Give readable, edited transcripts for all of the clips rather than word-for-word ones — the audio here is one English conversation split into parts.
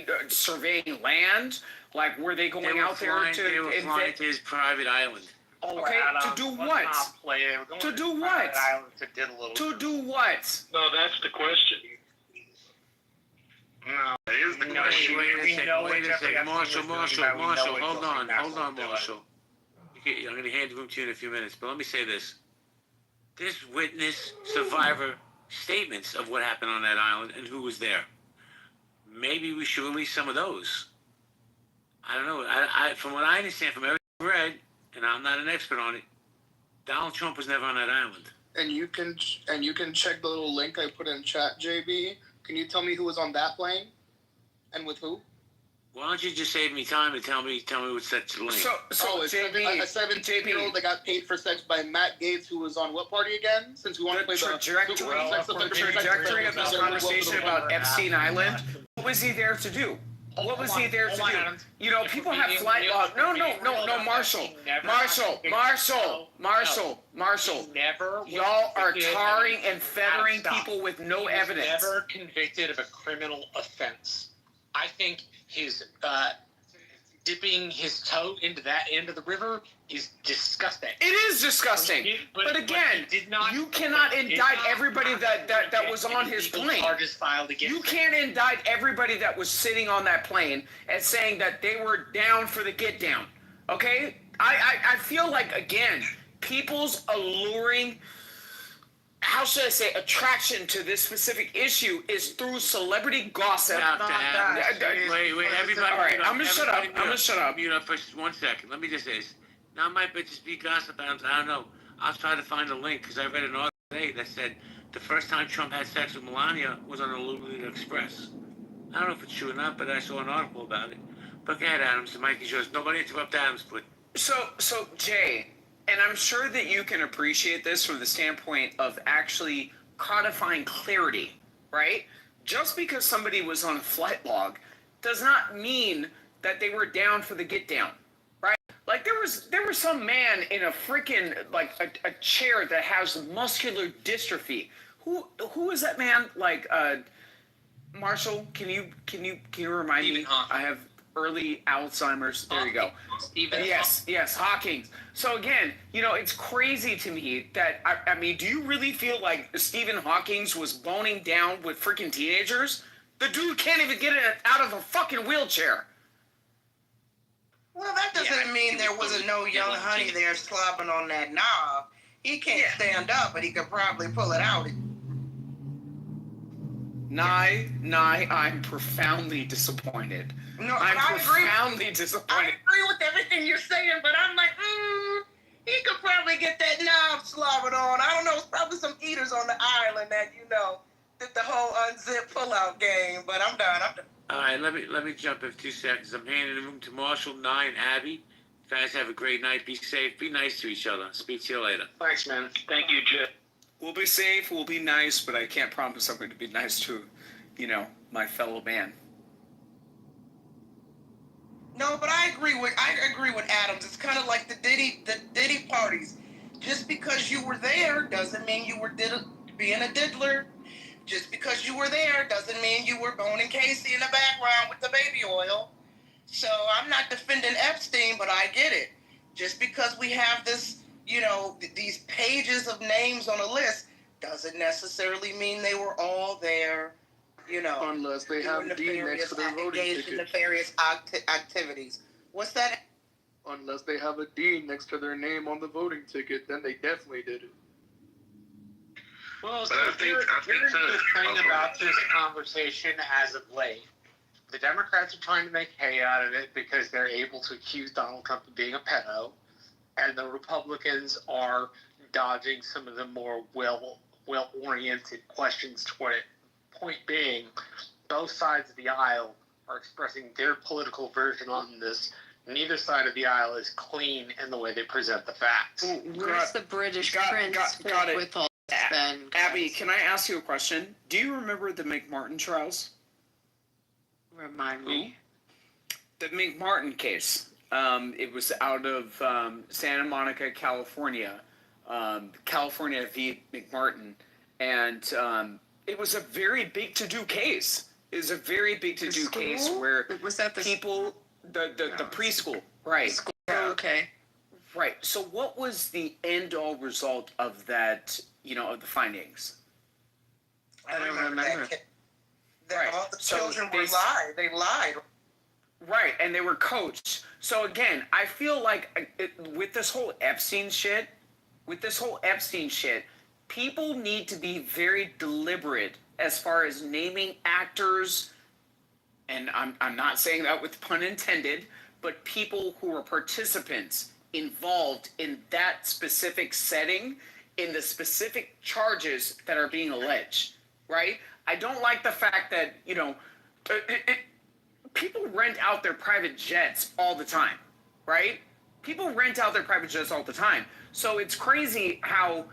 they surveying land? Like, were they going out there to? They were flying to his private island. Okay, to do what? To do what? To do what? No, that's the question. No, it is the question. Wait a second. Marshall, hold on, Marshall. I'm going to hand the room to you in a few minutes, but let me say this. There's witness, survivor statements of what happened on that island and who was there. Maybe we should release some of those. I don't know. From what I understand from everything I've read, and I'm not an expert on it, Donald Trump was never on that island. And you can check the little link I put in chat, JB. Can you tell me who was on that plane and with who? Why don't you just save me time and tell me what's that link? So it's JB, a 17-year-old that got paid for sex by Matt Gaetz, who was on what party again? Since we want to play the trajectory of this conversation about Epstein Island. What was he there to do? What was he there to do? You know, people have flight log. No, Marshall. Y'all are tarring and feathering people with no evidence. Never convicted of a criminal offense. I think his dipping his toe into that end of the river is disgusting. It is disgusting. But again, you cannot indict everybody that was on his plane. You can't indict everybody that was sitting on that plane and saying that they were down for the get down. Okay? I feel like, again, people's alluring, how should I say, attraction to this specific issue is through celebrity gossip. Wait, everybody. All right, I'm gonna shut up. Mute up for 1 second. Let me just say this. Now, it might just be gossip. I don't know. I'll try to find a link because I read an article today that said the first time Trump had sex with Melania was on the Lunar Express. I don't know if it's true or not, but I saw an article about it. But go ahead, Adams. The mic is yours. Nobody interrupt Adams, but. So Jay, and I'm sure that you can appreciate this from the standpoint of actually codifying clarity, right? Just because somebody was on a flight log does not mean that they were down for the get down, right? Like there was some man in a freaking a chair that has muscular dystrophy. Who is that man? Like Marshall, can you remind me? I have early Alzheimer's. There you go. Yes, Hawkins. So again, you know, it's crazy to me that, I mean, do you really feel like Stephen Hawking was boning down with freaking teenagers? The dude can't even get it out of a fucking wheelchair. Well, that doesn't mean there wasn't no young honey there slobbing on that knob. He can't stand up, but he could probably pull it out. Nye, I'm profoundly disappointed. No, I'm profoundly disappointed. I agree with everything you're saying, but I'm like, he could probably get that knob slobbered on. I don't know, it's probably some eaters on the island that, you know, did the whole unzip pull-out game, but I'm done. All right, let me jump in 2 seconds. I'm handing the room to Marshall, Nye, and Abby. You guys have a great night. Be safe. Be nice to each other. Speak to you later. Thanks, man. Thank you, Jay. We'll be safe, we'll be nice, but I can't promise I'm going to be nice to, you know, my fellow man. No, but I agree with Adams. It's kind of like the Diddy parties. Just because you were there doesn't mean you were being a diddler. Just because you were there doesn't mean you were boning Casey in the background with the baby oil. So I'm not defending Epstein, but I get it. Just because we have this, you know, these pages of names on a list doesn't necessarily mean they were all there, you know. Unless they have D next to their voting ticket. In nefarious activities. What's that? Unless they have a D next to their name on the voting ticket, then they definitely did it. Well, so here's the thing about this conversation as of late. The Democrats are trying to make hay out of it because they're able to accuse Donald Trump of being a pedo, and the Republicans are dodging some of the more well-oriented questions toward it. Point being, both sides of the aisle are expressing their political version on this. Neither side of the aisle is clean in the way they present the facts. Where's the British prince got it. with all this then? Abby, can I ask you a question? Do you remember the McMartin trials? Remind me. The McMartin case. It was out of Santa Monica, California. California v. McMartin. And it was a very big to-do case. is a very big to do The case school? where Was that the people the preschool, right? school? Okay. Right. So what was the end all result of that, of the findings? I don't remember. Right. All the So children they were lied. They lied. Right, and they were coached. So again, I feel like with this whole Epstein shit, people need to be very deliberate as far as naming actors, and I'm not saying that with pun intended, but people who are participants involved in that specific setting, in the specific charges that are being alleged, right? I don't like the fact that, people rent out their private jets all the time, right? People rent out their private jets all the time. So it's crazy how,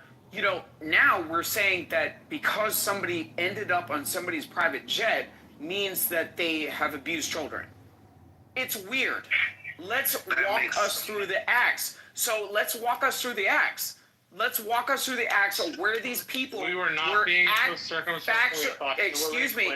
now we're saying that because somebody ended up on somebody's private jet means that they have abused children. It's weird. Let's walk us through the acts. So let's walk us through the acts. Let's walk us through the acts of where these people We were not being so circumstantially thought excuse me,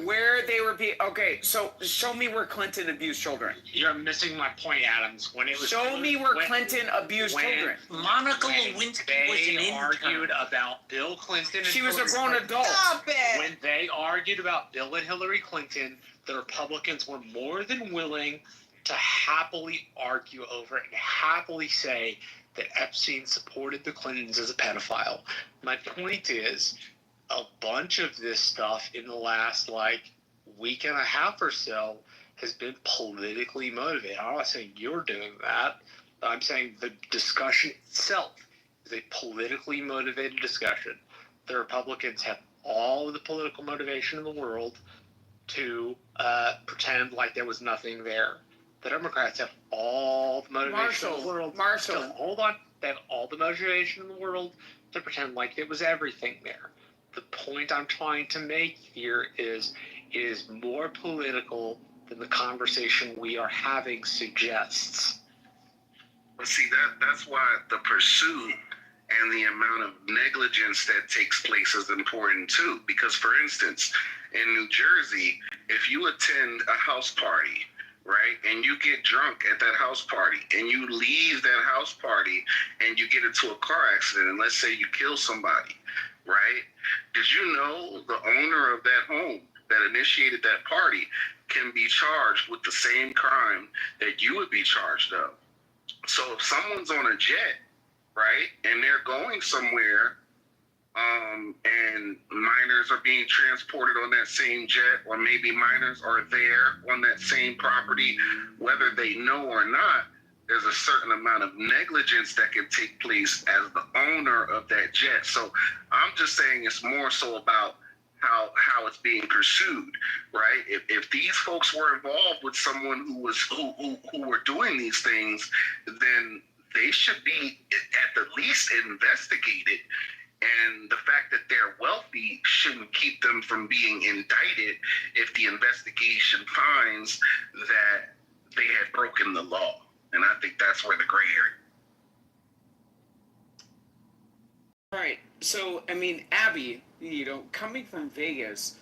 where they were being. Okay, so show me where Clinton abused children. You're missing my point, Adams. When it was Show me where Clinton abused children. Monica Lewinsky was an intern. Argued about Bill Clinton. And She was a Hillary grown Clinton. adult. Stop it. When they argued about Bill and Hillary Clinton, the Republicans were more than willing to happily argue over it and happily say that Epstein supported the Clintons as a pedophile. My point is, a bunch of this stuff in the last, week and a half or so has been politically motivated. I'm not saying you're doing that. I'm saying the discussion itself is a politically motivated discussion. The Republicans have all of the political motivation in the world to pretend like there was nothing there. The Democrats have all the motivation in the world. Hold on. They have all the motivation in the world to pretend like it was everything there. The point I'm trying to make here is it is more political than the conversation we are having suggests. But see, that's why the pursuit and the amount of negligence that takes place is important too. Because, for instance, in New Jersey, if you attend a house party, right, and you get drunk at that house party, and you leave that house party, and you get into a car accident, and let's say you kill somebody, right? Did you know the owner of that home that initiated that party can be charged with the same crime that you would be charged of? So if someone's on a jet, right, and they're going somewhere, and minors are being transported on that same jet, or maybe minors are there on that same property, whether they know or not, there's a certain amount of negligence that can take place as the owner of that jet. So I'm just saying it's more so about how it's being pursued, right? If these folks were involved with someone who were doing these things, then they should be at the least investigated. And the fact that they're wealthy shouldn't keep them from being indicted if the investigation finds that they had broken the law. And I think that's where the gray area. All right. So, Abby, coming from Vegas,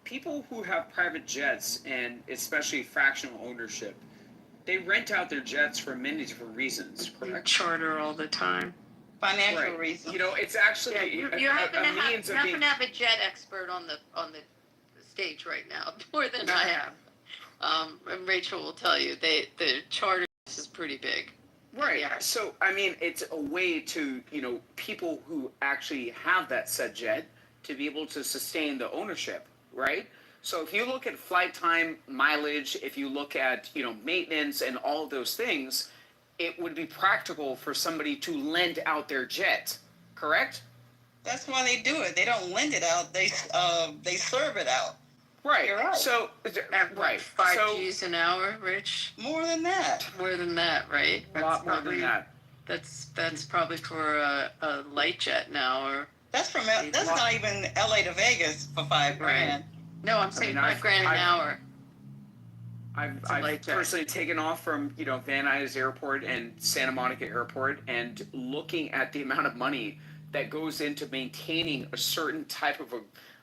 people who have private jets and especially fractional ownership, they rent out their jets for many different reasons, correct? Charter all the time. Financial reasons. It's actually You a happen to means of being... have a jet expert on the stage right now, more than I have. And Rachel will tell you, the charter is pretty big. Right. Yeah. So, it's a way to, people who actually have that said jet to be able to sustain the ownership, right? So if you look at flight time, mileage, if you look at, maintenance and all of those things, it would be practical for somebody to lend out their jet, correct? That's why they do it. They don't lend it out. They serve it out. Right. You're right. So, At right. 5 G's an hour, Rich? More than that. More than that, right? A lot more than that. That's probably for a light jet now, or That's not even LA to Vegas for $5,000. Right. No, I'm saying $5,000 an hour. I've personally taken off from Van Nuys Airport and Santa Monica Airport, and looking at the amount of money that goes into maintaining a certain type of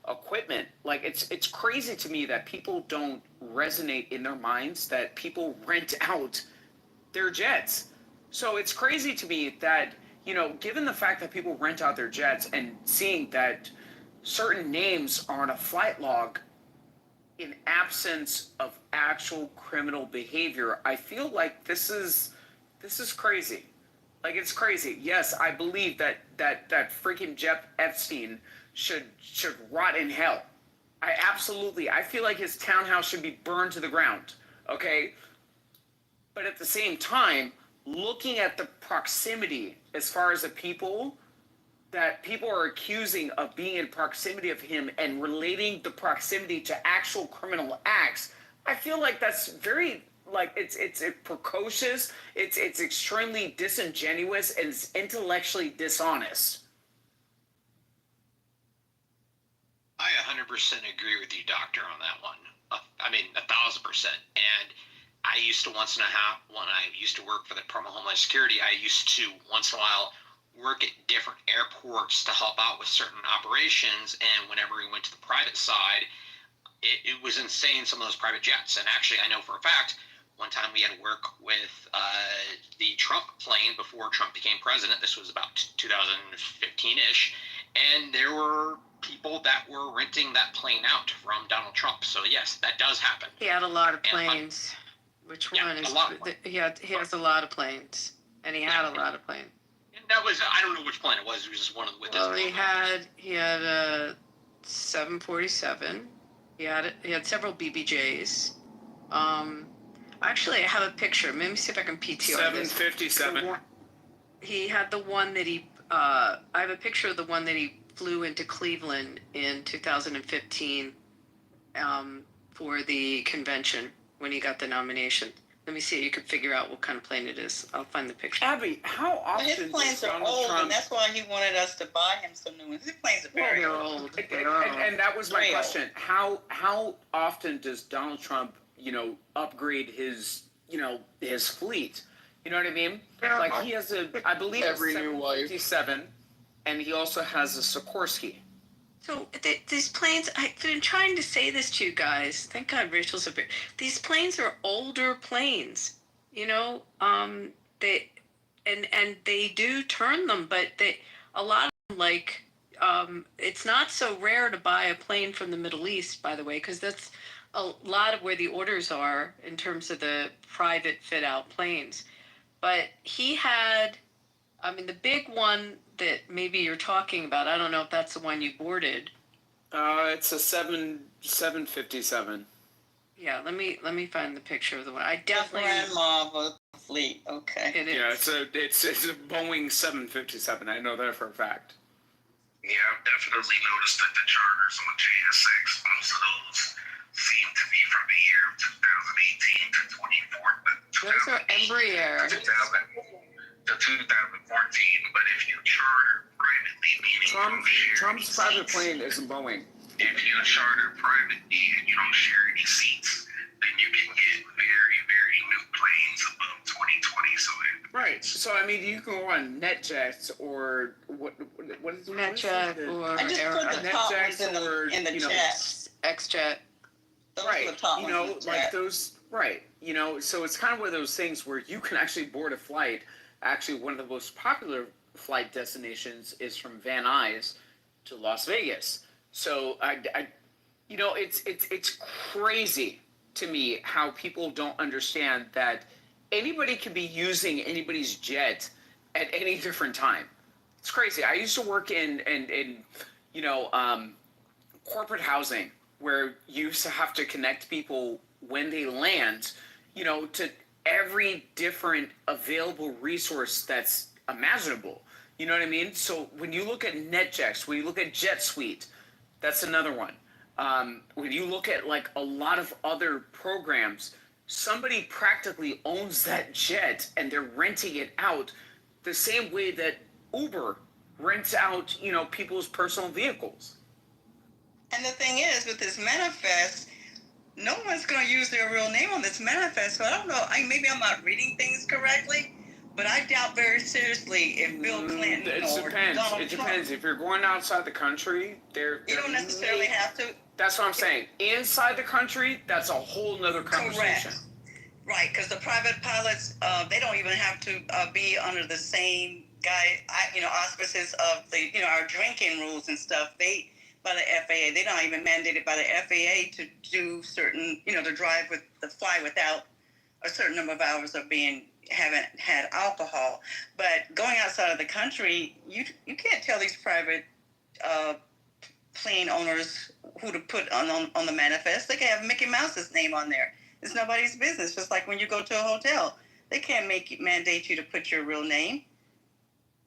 equipment. Like it's crazy to me that people don't resonate in their minds that people rent out their jets. So it's crazy to me that, given the fact that people rent out their jets and seeing that certain names are on a flight log in absence of actual criminal behavior, I feel like this is crazy. Like, it's crazy. Yes, I believe that freaking Jeff Epstein should rot in hell. I feel like his townhouse should be burned to the ground. Okay? But at the same time, looking at the proximity as far as the people that people are accusing of being in proximity of him and relating the proximity to actual criminal acts, I feel like that's very, like, it's precocious, it's extremely disingenuous, and it's intellectually dishonest. I 100% agree with you, Doctor, on that one. I mean, 1,000%. And I used to when I used to work for the Department of Homeland Security, I used to once in a while work at different airports to help out with certain operations. And whenever we went to the private side, it was insane, some of those private jets. And actually, I know for a fact, one time we had to work with the Trump plane before Trump became president. This was about 2015-ish. And there were people that were renting that plane out from Donald Trump. So, yes, that does happen. He had a lot of planes. Which one is? He has a lot of planes. And he had a lot of planes. And that was, I don't know which plane it was. It was just one of the with Well, he had a 747. He had several BBJs. Actually, I have a picture. Let me see if I can PTR 757. He had the one that I have a picture of the one that he flew into Cleveland in 2015 for the convention when he got the nomination. Let me see if you can figure out what kind of plane it is. I'll find the picture. Abby, how often his planes are old, and that's why he wanted us to buy him some new ones. His planes are very old. And that was my question. How often does Donald Trump, upgrade his fleet? You know what I mean? Like, he has I believe every new wife. 757, and he also has a Sikorsky. So these planes, I've been trying to say this to you guys. Thank God Rachel's up here. These planes are older planes, they do turn them, but a lot of them, like, it's not so rare to buy a plane from the Middle East, by the way, because that's a lot of where the orders are in terms of the private fit out planes. But he had, the big one that maybe you're talking about, I don't know if that's the one you boarded. It's a 757. Yeah, let me find the picture of the one. I definitely. Grandma of a fleet. Okay. It is. Yeah, it's a Boeing 757. I know that for a fact. Yeah, I've definitely noticed that the charters on JSX, most of those seem to be from the year of 2018 to 2014. Those are Embraer. To 2014, but if you charter privately, meaning Trump's private plane isn't Boeing. If you charter privately and you don't share any seats, then you can get very, very new planes above 2020. Right. So you can go on NetJets or what is NetJet I just put the top ones in the chat. XJet. Those right. are the top ones in the like chat. those. Right. So it's kind of one of those things where you can actually board a flight. Actually, one of the most popular flight destinations is from Van Nuys to Las Vegas. So it's crazy to me how people don't understand that anybody can be using anybody's jet at any different time. It's crazy. I used to work in corporate housing where you used to have to connect people when they land, to every different available resource that's imaginable. You know what I mean? So when you look at NetJets, when you look at Jet Suite, that's another one. When you look at like a lot of other programs, somebody practically owns that jet and they're renting it out the same way that Uber rents out, people's personal vehicles. And the thing is, with this manifest, no one's going to use their real name on this manifest. So I don't know. Maybe I'm not reading things correctly, But I doubt very seriously if Bill Clinton It or depends. Donald It Trump. depends. If you're going outside the country, You don't necessarily have to. That's what I'm saying. Inside the country, that's a whole nother conversation. Correct. Right, because the private pilots, they don't even have to be under the same auspices of the, our drinking rules and stuff. By the FAA, they're not even mandated by the FAA to do certain, to fly without a certain number of hours of haven't had alcohol. But going outside of the country, you can't tell these private plane owners who to put on the manifest. They can have Mickey Mouse's name on there. It's nobody's business. Just like when you go to a hotel, they can't mandate you to put your real name.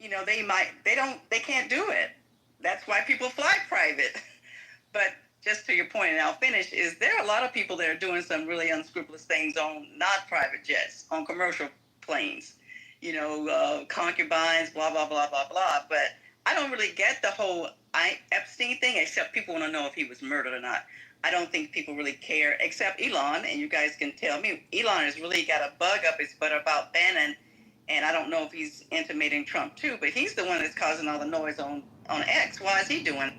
They can't do it. That's why people fly private. But just to your point, and I'll finish, is there are a lot of people that are doing some really unscrupulous things on not private jets, on commercial planes. Concubines, blah, blah, blah, blah, blah. But I don't really get the whole Epstein thing, except people want to know if he was murdered or not. I don't think people really care, except Elon, and you guys can tell me. Elon has really got a bug up his butt about Bannon, and I don't know if he's intimating Trump too, but he's the one that's causing all the noise on X. Why is he doing?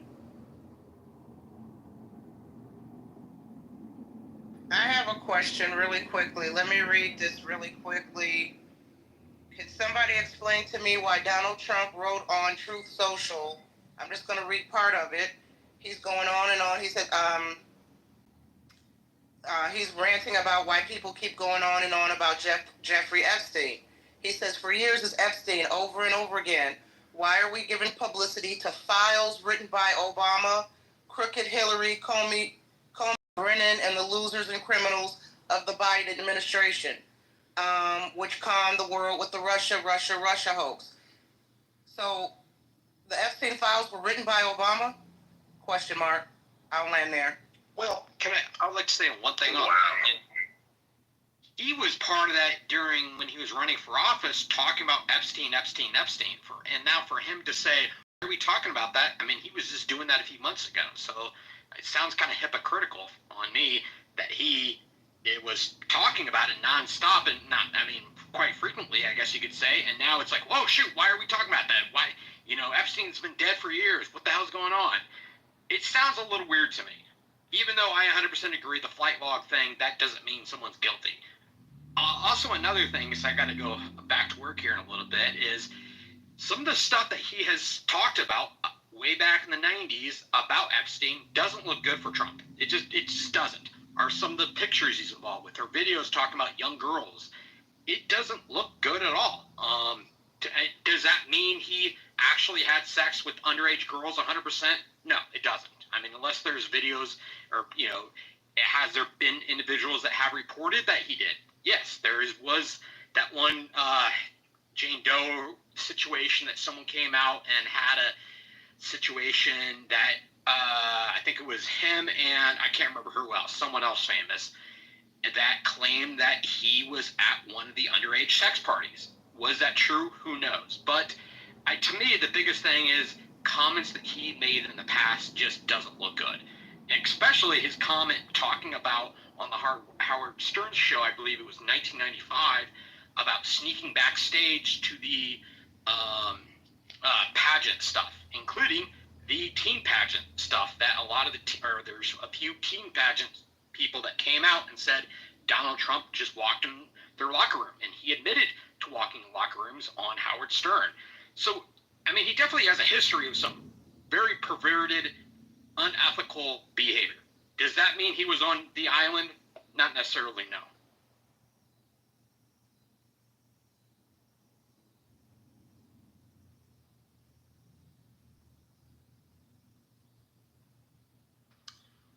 I have a question really quickly. Let me read this really quickly. Can somebody explain to me why Donald Trump wrote on Truth Social? I'm just going to read part of it. He's going on and on. He said, he's ranting about why people keep going on and on about Jeffrey Epstein. He says, for years it's Epstein over and over again. Why are we giving publicity to files written by Obama, crooked Hillary, Comey, Brennan, and the losers and criminals of the Biden administration, which calmed the world with the Russia hoax? So the Epstein files were written by Obama? Question mark. I'll land there. Well, I would like to say one thing on he was part of that during when he was running for office, talking about Epstein. And now for him to say, why are we talking about that? I mean, he was just doing that a few months ago. So it sounds kind of hypocritical on me that he was talking about it nonstop and quite frequently, I guess you could say. And now it's like, whoa, shoot, why are we talking about that? Why, Epstein's been dead for years. What the hell's going on? It sounds a little weird to me. Even though I 100% agree the flight log thing, that doesn't mean someone's guilty. Also, another thing is I got to go back to work here in a little bit is some of the stuff that he has talked about way back in the 90s about Epstein doesn't look good for Trump. It just doesn't. Or some of the pictures he's involved with, or videos talking about young girls. It doesn't look good at all. Does that mean he actually had sex with underage girls 100%? No, it doesn't. I mean, unless there's videos or, has there been individuals that have reported that he did? Yes, was that one Jane Doe situation that someone came out and had a situation that I think it was him and I can't remember who else, someone else famous, that claimed that he was at one of the underage sex parties. Was that true? Who knows? But to me, the biggest thing is comments that he made in the past just doesn't look good. Especially his comment talking about on the Howard Stern show, I believe it was 1995, about sneaking backstage to the pageant stuff, including the teen pageant stuff that a lot of there's a few teen pageant people that came out and said Donald Trump just walked in their locker room, and he admitted to walking in locker rooms on Howard Stern. So, I mean, he definitely has a history of some very perverted, unethical behavior. Does that mean he was on the island? Not necessarily, no.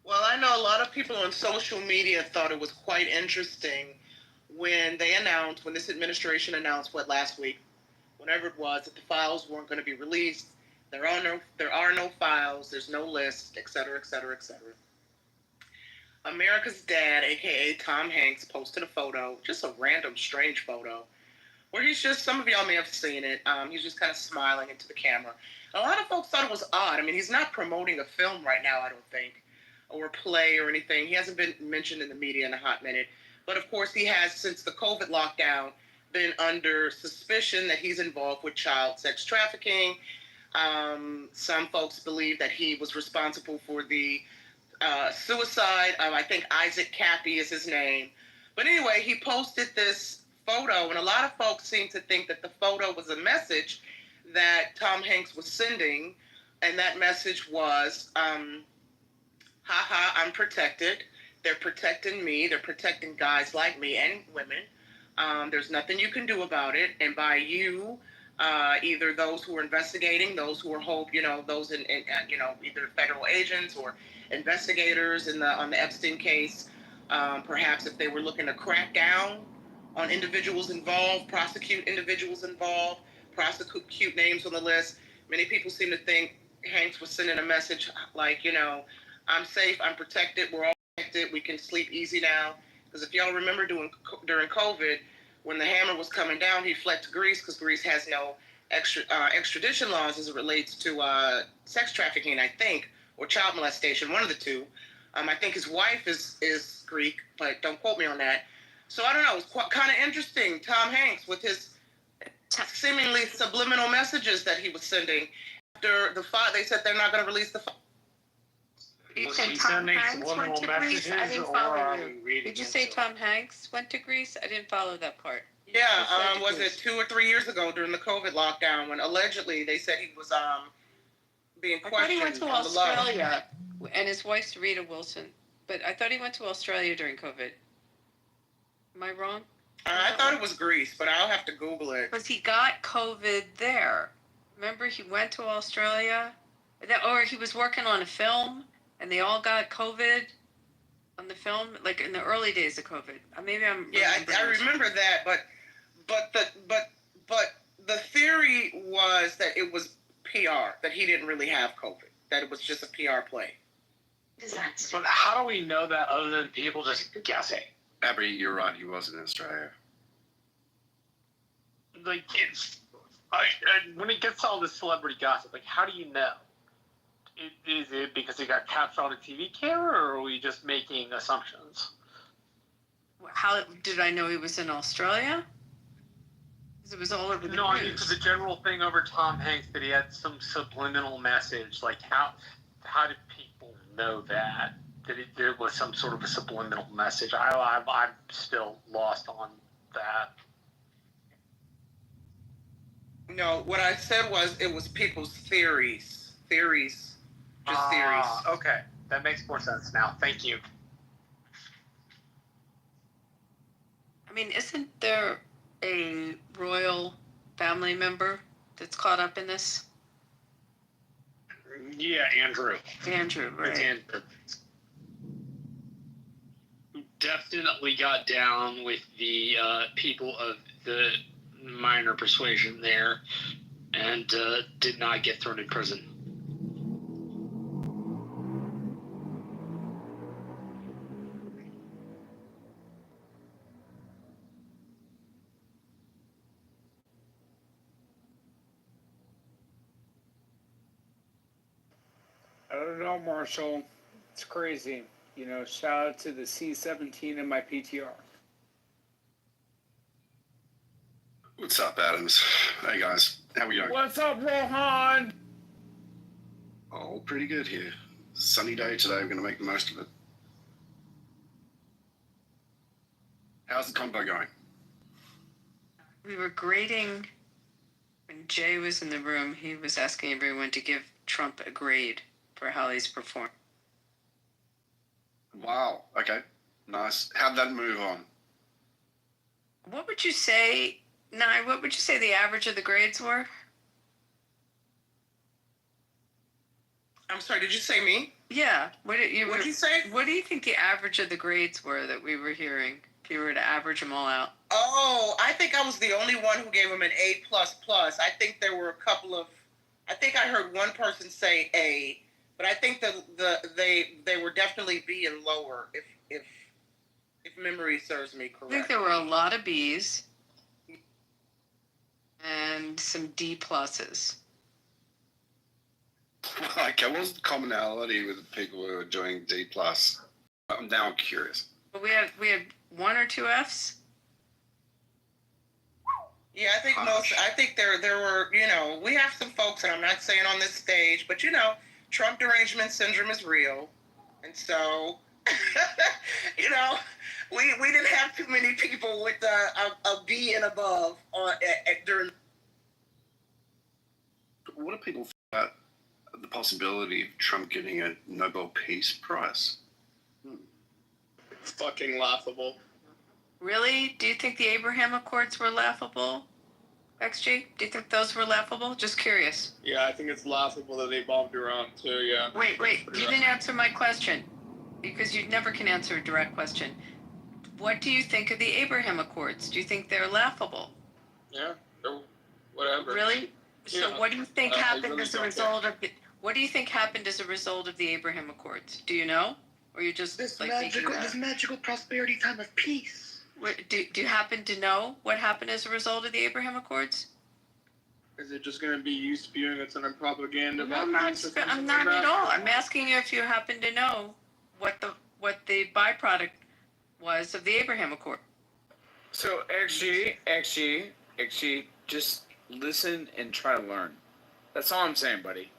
Well, I know a lot of people on social media thought it was quite interesting when this administration announced last week, whenever it was, that the files weren't going to be released. There are no files, there's no list, et cetera, et cetera, et cetera. America's Dad, a.k.a. Tom Hanks, posted a photo, just a random, strange photo, where he's just, some of y'all may have seen it, he's just kind of smiling into the camera. A lot of folks thought it was odd. I mean, he's not promoting a film right now, I don't think, or a play or anything. He hasn't been mentioned in the media in a hot minute. But, of course, he has, since the COVID lockdown, been under suspicion that he's involved with child sex trafficking. Some folks believe that he was responsible for the suicide of, I think, Isaac Cappy is his name. But anyway, he posted this photo, and a lot of folks seem to think that the photo was a message that Tom Hanks was sending, and that message was, haha, I'm protected. They're protecting me. They're protecting guys like me and women. There's nothing you can do about it. And by you, either those who are investigating, those who are those in either federal agents or investigators on the Epstein case, perhaps if they were looking to crack down on individuals involved, prosecute individuals involved, prosecute names on the list. Many people seem to think Hanks was sending a message like, I'm safe, I'm protected, we're all protected, we can sleep easy now. Because if y'all remember during COVID, when the hammer was coming down, he fled to Greece because Greece has no extradition laws as it relates to sex trafficking, I think, or child molestation, one of the two. I think his wife is Greek, but don't quote me on that. So I don't know. It's kind of interesting, Tom Hanks, with his seemingly subliminal messages that he was sending. After the file, they said they're not going to release the file. Was he sending subliminal messages, or Did you say Tom Hanks went to Greece? I didn't follow that part. Yeah, was it 2 or 3 years ago during the COVID lockdown when allegedly they said he was being questioned? I thought he went to Australia, and his wife's Rita Wilson. But I thought he went to Australia during COVID. Am I wrong? I thought it was Greece, but I'll have to Google it. Because he got COVID there. Remember, he went to Australia? Or he was working on a film, and they all got COVID on the film, like in the early days of COVID. Maybe I'm... Yeah, I remember that, but the theory was that it was PR, that he didn't really have COVID, that it was just a PR play. But how do we know that other than people just guessing? Abby, you're right. He was in Australia. Like, when it gets to all this celebrity gossip, like, how do you know? Is it because he got captured on a TV camera, or are we just making assumptions? How did I know he was in Australia? Because it was all over the news. No, I mean, because the general thing over Tom Hanks that he had some subliminal message. Like, how did people know that there was some sort of a subliminal message? I'm still lost on that. No, what I said was it was people's theories. Just theories. Okay. That makes more sense now. Thank you. I mean, isn't there a royal family member that's caught up in this? Yeah, Andrew. Andrew, right. It's Andrew. Definitely got down with the people of the minor persuasion there and did not get thrown in prison. I don't know, Marshall. It's crazy. Shout out to the C-17 in my PTR. What's up, Adams? Hey, guys. How we going? What's up, Rohan? Oh, pretty good here. Sunny day today. We're going to make the most of it. How's the combo going? We were grading, when Jay was in the room, he was asking everyone to give Trump a grade for how he's performed. Wow. Okay. Nice. How'd that move on? What would you say, Nye, what would you say the average of the grades were? I'm sorry, did you say me? Yeah. What did you say? What do you think the average of the grades were that we were hearing, if you were to average them all out? Oh, I think I was the only one who gave him an A++. I think there were a couple of, I think I heard one person say A, but I think they were definitely B and lower, if memory serves me correct. I think there were a lot of B's and some D pluses. Okay, what's the commonality with the people who are doing D+? I'm now curious. But we had 1 or 2 F's. Yeah, I think there were, we have some folks, and I'm not saying on this stage, but Trump derangement syndrome is real. And so, we didn't have too many people with a B and above during. What do people think about the possibility of Trump getting a Nobel Peace Prize? It's fucking laughable. Really? Do you think the Abraham Accords were laughable? XG? Do you think those were laughable? Just curious. Yeah, I think it's laughable that they bombed Iran too, yeah. Wait, you didn't answer my question. Because you never can answer a direct question. What do you think of the Abraham Accords? Do you think they're laughable? Yeah, whatever. Really? So Yeah. what do you think happened really as a don't result of what do you think happened as a result of the Abraham Accords? Do you know? Or you just This making that up? magical prosperity time of peace. Do you happen to know what happened as a result of the Abraham Accords? Is it just going to be you spewing it on propaganda? No, I'm not at all. I'm asking you if you happen to know what the byproduct was of the Abraham Accord. So XG, just listen and try to learn. That's all I'm saying, buddy.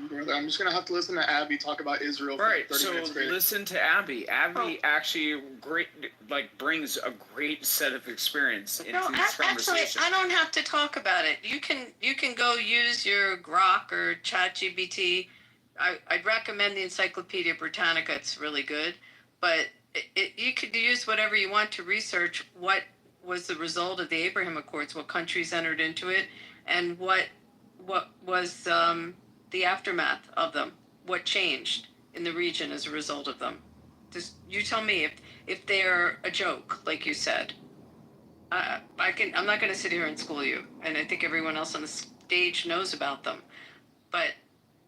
Brother, I'm just going to have to listen to Abby talk about Israel for 30 minutes straight. Listen to Abby. Abby actually brings a great set of experience into this conversation. Actually, I don't have to talk about it. You can go use your Grok or ChatGPT. I'd recommend the Encyclopedia Britannica. It's really good. But you could use whatever you want to research what was the result of the Abraham Accords, what countries entered into it, and what was the aftermath of them, what changed in the region as a result of them. Just you tell me if they're a joke, like you said. I'm not going to sit here and school you, and I think everyone else on the stage knows about them, but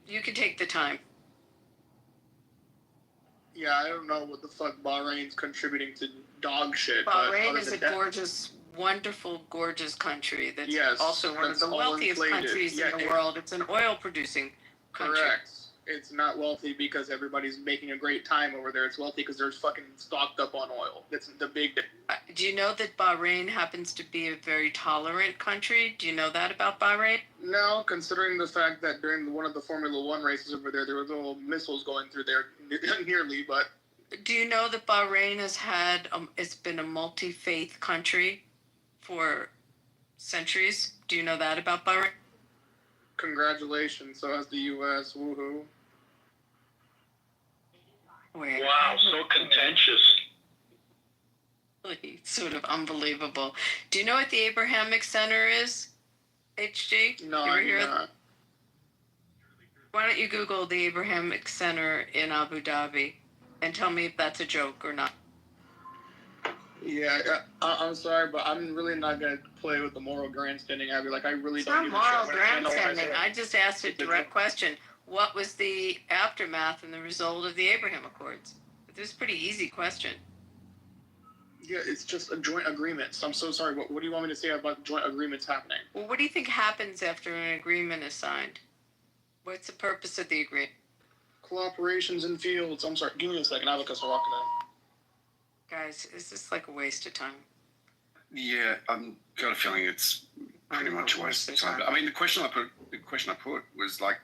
you can take the time. Yeah, I don't know what the fuck Bahrain's contributing to dog shit. Bahrain is a gorgeous, wonderful, gorgeous country that's also one of the wealthiest countries in the world. It's an oil-producing country. Correct. It's not wealthy because everybody's making a great time over there. It's wealthy because they're fucking stocked up on oil. That's the big... Do you know that Bahrain happens to be a very tolerant country? Do you know that about Bahrain? No, considering the fact that during one of the Formula One races over there, there were little missiles going through there nearly, but... Do you know that Bahrain has had, it's been a multi-faith country for centuries? Do you know that about Bahrain? Congratulations, so has the U.S. Woohoo. Wow, so contentious. Really sort of unbelievable. Do you know what the Abrahamic Center is, HG? No, I do not. Why don't you Google the Abrahamic Center in Abu Dhabi and tell me if that's a joke or not. Yeah, I'm sorry, but I'm really not going to play with the moral grandstanding, Abby. Like, I really It's don't not give a shit. moral grandstanding. I just asked a direct question. What was the aftermath and the result of the Abraham Accords? This is a pretty easy question. Yeah, it's just a joint agreement. So I'm so sorry. What do you want me to say about joint agreements happening? Well, what do you think happens after an agreement is signed? What's the purpose of the agreement? Cooperations in fields. I'm sorry. Give me a second. I have a customer walking in. Guys, is this like a waste of time? Yeah, I've got a feeling it's pretty much a waste of time. I mean, the question I put was like,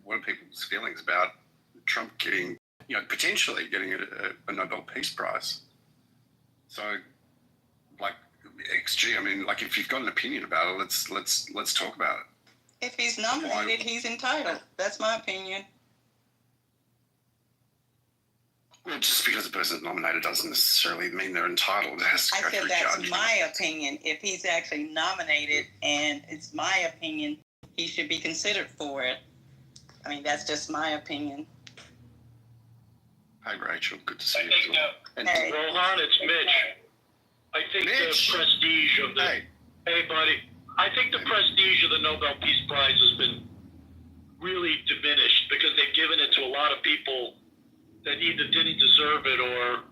what are people's feelings about Trump getting, potentially getting a Nobel Peace Prize? So, like, XG, I mean, like, if you've got an opinion about it, let's talk about it. If he's nominated, he's entitled. That's my opinion. Well, just because the person's nominated doesn't necessarily mean they're entitled. It has to go I said through that's judgment. my opinion. If he's actually nominated and it's my opinion, he should be considered for it. I mean, that's just my opinion. Hey, Rachel, good to see you. Hey. Rohan, it's Mitch. I think the prestige of the... Hey, buddy. I think the prestige of the Nobel Peace Prize has been really diminished because they've given it to a lot of people that either didn't deserve it or,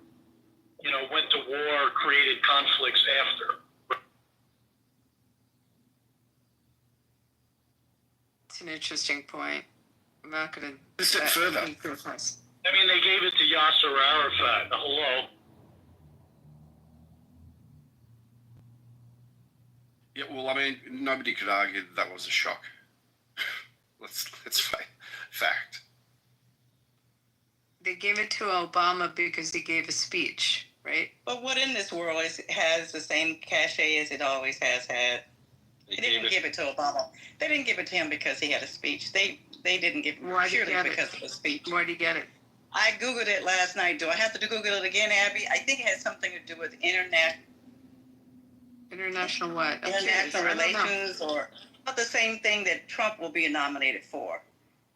went to war, created conflicts after. It's an interesting point. I'm not going to... Just it further. I mean, they gave it to Yasser Arafat. Hello. Yeah, well, I mean, nobody could argue that was a shock. Let's fact. They gave it to Obama because he gave a speech, right? But what in this world has the same cachet as it always has had? They didn't give it to Obama. They didn't give it to him because he had a speech. They didn't give it surely because of a speech. Why did he get it? I Googled it last night. Do I have to Google it again, Abby? I think it has something to do with International what? international relations, or about the same thing that Trump will be nominated for.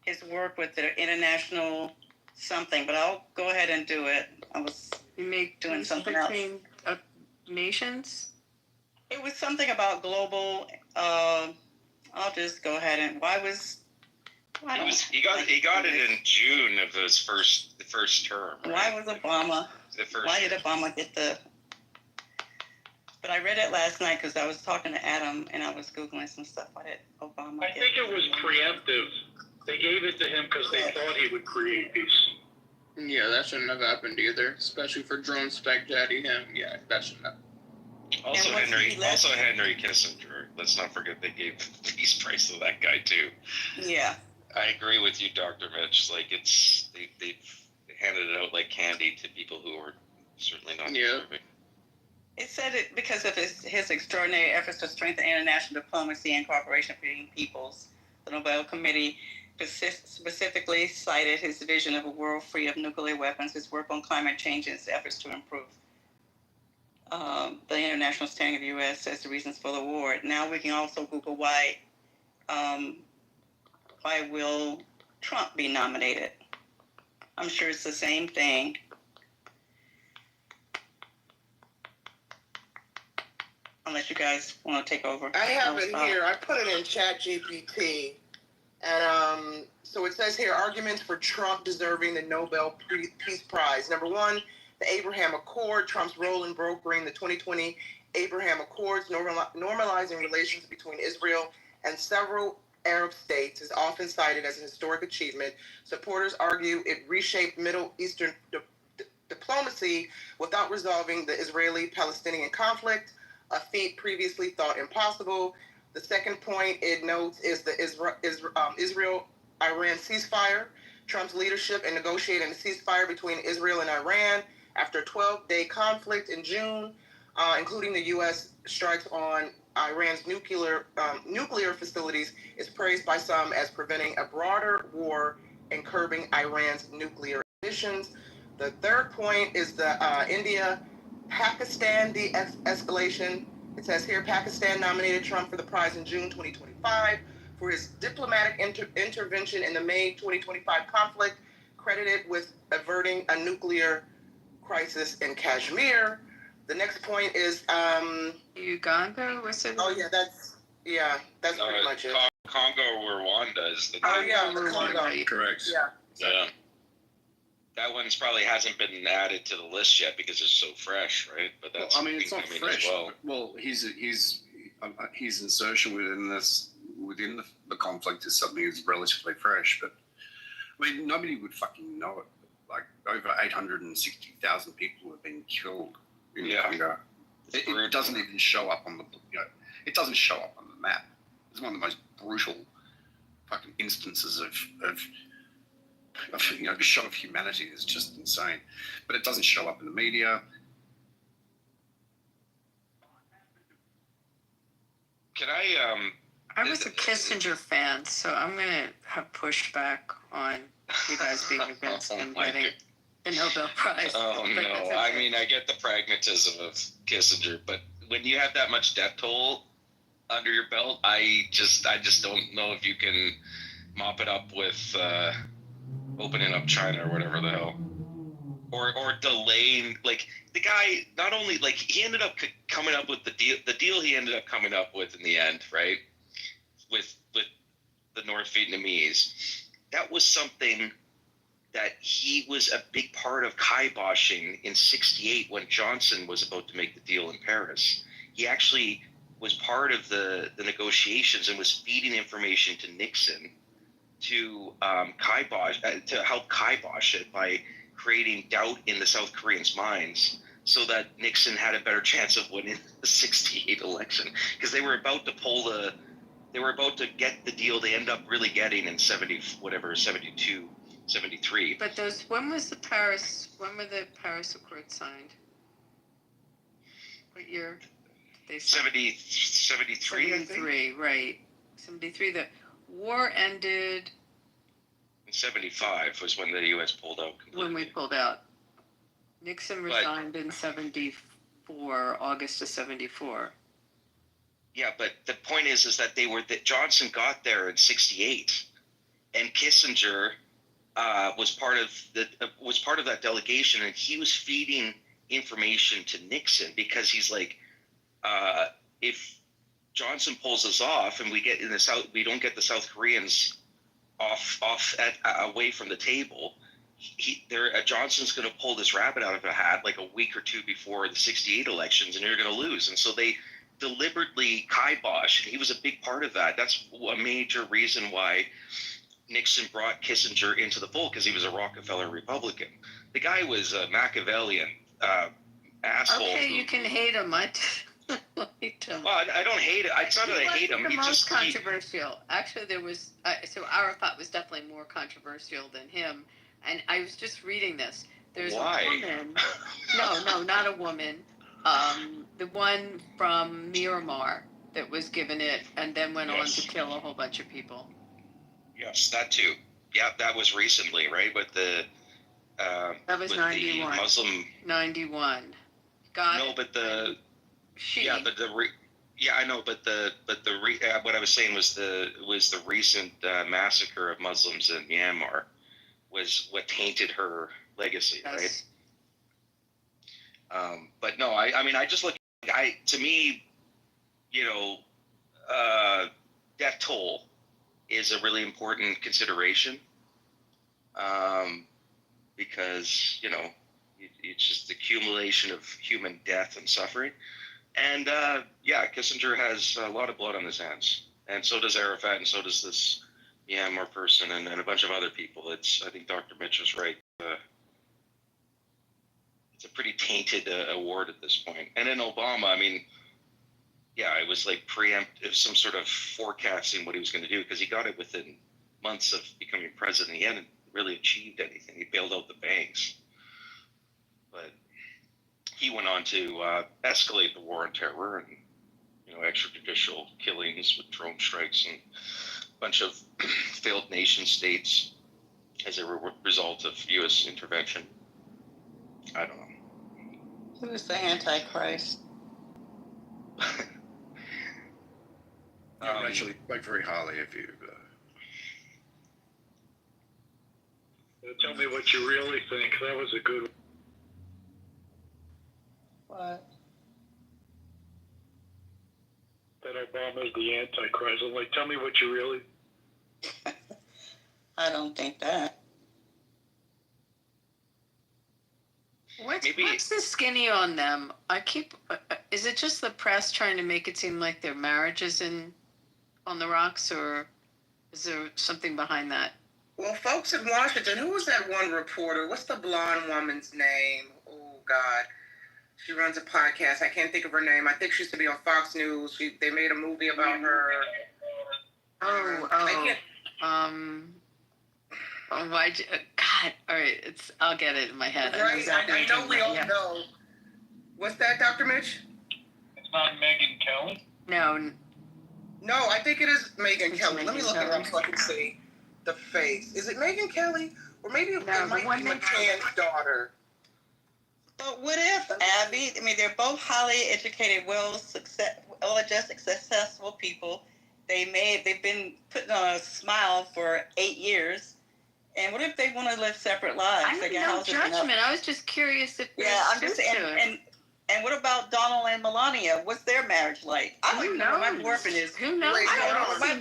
His work with the international something, but I'll go ahead and do it. I was doing something else. Nations? It was something about global. I'll just go ahead and He got it in June of the first term. Right? Why was Obama? Why did Obama get the? But I read it last night because I was talking to Adam and I was Googling some stuff. Why did Obama? I think it was preemptive. They gave it to him because they thought he would create peace. Yeah, that shouldn't have happened either, especially for drone spec daddy him. Yeah, that shouldn't have. Also Henry Kissinger. Let's not forget they gave the peace prize to that guy too. Yeah. I agree with you, Dr. Mitch. Like they handed it out like candy to people who were certainly not deserving. It said it because of his extraordinary efforts to strengthen international diplomacy and cooperation between peoples. The Nobel Committee specifically cited his vision of a world free of nuclear weapons, his work on climate change, and his efforts to improve the international standing of the U.S. as the reasons for the award. Now we can also Google why will Trump be nominated? I'm sure it's the same thing. Unless you guys want to take over. I have it here. I put it in ChatGPT. And so it says here, arguments for Trump deserving the Nobel Peace Prize. Number one, the Abraham Accord, Trump's role in brokering the 2020 Abraham Accords, normalizing relations between Israel and several Arab states, is often cited as a historic achievement. Supporters argue it reshaped Middle Eastern diplomacy without resolving the Israeli-Palestinian conflict, a feat previously thought impossible. The second point it notes is the Israel-Iran ceasefire. Trump's leadership in negotiating a ceasefire between Israel and Iran after a 12-day conflict in June, including the U.S. strikes on Iran's nuclear facilities, is praised by some as preventing a broader war and curbing Iran's nuclear ambitions. The third point is the India-Pakistan de-escalation. It says here, Pakistan nominated Trump for the prize in June 2025 for his diplomatic intervention in the May 2025 conflict, credited with averting a nuclear crisis in Kashmir. The next point is Uganda. What's it? Oh yeah, that's pretty much it. Congo or Rwanda is the. Congo. Correct. Yeah. That one's probably hasn't been added to the list yet because it's so fresh, right? But that's it's not fresh. Well, his insertion within the conflict is something that's relatively fresh. But I mean, nobody would fucking know it. Like over 860,000 people have been killed in Congo. It doesn't even show up on it doesn't show up on the map. It's one of the most brutal fucking instances of a shot of humanity. Is just insane, but it doesn't show up in the media. Can I was a Kissinger fan, so I'm gonna have pushback on you guys being against him getting the Nobel Prize. Oh no! I mean, I get the pragmatism of Kissinger, but when you have that much death toll under your belt, I just don't know if you can mop it up with opening up China or whatever the hell, or delaying. Like the guy, not only like he ended up coming up with the deal he ended up coming up with in the end, right? With the North Vietnamese, that was something that he was a big part of kiboshing in '68 when Johnson was about to make the deal in Paris. He actually was part of the negotiations and was feeding information to Nixon to to help kibosh it by creating doubt in the South Koreans' minds so that Nixon had a better chance of winning the 68 election, because they were about to get the deal they end up really getting in 72, 73. But when were the Paris Accords signed? What year did they sign? 73, I think. 73, right. 73. The war ended. 75 was when the U.S. pulled out completely. When we pulled out. Nixon resigned in 74, August of 74. Yeah, but the point is that Johnson got there in 68, and Kissinger was part of that delegation, and he was feeding information to Nixon, because he's like, if Johnson pulls us off and we don't get the South Koreans away from the table, Johnson's going to pull this rabbit out of a hat like a week or two before the 68 elections, and you're going to lose. And so they deliberately kiboshed, and he was a big part of that. That's a major reason why Nixon brought Kissinger into the fold, because he was a Rockefeller Republican. The guy was a Machiavellian asshole. Okay, you can hate him. Well, I don't hate it. It's not that I hate him. The most controversial. Actually, there was so Arafat was definitely more controversial than him. And I was just reading this. There's a woman. No, not a woman. The one from Miramar that was given it and then went on to kill a whole bunch of people. Yes, that too. Yeah, that was recently, right? With the that was 91. The Muslim 91. I know, but what I was saying was the recent massacre of Muslims in Myanmar was what tainted her legacy, right? But no, I mean, I just look. To me, death toll is a really important consideration, because it's just the accumulation of human death and suffering. And Kissinger has a lot of blood on his hands, and so does Arafat, and so does this Myanmar person, and a bunch of other people. I think Dr. Mitch is right. It's a pretty tainted award at this point. And in Obama, I mean, it was like preemptive, some sort of forecasting what he was going to do, because he got it within months of becoming president. He hadn't really achieved anything. He bailed out the banks, but he went on to escalate the war on terror and extrajudicial killings with drone strikes and a bunch of failed nation states as a result of U.S. intervention. I don't know. Who's the Antichrist? Actually, like very highly of you. Tell me what you really think. That was a good one. What? That Obama's the Antichrist. I'm like, tell me what you really. I don't think that. What's the skinny on them? Is it just the press trying to make it seem like their marriage is on the rocks, or is there something behind that? Well, folks in Washington, who was that one reporter? What's the blonde woman's name? Oh, God. She runs a podcast. I can't think of her name. I think she used to be on Fox News. They made a movie about her. Why'd you, God, all right, I'll get it in my head. Right, I know we all know. What's that, Dr. Mitch? It's not Megyn Kelly? No, I think it is Megyn Kelly. Let me look it up so I can see the face. Is it Megyn Kelly? Or maybe it might be McCann's daughter. But what if, Abby, I mean, they're both highly educated, well-adjusted, successful people. They've been putting on a smile for 8 years. And what if they want to live separate lives? I have no judgment. I was just curious if. I'm just saying. And what about Donald and Melania? What's their marriage like? I don't even know what my boyfriend is. Who knows? I don't know what my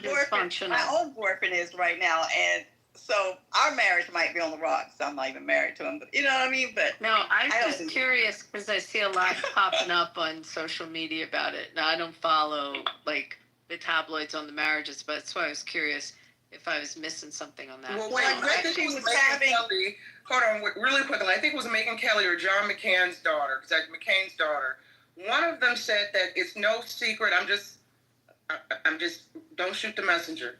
own boyfriend is right now, and so our marriage might be on the rocks. I'm not even married to him, but you know what I mean. But no, I was just curious because I see a lot popping up on social media about it. Now I don't follow like the tabloids on the marriages, but that's why I was curious. if I was missing something on that. Well, I read that she was having. Hold on, really quickly. I think it was Megyn Kelly or John McCain's daughter, McCain's daughter. One of them said that it's no secret. I'm just. Don't shoot the messenger.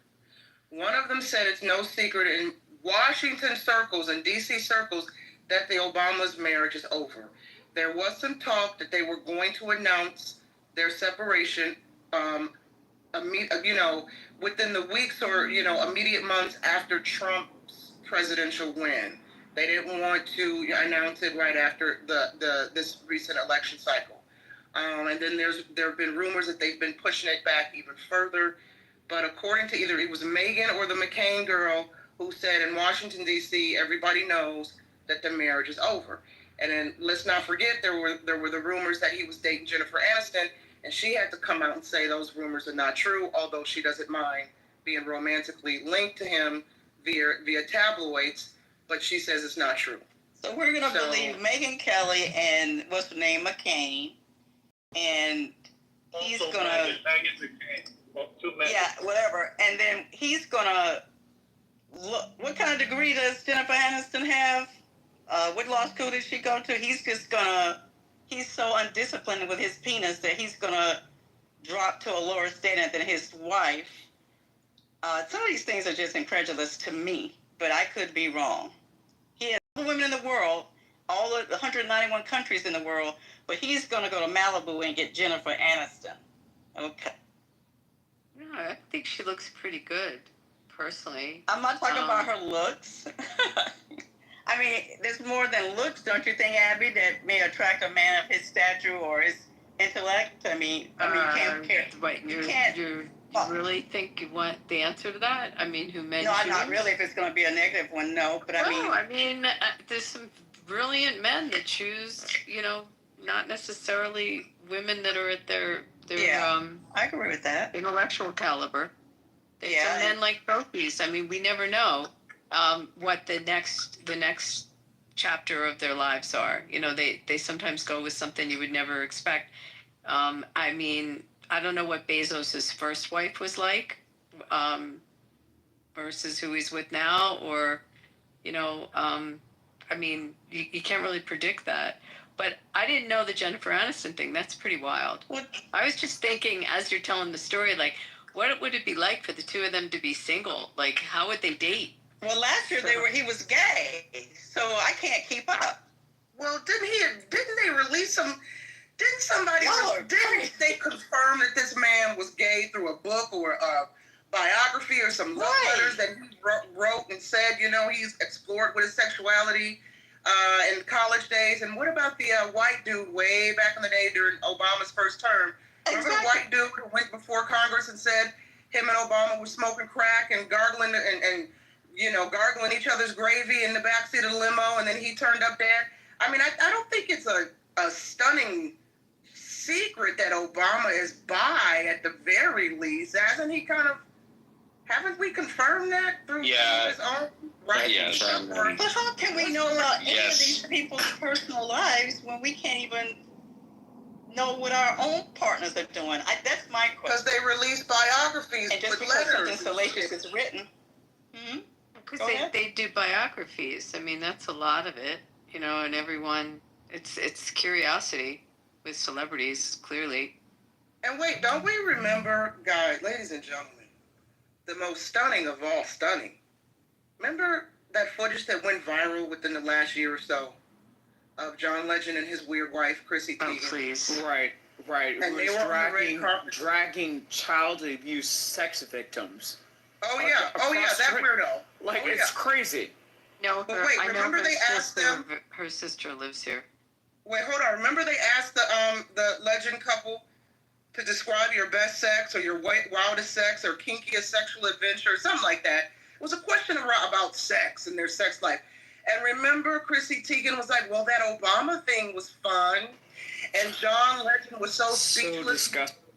One of them said it's no secret in Washington circles and D.C. circles that the Obama's marriage is over. There was some talk that they were going to announce their separation, within the weeks or, immediate months after Trump's presidential win. They didn't want to announce it right after this recent election cycle. And then there have been rumors that they've been pushing it back even further. But according to either it was Megyn or the McCain girl who said in Washington, D.C., everybody knows that the marriage is over. And then let's not forget there were the rumors that he was dating Jennifer Aniston, and she had to come out and say those rumors are not true, although she doesn't mind being romantically linked to him via tabloids, but she says it's not true. So we're going to believe Megyn Kelly and what's her name, McCain, and he's going to... Yeah, whatever. And then he's going to... What kind of degree does Jennifer Aniston have? What law school did she go to? He's just going to... He's so undisciplined with his penis that he's going to drop to a lower standard than his wife. Some of these things are just incredulous to me, but I could be wrong. He has all the women in the world, all the 191 countries in the world, but he's going to go to Malibu and get Jennifer Aniston. Okay. No, I think she looks pretty good, personally. I'm not talking about her looks. I mean, there's more than looks, don't you think, Abby, that may attract a man of his stature or his intellect? I mean, you can't care. Wait, you really think you want the answer to that? I mean, who men? No, I'm not really. If it's going to be a negative one, no. But I mean, there's some brilliant men that choose, not necessarily women that are at their I agree with that. Intellectual caliber. There's some men like trophies. I mean, we never know what the next chapter of their lives are. They sometimes go with something you would never expect. I mean, I don't know what Bezos' first wife was like versus who he's with now, or, I mean, you can't really predict that. But I didn't know the Jennifer Aniston thing. That's pretty wild. What? I was just thinking, as you're telling the story, like, what would it be like for the two of them to be single? Like, how would they date? Well, last year he was gay, so I can't keep up. Well, didn't they release some? Didn't they confirm that this man was gay through a book or a biography or some love letters that he wrote and said, he's explored with his sexuality in college days? And what about the white dude way back in the day during Obama's first term? Remember the white dude who went before Congress and said him and Obama were smoking crack and gargling and gargling each other's gravy in the backseat of the limo, and then he turned up dead? I mean, I don't think it's a stunning secret that Obama is bi at the very least. Haven't we confirmed that through his own writing? But how can we know about any of these people's personal lives when we can't even know what our own partners are doing? That's my question. Because they release biographies and just with because letters. something salacious is written. Because they do biographies. I mean, that's a lot of it, and everyone, it's curiosity with celebrities, clearly. And wait, don't we remember, guys, ladies and gentlemen, the most stunning of all stunning? Remember that footage that went viral within the last year or so of John Legend and his weird wife, Chrissy Teigen? Oh, please. Right. And Who they was were dragging child abuse sex victims. Oh, yeah. That weirdo. It's crazy. No, but wait, remember they asked them... Her sister lives here. Wait, hold on. Remember they asked the Legend couple to describe your best sex or your wildest sex or kinkiest sexual adventure or something like that. It was a question about sex and their sex life. And remember Chrissy Teigen was like, well, that Obama thing was fun. And John Legend was so speechless. So disgusting.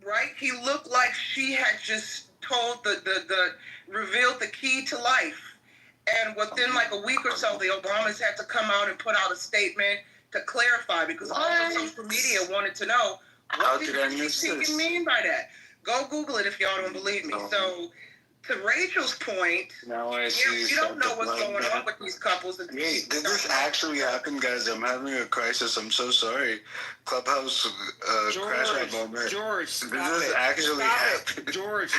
Right? He looked like she had just told revealed the key to life. And within like a week or so, the Obamas had to come out and put out a statement to clarify, because all the social media wanted to know, what did Chrissy Teigen mean by that? Go Google it if y'all don't believe me. So to Rachel's point, now I see you don't know what's going on with these couples. Hey, did this actually happen, guys? I'm having a crisis. I'm so sorry. Clubhouse crash out moment. George, did this actually happen? George.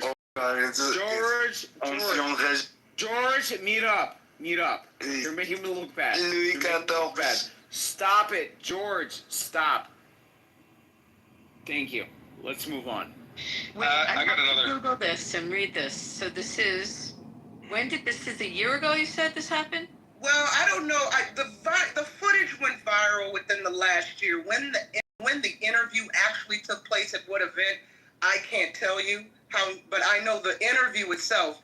Oh God, George, meet up. You're making me look bad. Bad. Stop it, George. Stop. Thank you. Let's move on. Wait, I got another. Google this and read this. So this is. When did this? Is a year ago? You said this happened. Well, I don't know. The footage went viral within the last year. When the interview actually took place at what event, I can't tell you how. But I know the interview itself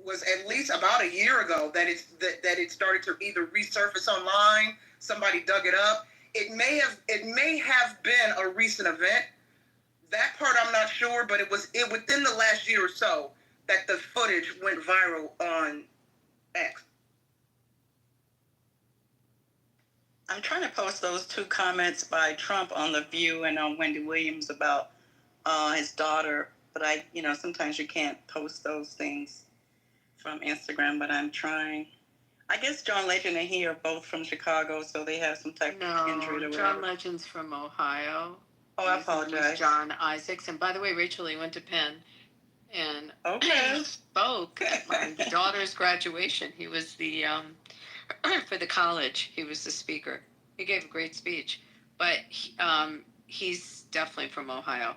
was at least about a year ago that it started to either resurface online. Somebody dug it up. It may have been a recent event. That part I'm not sure, but it was within the last year or so that the footage went viral on X. I'm trying to post those 2 comments by Trump on The View and on Wendy Williams about his daughter, but sometimes you can't post those things from Instagram, but I'm trying. I guess John Legend and he are both from Chicago, so they have some type of injury to whatever. John Legend's from Ohio. Oh, I apologize. John Isaacs. And by the way, Rachel, he went to Penn and spoke at my daughter's graduation. He was the, for the college, he was the speaker. He gave a great speech. But he's definitely from Ohio.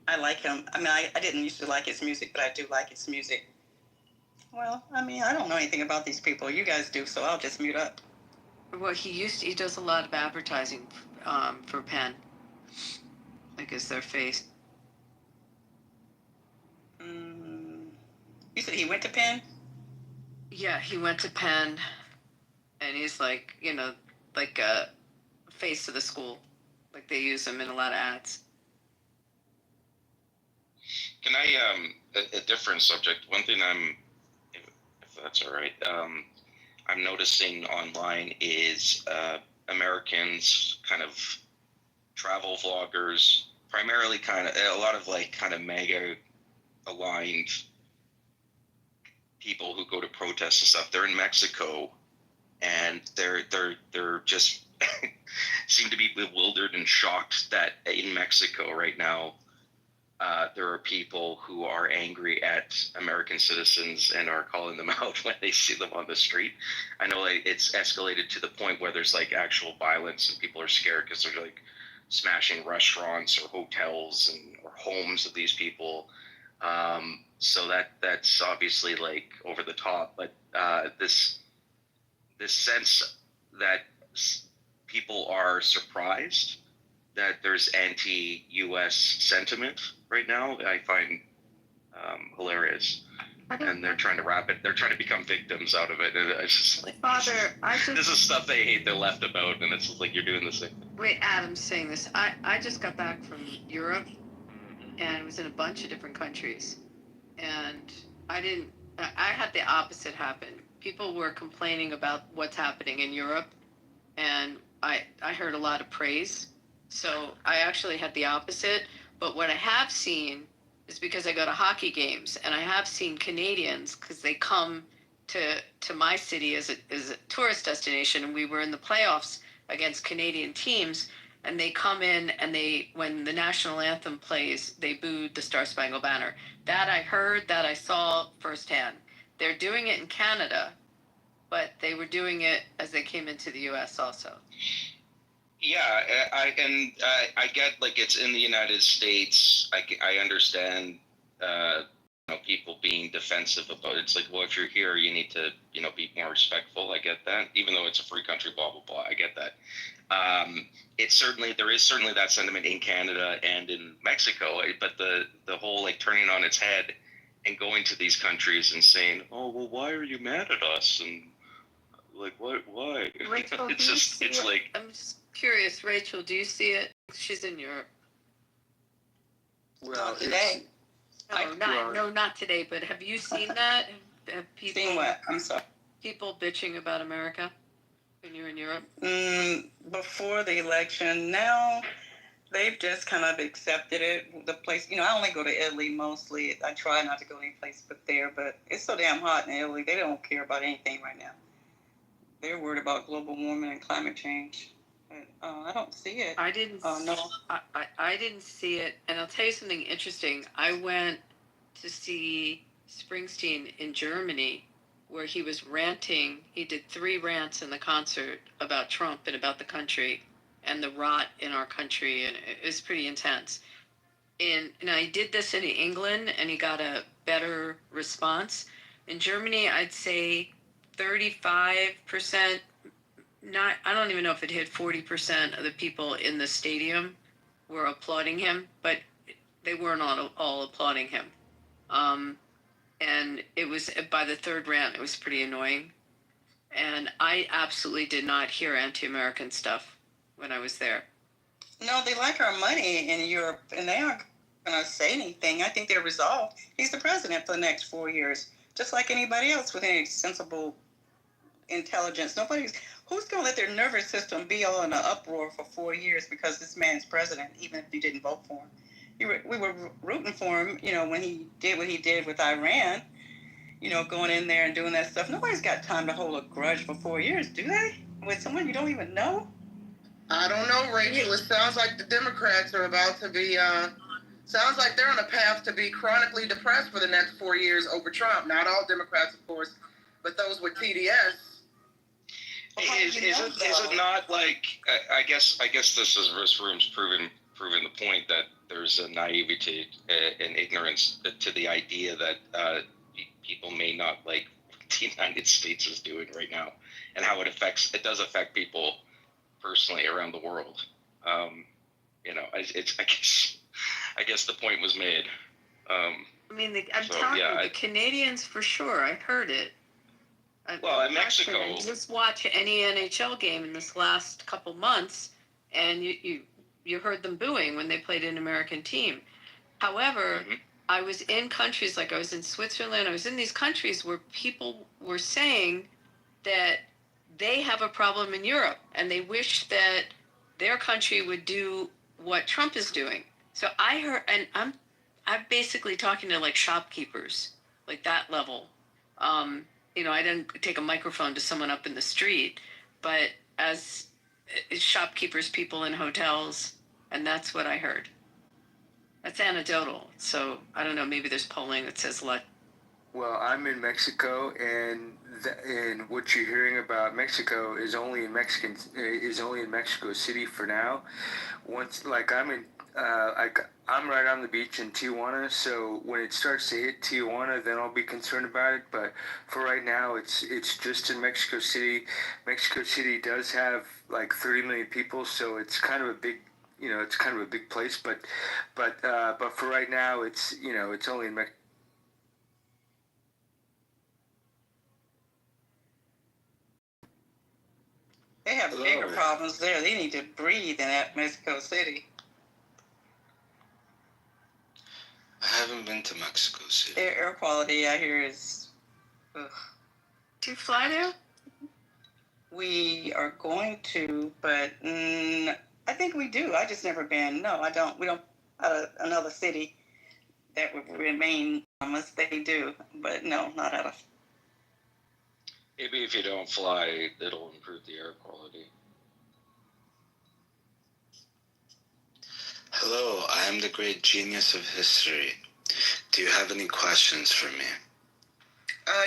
I like him. I mean, I didn't used to like his music, but I do like his music. Well, I mean, I don't know anything about these people. You guys do, so I'll just mute up. Well, he does a lot of advertising for Penn. Like, is their face. You said he went to Penn? Yeah, he went to Penn, and he's like, like a face of the school. Like, they use him in a lot of ads. Can I, a different subject, one thing if that's all right, I'm noticing online is Americans, kind of travel vloggers, primarily a lot of MAGA aligned people who go to protests and stuff. They're in Mexico, and they're just seem to be bewildered and shocked that in Mexico right now there are people who are angry at American citizens and are calling them out when they see them on the street. I know it's escalated to the point where there's actual violence and people are scared because they're smashing restaurants or hotels or homes of these people. So that's obviously over the top, but this sense that people are surprised that there's anti-U.S. sentiment right now, I find hilarious. And they're trying to wrap it. They're trying to become victims out of it. And it's just this is stuff they hate the left about, and it's just you're doing the same thing. Wait, Adam's saying this. I just got back from Europe, and was in a bunch of different countries, and I had the opposite happen. People were complaining about what's happening in Europe, and I heard a lot of praise. So I actually had the opposite. But what I have seen is because I go to hockey games, and I have seen Canadians, because they come to my city as a tourist destination, and we were in the playoffs against Canadian teams, and they come in and when the national anthem plays, they booed the Star Spangled Banner. That I heard, that I saw firsthand. They're doing it in Canada, but they were doing it as they came into the U.S. also. Yeah, I get it's in the United States. I understand people being defensive about it. It's well, if you're here, you need to be more respectful. I get that, even though it's a free country, blah blah blah. I get that. There is certainly that sentiment in Canada and in Mexico, but the whole turning on its head and going to these countries and saying, oh well, why are you mad at us? And what? Why? Rachel, I'm just curious, Rachel, do you see it? She's in Europe. Well, today. Not today, but have you seen that? Have people seen what? I'm sorry. People bitching about America when you're in Europe? Before the election. Now, They've just kind of accepted it. The place, I only go to Italy mostly. I try not to go any place but there, but it's so damn hot in Italy. They don't care about anything right now. They're worried about global warming and climate change. But, I don't see it. I didn't. No. I didn't see it, and I'll tell you something interesting. I went to see Springsteen in Germany, where he was ranting. He did 3 rants in the concert about Trump and about the country and the rot in our country, and it was pretty intense. And I did this in England, and he got a better response. In Germany, I'd say 35%. Not, I don't even know if it hit 40% of the people in the stadium were applauding him, but they weren't all applauding him. And it was by the 3rd rant, it was pretty annoying. And I absolutely did not hear anti-American stuff when I was there. No, they like our money in Europe, and they aren't going to say anything. I think they're resolved. He's the president for the next 4 years, just like anybody else with any sensible intelligence. Who's going to let their nervous system be all in an uproar for 4 years because this man's president, even if you didn't vote for him? We were rooting for him, when he did what he did with Iran, going in there and doing that stuff. Nobody's got time to hold a grudge for 4 years, do they? With someone you don't even know? I don't know, Rachel. It sounds like the Democrats are about to be, sounds like they're on a path to be chronically depressed for the next 4 years over Trump. Not all Democrats, of course, but those with TDS. Is it not like, I guess this room's proven the point that there's a naivety and ignorance to the idea that people may not like what the United States is doing right now and how it does affect people personally around the world. I guess the point was made. I'm telling you, the Canadians for sure. I heard it. Well, in Mexico, just watch any NHL game in this last couple months, and you heard them booing when they played an American team. However, I was in countries like I was in Switzerland. I was in these countries where people were saying that they have a problem in Europe, and they wish that their country would do what Trump is doing. So I heard, and I'm basically talking to like shopkeepers, like that level. I didn't take a microphone to someone up in the street, but as shopkeepers, people in hotels, and that's what I heard. That's anecdotal, so I don't know, maybe there's polling that says what. Well, I'm in Mexico, and what you're hearing about Mexico is only in Mexico City for now. Once, I'm right on the beach in Tijuana, so when it starts to hit Tijuana, then I'll be concerned about it. But for right now, it's just in Mexico City. Mexico City does have like 30 million people, so it's kind of a big, it's kind of a big place. But for right now, it's only in Mexico. They have bigger problems there. They need to breathe in that Mexico City. I haven't been to Mexico City. Their air quality, I hear, is... Ugh. Do you fly there? We are going to, but I think we do. I just never been. No, I don't. We don't. Another city that would remain unless they do. But no, not out of... Maybe if you don't fly, it'll improve the air quality. Hello, I am the great genius of history. Do you have any questions for me?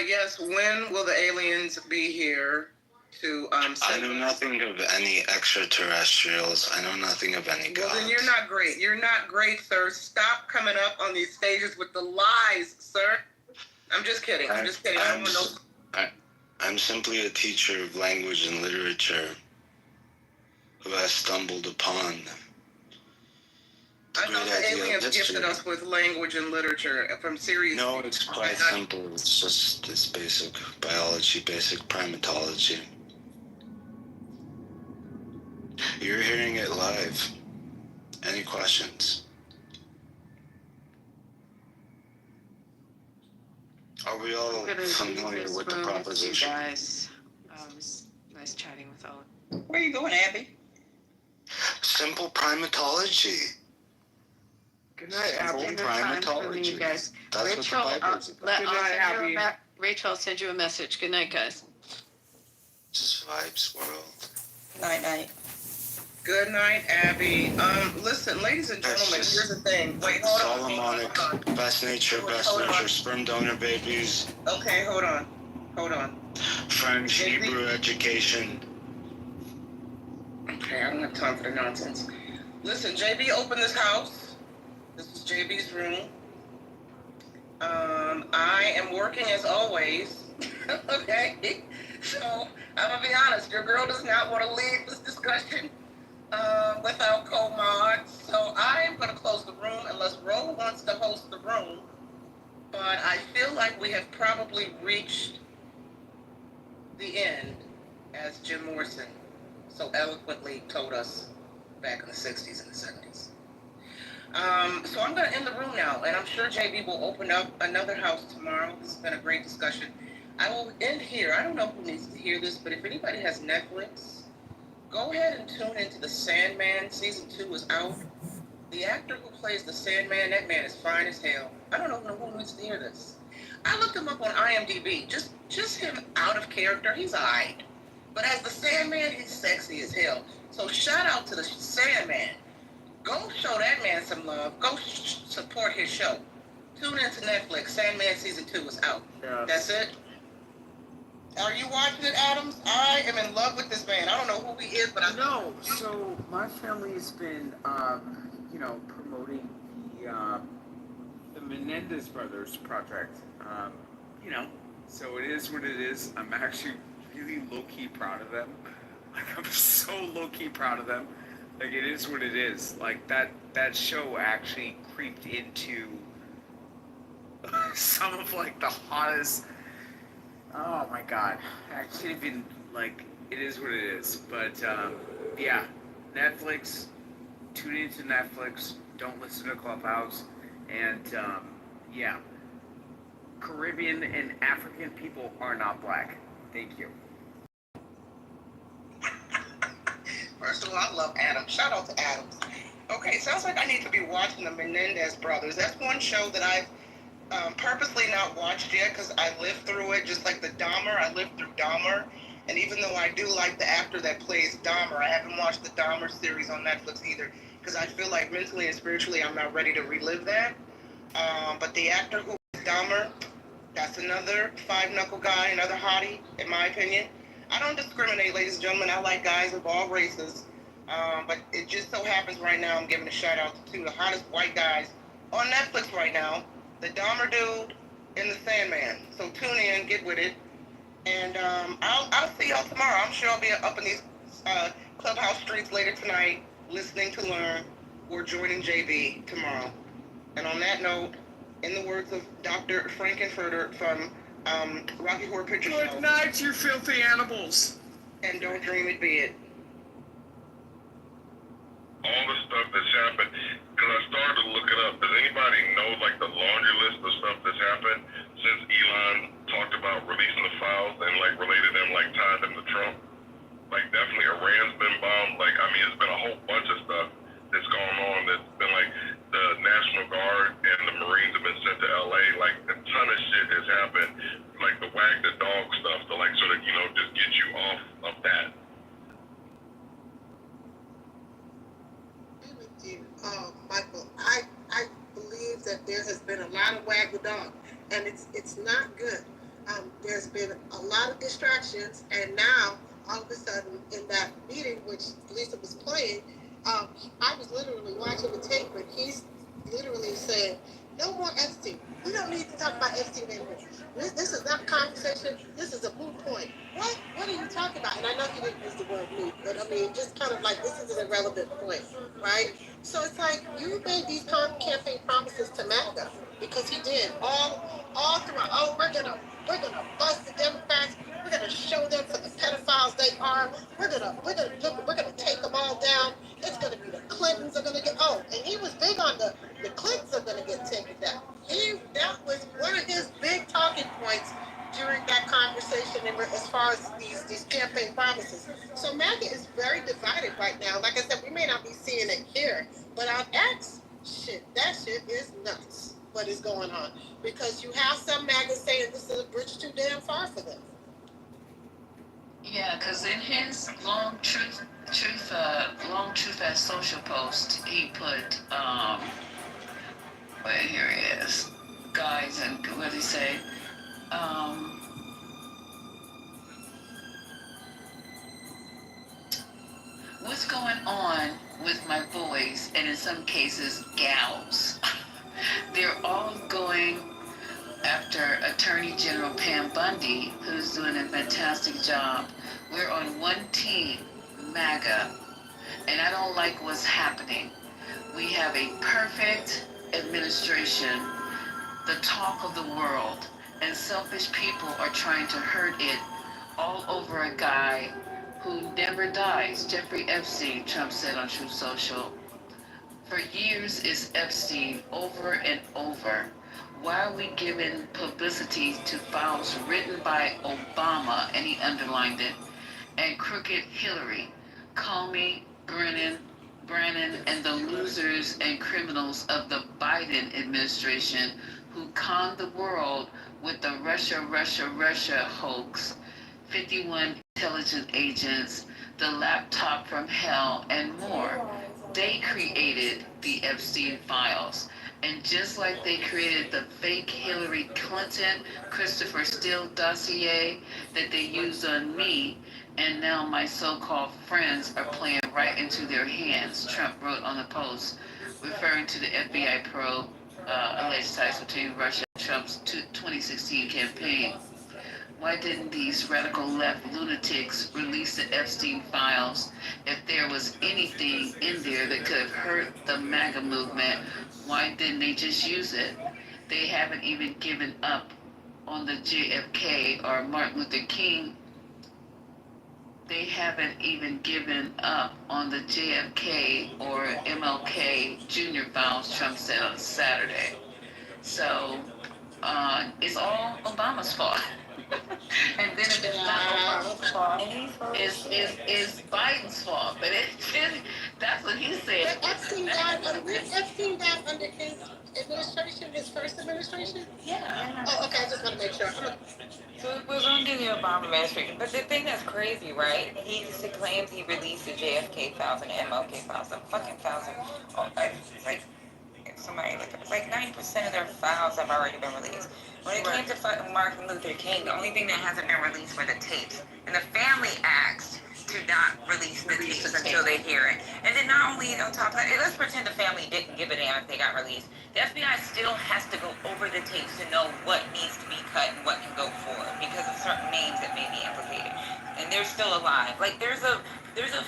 Yes, when will the aliens be here to I know nothing of any extraterrestrials. I know nothing of any gods. Well, then you're not great. You're not great, sir. Stop coming up on these stages with the lies, sir. I'm just kidding. I don't want no... I'm simply a teacher of language and literature who has stumbled upon I thought the aliens gifted us with language and literature from Sirius. No, it's quite simple. It's basic biology, basic primatology. You're hearing it live. Any questions? Are we all familiar with the proposition? Guys, it was nice chatting with all of you. Where are you going, Abby? So simple primatology. Good night, Simple Abby. primatology. Guys. That's Rachel, what the Bible is about. Good night, Abby. Rachel, I'll send you a message. Good night, guys. Just vibes, world. Night. Good night, Abby. Listen, ladies and gentlemen, here's the thing. Wait, hold Solomonic, on. best nature, sperm donor babies. Okay, hold on. French, Hebrew education. Okay, I don't have time for the nonsense. Listen, JB opened this house. This is JB's room. I am working as always. Okay? So, I'm going to be honest. Your girl does not want to leave this discussion without co-mods. So, I am going to close the room unless Ro wants to host the room. But I feel like we have probably reached the end, as Jim Morrison so eloquently told us back in the 60s and the 70s. So I'm going to end the room now, and I'm sure JB will open up another house tomorrow. This has been a great discussion. I will end here. I don't know who needs to hear this, but if anybody has Netflix, go ahead and tune into The Sandman. Season 2 is out. The actor who plays the Sandman, that man is fine as hell. I don't know who needs to hear this. I looked him up on IMDb. Just him out of character, he's alright. But as the Sandman, he's sexy as hell. So shout out to the Sandman. Go show that man some love. Go support his show. Tune into Netflix. Sandman Season 2 is out. Yes. That's it. Are you watching it, Adams? I am in love with this man. I don't know who he is, but I know. So my family's been, promoting the Menendez Brothers project. So it is what it is. I'm actually really low-key proud of them. Like, I'm so low-key proud of them. Like, it is what it is. Like, that show actually creeped into some of, like, the hottest... Oh, my God. I can't even, like, it is what it is. But, yeah. Netflix. Tune into Netflix. Don't listen to Clubhouse. And, yeah. Caribbean and African people are not black. Thank you. First of all, I love Adams. Shout out to Adams. Okay, sounds like I need to be watching the Menendez Brothers. That's one show that I've purposely not watched yet because I lived through it, just like the Dahmer. I lived through Dahmer. And even though I do like the actor that plays Dahmer, I haven't watched the Dahmer series on Netflix either because I feel like mentally and spiritually I'm not ready to relive that. But the actor who plays Dahmer, that's another five-knuckle guy, another hottie, in my opinion. I don't discriminate, ladies and gentlemen. I like guys of all races. But it just so happens right now I'm giving a shout-out to two of the hottest white guys on Netflix right now, the Dahmer dude and the Sandman. So tune in, get with it. And I'll see y'all tomorrow. I'm sure I'll be up in these clubhouse streets later tonight, listening to learn, or joining JB tomorrow. And on that note, in the words of Dr. Frankenfurter from Rocky Horror Picture Show. Good night, you filthy animals. And don't dream it, be it. All the stuff that's happened, because I started to look it up. Does anybody know, like, the laundry list of stuff that's happened since Elon talked about releasing the files and, like, related them, like, tied them to Trump? Like, definitely Iran's been bombed. Like, I mean, it's been a whole bunch of stuff that's gone on that's been, like, the National Guard and the Marines have been sent to L.A. Like, a ton of shit has happened. Like, the wag the dog stuff to, like, sort of, just get you off of that. Michael, I believe that there has been a lot of wag the dog, and it's not good. There's been a lot of distractions, and now all of a sudden in that meeting, which Lisa was playing, I was literally watching the tape, and he's literally saying, "No more Epstein. We don't need to talk about Epstein anymore. This is not a conversation. This is a moot point." What are you talking about? And I know he didn't use the word moot, but I mean, just kind of like, this is an irrelevant point, right? So it's like, you made these campaign promises to MAGA, because he did all throughout. Oh, we're gonna bust the Democrats. We're gonna show them for the pedophiles they are. We're gonna take them all down. It's gonna be the Clintons are gonna get. Oh, and he was big on the Clintons are gonna get taken down. That was one of his big talking points during that conversation as far as these campaign promises. So MAGA is very divided right now. Like I said, we may not be seeing without X, shit, that shit is nuts. What is going on? Because you have some MAGA saying this is a bridge too damn far for them. Yeah, because in his long truth as social post, he put wait, here he is, guys, and what did he say? What's going on with my boys, and in some cases, gals? They're all going after Attorney General Pam Bundy, who's doing a fantastic job. We're on one team, MAGA, and I don't like what's happening. We have a perfect administration, the talk of the world, and selfish people are trying to hurt it all over a guy who never dies. Jeffrey Epstein, Trump said on Truth Social. For years, it's Epstein over and over. Why are we giving publicity to files written by Obama, and he underlined it, and crooked Hillary, Comey, Brennan, and the losers and criminals of the Biden administration who conned the world with the Russia hoax, 51 intelligence agents, the laptop from hell, and more. They created the Epstein files. And just like they created the fake Hillary Clinton, Christopher Steele dossier that they used on me, and now my so-called friends are playing right into their hands, Trump wrote on the post, referring to the FBI probe alleged ties between Russia and Trump's 2016 campaign. Why didn't these radical left lunatics release the Epstein files? If there was anything in there that could have hurt the MAGA movement, why didn't they just use it? They haven't even given up on the JFK or Martin Luther King. They haven't even given up on the JFK or MLK Jr. files, Trump said on Saturday. So it's all Obama's fault. And then if it's not Obama's fault, it's Biden's fault. But that's what he said. But Epstein died under his administration, his first administration? Yeah. Oh, okay, I just want to make sure. So it was under the Obama administration. But the thing that's crazy, right? He claims he released the JFK files and the MLK files. The fucking files are like, somebody look, it's like 90% of their files have already been released. When it came to fucking Martin Luther King, the only thing that hasn't been released were the tapes. And the family asked to not release the tapes until they hear it. And then not only on top of that, let's pretend the family didn't give a damn if they got released. The FBI still has to go over the tapes to know what needs to be cut and what can go forward because of certain names that may be implicated. And they're still alive. Like there's a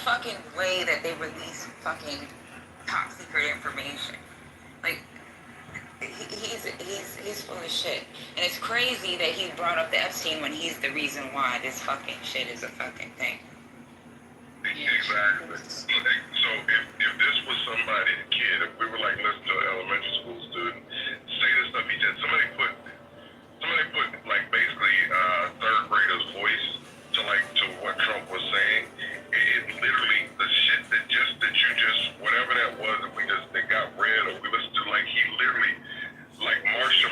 fucking way that they release fucking top secret information. Like he's full of shit. And it's crazy that he brought up the Epstein when he's the reason why this fucking shit is a fucking thing. Exactly. So if this was somebody, a kid, if we were like listening to an elementary school student say the stuff he said, somebody put like basically third grader's voice to what Trump was saying. It literally the shit that you just whatever that was that got read or we listened to, like he literally like Marsha.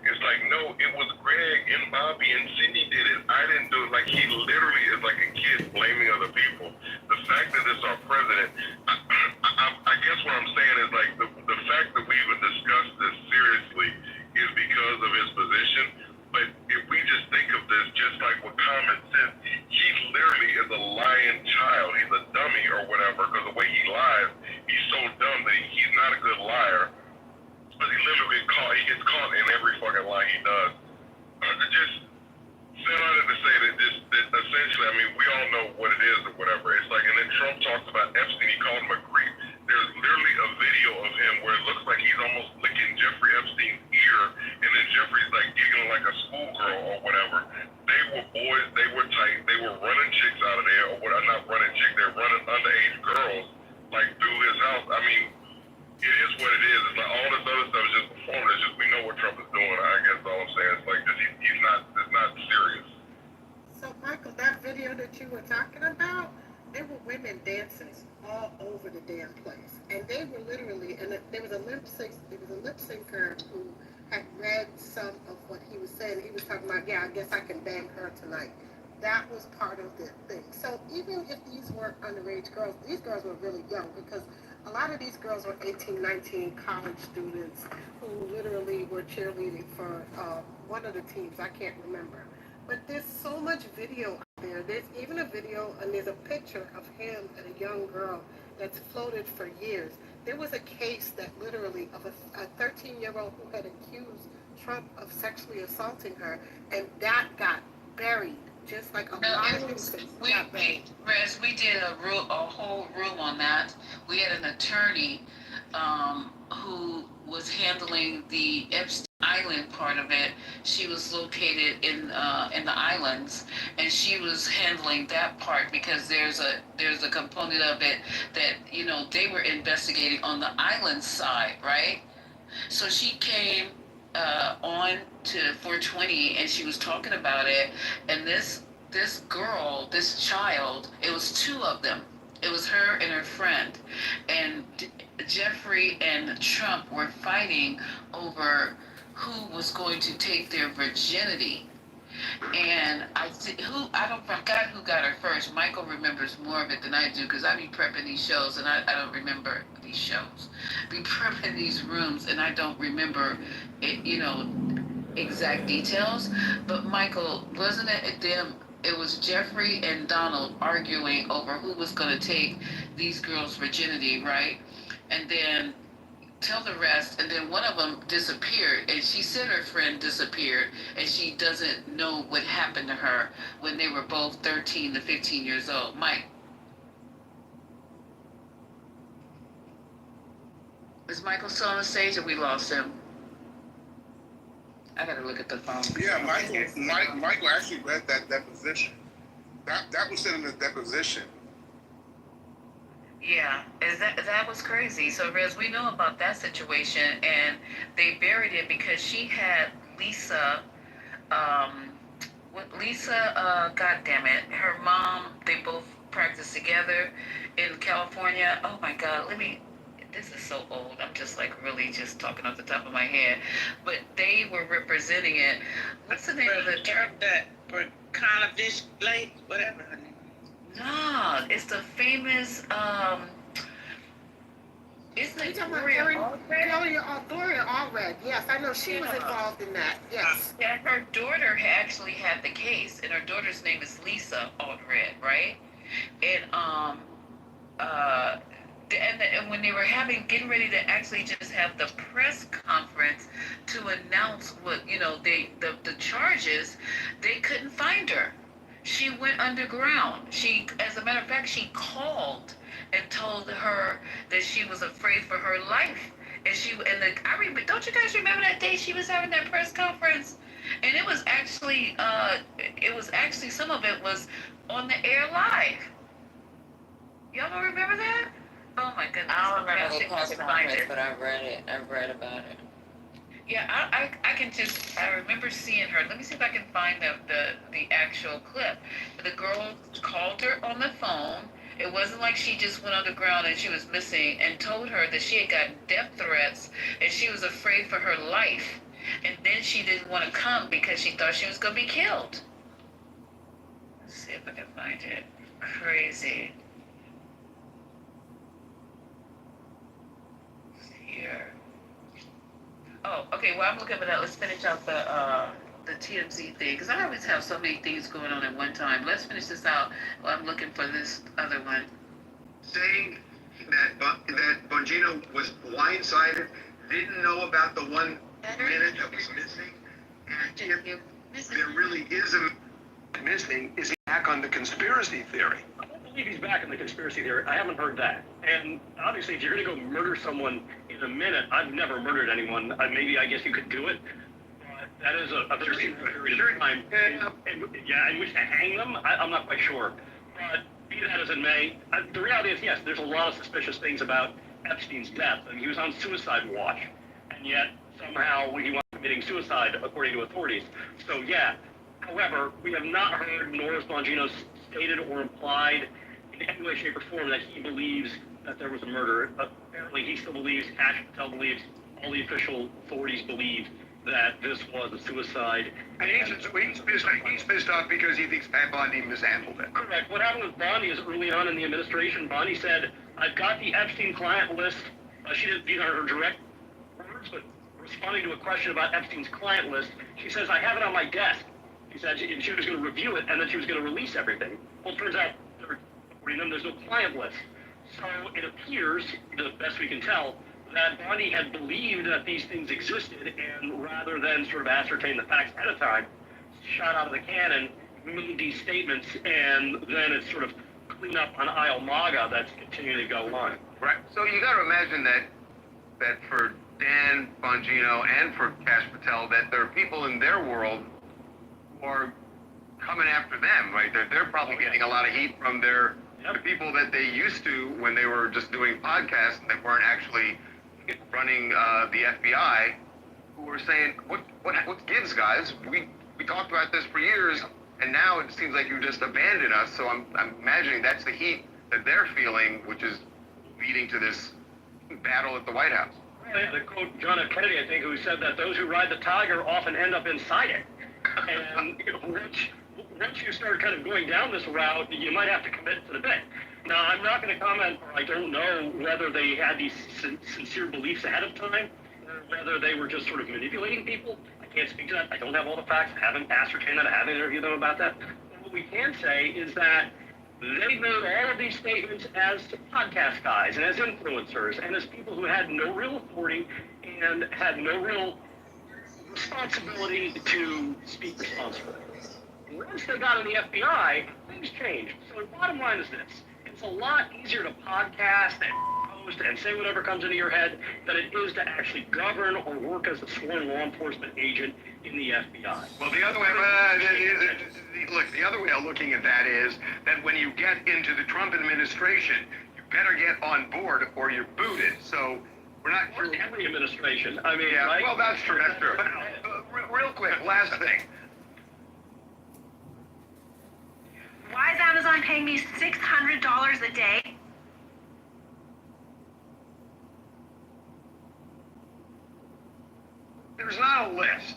It's like, no, it was Greg and Bobby and Cindy did it. I didn't do it. Like he literally is like a kid blaming other people. The fact that it's our president, I guess what I'm saying is like the fact that we even discussed this seriously is because of his position. But if we just think of this just like with common sense, he literally is a lying child. He's a dummy or whatever because the way he lies, he's so dumb that he's not a good liar. But he literally gets caught in every fucking lie he does. Just said all that to say that essentially, I mean, we all know what it is or whatever. It's like, and then Trump talks about Epstein, he called him a creep. There's literally a video of him where it looks like he's almost licking Jeffrey Epstein's ear, and then Jeffrey's like giggling like a schoolgirl or whatever. They were boys, they were tight, they were running chicks out of there, or what? Not running chicks, they're running underage girls like through his house. I mean, it is what it is. It's like all this other stuff is just performance. It's just we know what Trump is doing. I guess all I'm saying is like it's not serious. So Michael, that video that you were talking about, there were women dancers all over the damn place, and they were literally. And there was a lip syncer who had read some of what he was saying. He was talking about, yeah, I guess I can bang her tonight. That was part of the thing. So even if these weren't underage girls, these girls were really young because a lot of these girls were 18, 19 college students who literally were cheerleading for one of the teams. I can't remember. But there's so much video out there. There's even a video and there's a picture of him and a young girl that's floated for years. There was a case that literally of a 13-year-old who had accused Trump of sexually assaulting her, and that got buried, just like a lot of things got buried. Rez, we did a whole room on that. We had an attorney who was handling the Epstein Island part of it. She was located in the islands, and she was handling that part because there's a component of it that they were investigating on the island side, right? So she came on to 420 and she was talking about it, and this girl, this child, it was two of them. It was her and her friend, and Jeffrey and Trump were fighting over who was going to take their virginity. And I forgot who got her first. Michael remembers more of it than I do because I be prepping these shows and I don't remember these shows. Be prepping these rooms and I don't remember it, exact details. But Michael, wasn't it them? It was Jeffrey and Donald arguing over who was going to take these girls' virginity, right? And then tell the rest, and then one of them disappeared, and she said her friend disappeared, and she doesn't know what happened to her when they were both 13 to 15 years old. Mike. Is Michael still on the stage, or we lost him? I gotta look at the phone. Yeah, Michael actually read that deposition. That was in the deposition. Yeah, that was crazy. So, Rez, we know about that situation, and they buried it because she had Lisa. God damn it, her mom. They both practiced together in California. Oh my God, this is so old. I'm just really just talking off the top of my head. But they were representing it. What's the name of the term? That Congressman Lake, whatever her name. No, it's the famous, isn't it Gloria Allred? Yes, I know she was involved in that. Yes. Yeah, her daughter actually had the case, and her daughter's name is Lisa Allred, right? And and when they were getting ready to actually just have the press conference to announce what the charges, they couldn't find her. She went underground. As a matter of fact, she called and told her that she was afraid for her life. And don't you guys remember that day she was having that press conference? And it was actually some of it was on the air live. Y'all don't remember that? Oh my goodness. I don't remember the press conference, but I read it. I read about it. Yeah, I remember seeing her. Let me see if I can find the actual clip. The girl called her on the phone. It wasn't like she just went underground and she was missing, and told her that she had gotten death threats and she was afraid for her life. And then she didn't want to come because she thought she was going to be killed. Let's see if I can find it. Crazy. Here. Oh, okay. Well, I'm looking for that. Let's finish out the TMZ thing because I always have so many things going on at one time. Let's finish this out while I'm looking for this other one. Saying that Bongino was blindsided, didn't know about the 1 minute that was missing, and if there really is a missing, is he back on the conspiracy theory? I don't believe he's back in the conspiracy theory. I haven't heard that. And obviously, if you're going to go murder someone in a minute, I've never murdered anyone. Maybe I guess you could do it. But that is a very short period of time. In which to hang them, I'm not quite sure. But be that as it may, the reality is, yes, there's a lot of suspicious things about Epstein's death. I mean, he was on suicide watch, and yet somehow he was committing suicide, according to authorities. So, yeah. However, we have not heard, nor has Bongino stated or implied in any way, shape, or form that he believes that there was a murder. Apparently, he still believes, Kash Patel believes, all the official authorities believe that this was a suicide. And he's pissed off because he thinks Pat Bondi mishandled it. Correct. What happened with Bondi is early on in the administration, Bondi said, I've got the Epstein client list. She didn't, these are her direct words, but responding to a question about Epstein's client list, she says, I have it on my desk. She said she was going to review it and then she was going to release everything. Well, it turns out, according to them, there's no client list. So it appears, the best we can tell, that Bondi had believed that these things existed, and rather than sort of ascertain the facts ahead of time, shot out of the cannon, made these statements, and then it's sort of clean up on Isle Maga that's continuing to go on. Right. So you got to imagine that for Dan Bongino and for Kash Patel, that there are people in their world who are coming after them, right? They're probably getting a lot of heat from the people that they used to when they were just doing podcasts and they weren't actually running the FBI, who were saying, what gives, guys? We talked about this for years, and now it seems like you just abandoned us. So I'm imagining that's the heat that they're feeling, which is leading to this battle at the White House. Yeah, the quote John F. Kennedy, I think, who said that those who ride the tiger often end up inside it. And once you start kind of going down this route, you might have to commit to the bit. Now, I'm not going to comment, or I don't know whether they had these sincere beliefs ahead of time, or whether they were just sort of manipulating people. I can't speak to that. I don't have all the facts. I haven't ascertained that. I haven't interviewed them about that. But what we can say is that they made all of these statements as podcast guys and as influencers and as people who had no real authority and had no real responsibility to speak responsibly. Once they got in the FBI, things changed. So the bottom line is this. It's a lot easier to podcast and post and say whatever comes into your head than it is to actually govern or work as a sworn law enforcement agent in the FBI. Well, the other way, look, the other way of looking at that is that when you get into the Trump administration, you better get on board or you're booted. So we're not sure. Every administration. I mean, yeah, right? Well, that's true. That's true. But real quick, last thing. Why is Amazon paying me $600 a day? There's not a list,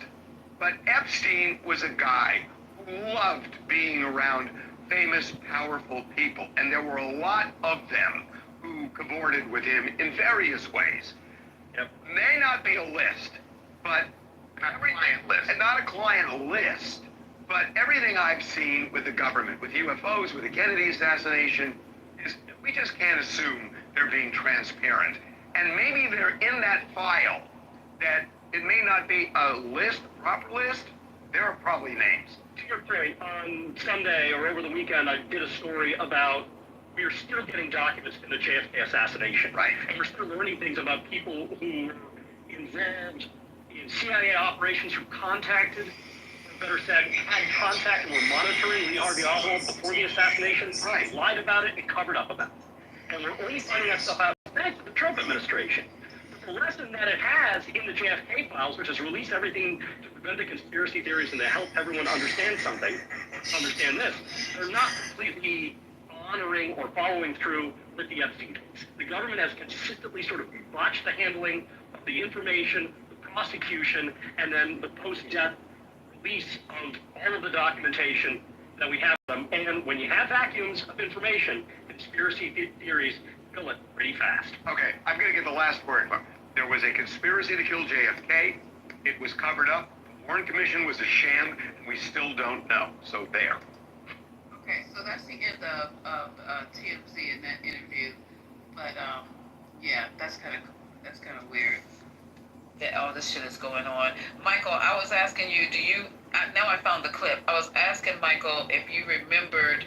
but Epstein was a guy who loved being around famous, powerful people, and there were a lot of them who cavorted with him in various ways. Yep. May not be a list, but not a client list. And not a client list. But everything I've seen with the government, with UFOs, with the Kennedy assassination, is we just can't assume they're being transparent. And maybe they're in that file that it may not be a list, a proper list. There are probably names. To your point, on Sunday or over the weekend, I did a story about we are still getting documents in the JFK assassination. Right. And we're still learning things about people who were involved in CIA operations who contacted, better said, had contact and were monitoring Lee Harvey Oswald before the assassination, right, lied about it and covered up about it. And we're only finding that stuff out thanks to the Trump administration. But the lesson that it has in the JFK files, which has released everything to prevent the conspiracy theories and to help everyone understand something, understand this, they're not completely honoring or following through with the Epstein case. The government has consistently sort of botched the handling of the information, the prosecution, and then the post-death release of all of the documentation that we have them. And when you have vacuums of information, conspiracy theories fill it pretty fast. Okay, I'm going to get the last word. There was a conspiracy to kill JFK. It was covered up. The Warren Commission was a sham, and we still don't know. So there. Okay, so that's the end of TMZ in that interview. But yeah, that's kind of weird that all this shit is going on. Michael, I was asking you, now I found the clip. I was asking Michael if you remembered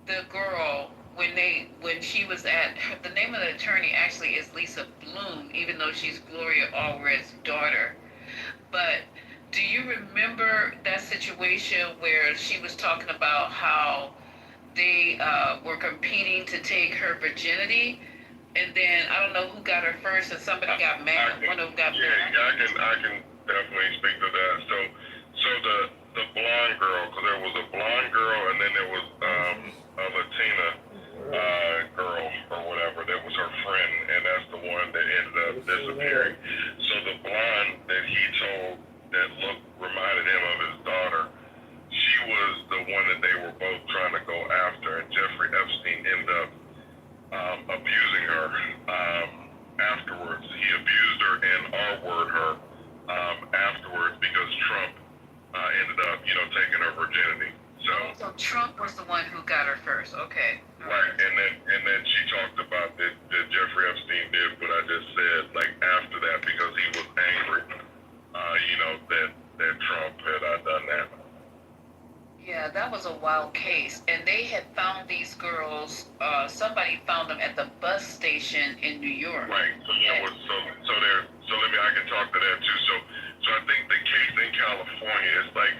the girl when she was the name of the attorney actually is Lisa Bloom, even though she's Gloria Allred's daughter. But do you remember that situation where she was talking about how they were competing to take her virginity? And then I don't know who got her first, and somebody got mad. One of them got mad. Yeah, I can definitely speak to that. So the blonde girl, because there was a blonde girl and then there was a Latina girl or whatever that was her friend, and that's the one that ended up disappearing. So the blonde that he told that reminded him of his daughter, she was the one that they were both trying to go after, and Jeffrey Epstein ended up abusing her afterwards. He abused her and R-word her afterwards because Trump ended up, taking her virginity. So Trump was the one who got her first. Okay. Right, and then she talked about that Jeffrey Epstein did what I just said, like after that, because he was angry, that Trump had done that. Yeah, that was a wild case, and they had found these girls. Somebody found them at the bus station in New York. Right. So there was so I can talk to that too. So I think the case in California is like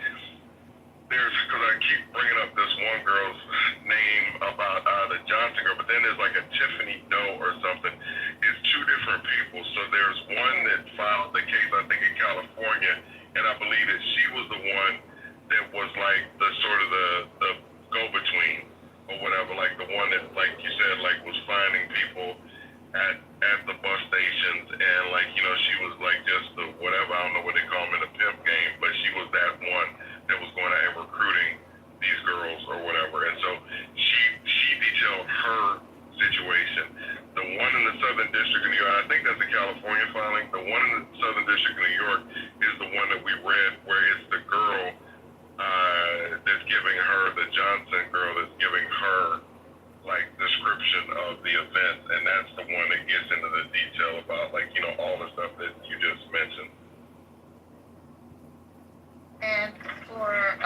because I keep bringing up this one girl's name about the Johnson girl, but then there's like a Tiffany Doe or something. It's two different people. So there's one that filed the case, I think, in California, and I believe that she was the one that was like the sort of the go-between or whatever, like the one that, like you said, like was finding people at the bus stations, and like, she was like just the whatever, I don't know what they call them in the pimp game, but she was that one that was going out and recruiting these girls or whatever. And so she detailed her situation. The one in the Southern District of New York, I think that's a California filing. The one in the Southern District of New York is the one that we read, where it's the girl that's giving her, the Johnson girl that's giving her like description of the event, and that's the one that gets into the detail about like, all the stuff that you just mentioned. And for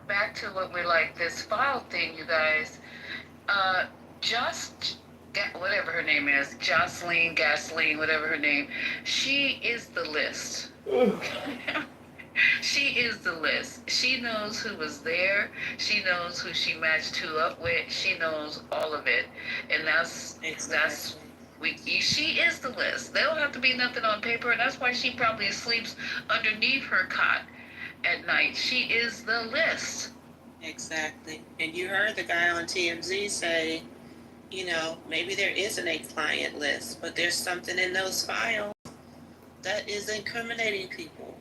back to what we're like, this file thing, you guys, whatever her name is, Jocelyn, whatever her name, she is the list. She is the list. She knows who was there. She knows who she matched who up with. She knows all of it, and she is the list. There don't have to be nothing on paper, and that's why she probably sleeps underneath her cot at night. She is the list. Exactly. And you heard the guy on TMZ say, maybe there isn't a client list, but there's something in those files that is incriminating people.